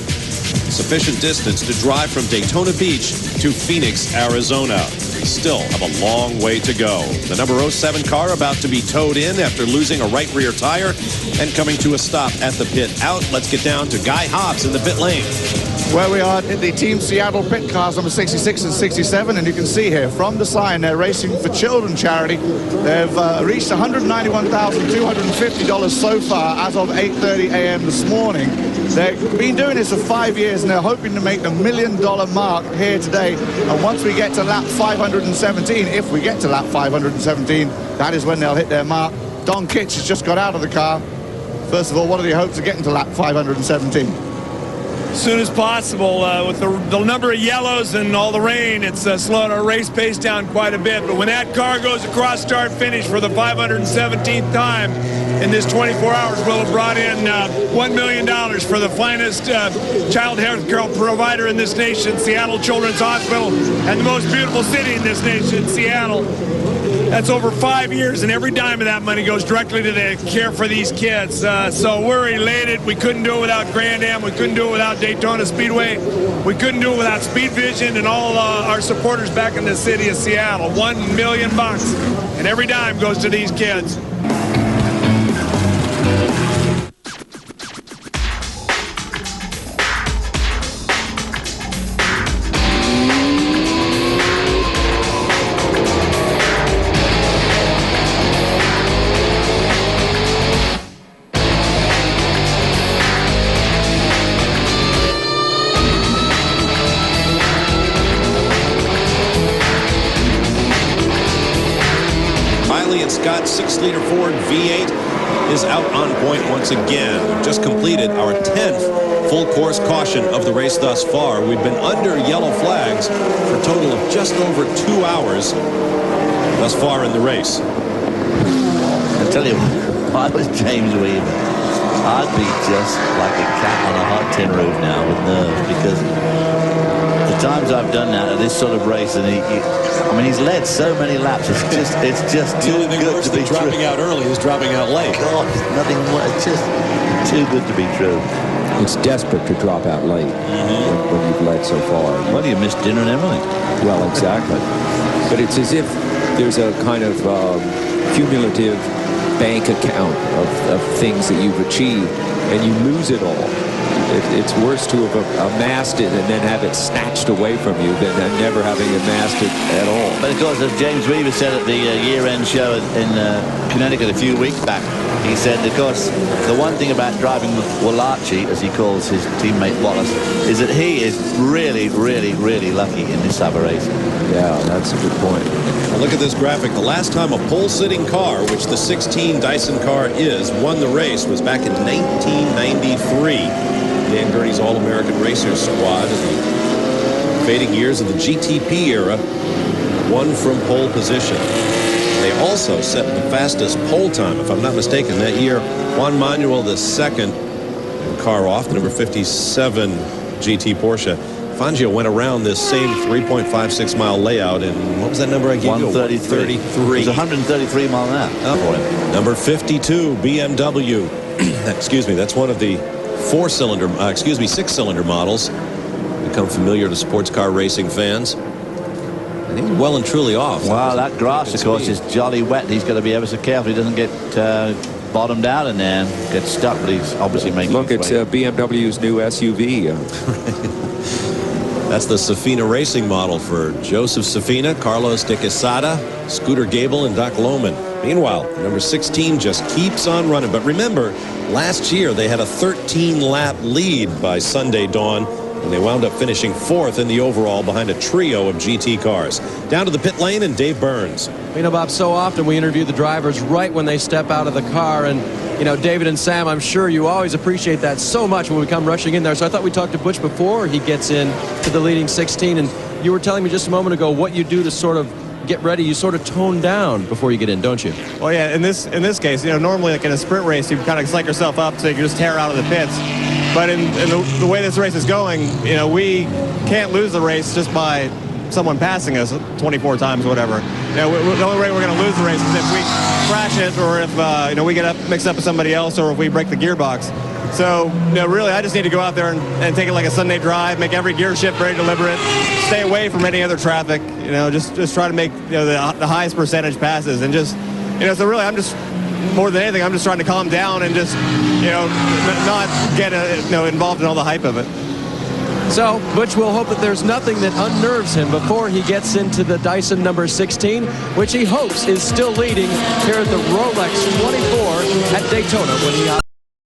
Speaker 12: sufficient distance to drive from Daytona Beach to Phoenix, Arizona. We still have a long way to go. The number 07 car about to be towed in after losing a right rear tire and coming to a stop at the pit out. Let's get down to Guy Hobbs in the pit lane.
Speaker 17: Where we are in the Team Seattle pit cars, number 66 and 67, and you can see here from the sign they're racing for children charity. They've reached $191,250 so far as of 8:30 a.m. this morning. They've been doing this for 5 years, and they're hoping to make the $1 million mark here today. And once we get to lap 517, if we get to lap 517, that is when they'll hit their mark. Don Kitch has just got out of the car. First of all, what are the hopes of getting to lap 517?
Speaker 1: As soon as possible. With the number of yellows and all the rain, it's slowed our race pace down quite a bit. But when that car goes across start finish for the 517th time in this 24 hours, we'll have brought in $1 million for the finest child health care provider in this nation, Seattle Children's Hospital, and the most beautiful city in this nation, Seattle. That's over 5 years, and every dime of that money goes directly to the care for these kids. So we're elated. We couldn't do it without Grand Am. We couldn't do it without Daytona Speedway. We couldn't do it without SpeedVision and all our supporters back in the city of Seattle. $1 million, and every dime goes to these kids.
Speaker 12: Scott's 6-liter Ford V8 is out on point once again. We've just completed our 10th full course caution of the race thus far. We've been under yellow flags for a total of just over 2 hours thus far in the race.
Speaker 14: I tell you, if I was James Weaver, I'd be just like a cat on a hot tin roof now with nerves, because the times I've done that at this sort of race, and I mean, he's led so many laps. It's just too good to be true.
Speaker 12: Dropping out early is dropping out late.
Speaker 14: God, nothing more. It's just too good to be true.
Speaker 15: It's desperate to drop out late when you've led so far.
Speaker 14: Well, you missed dinner and everything.
Speaker 15: Well, exactly. But it's as if there's a kind of cumulative bank account of things that you've achieved, and you lose it all. It's worse to have amassed it and then have it snatched away from you than never having amassed it at all.
Speaker 14: But of course, as James Weaver said at the year-end show in Connecticut a few weeks back, he said, of course, the one thing about driving with Wallace, as he calls his teammate Wallace, is that he is really, really, really lucky in this type of race.
Speaker 15: Yeah, that's a good point.
Speaker 12: Well, look at this graphic. The last time a pole-sitting car, which the 16 Dyson car is, won the race was back in 1993. Dan Gurney's All-American Racers squad in the fading years of the GTP era won from pole position. They also set the fastest pole time, if I'm not mistaken, that year. Juan Manuel II, and car off, the number 57 GT Porsche. Fangio went around this same 3.56 mile layout in, what was that number again?
Speaker 14: 133. It was 133 mile an hour.
Speaker 12: Number 52 BMW. Excuse me, that's one of the six-cylinder models. Become familiar to sports car racing fans. And he's well and truly off.
Speaker 14: Wow, that grass, of course, is jolly wet. He's got to be ever so careful he doesn't get bottomed out in there and get stuck, but he's obviously making
Speaker 15: Look, it's BMW's new SUV.
Speaker 12: That's the Safina Racing model for Joseph Safina, Carlos de Quesada, Scooter Gable, and Doc Lohman. Meanwhile, number 16 just keeps on running. But remember, last year they had a 13-lap lead by Sunday dawn, and they wound up finishing 4th in the overall behind a trio of GT cars. Down to the pit lane, and Dave Burns.
Speaker 2: You know, Bob, so often we interview the drivers right when they step out of the car, and you know, David and Sam, I'm sure you always appreciate that so much when we come rushing in there. So I thought we talked to Butch before he gets in to the leading 16, and you were telling me just a moment ago what you do to sort of get ready. You sort of tone down before you get in, don't you?
Speaker 13: Well, yeah, in this case, you know, normally like in a sprint race, you kind of psych yourself up so you can just tear out of the pits. But in the way this race is going, you know, we can't lose the race just by someone passing us 24 times, whatever. You know, the only way we're going to lose the race is if we crash it, or if you know, we get mixed up with somebody else, or if we break the gearbox. So, you know, really, I just need to go out there and take it like a Sunday drive, make every gear shift very deliberate, stay away from any other traffic. You know, just try to make, you know, the highest percentage passes, and just, you know, so really, I'm just, more than anything, I'm just trying to calm down and just, you know, not get you know, involved in all the hype of it.
Speaker 2: So, Butch will hope that there's nothing that unnerves him before he gets into the Dyson number 16, which he hopes is still leading here at the Rolex 24 at Daytona when he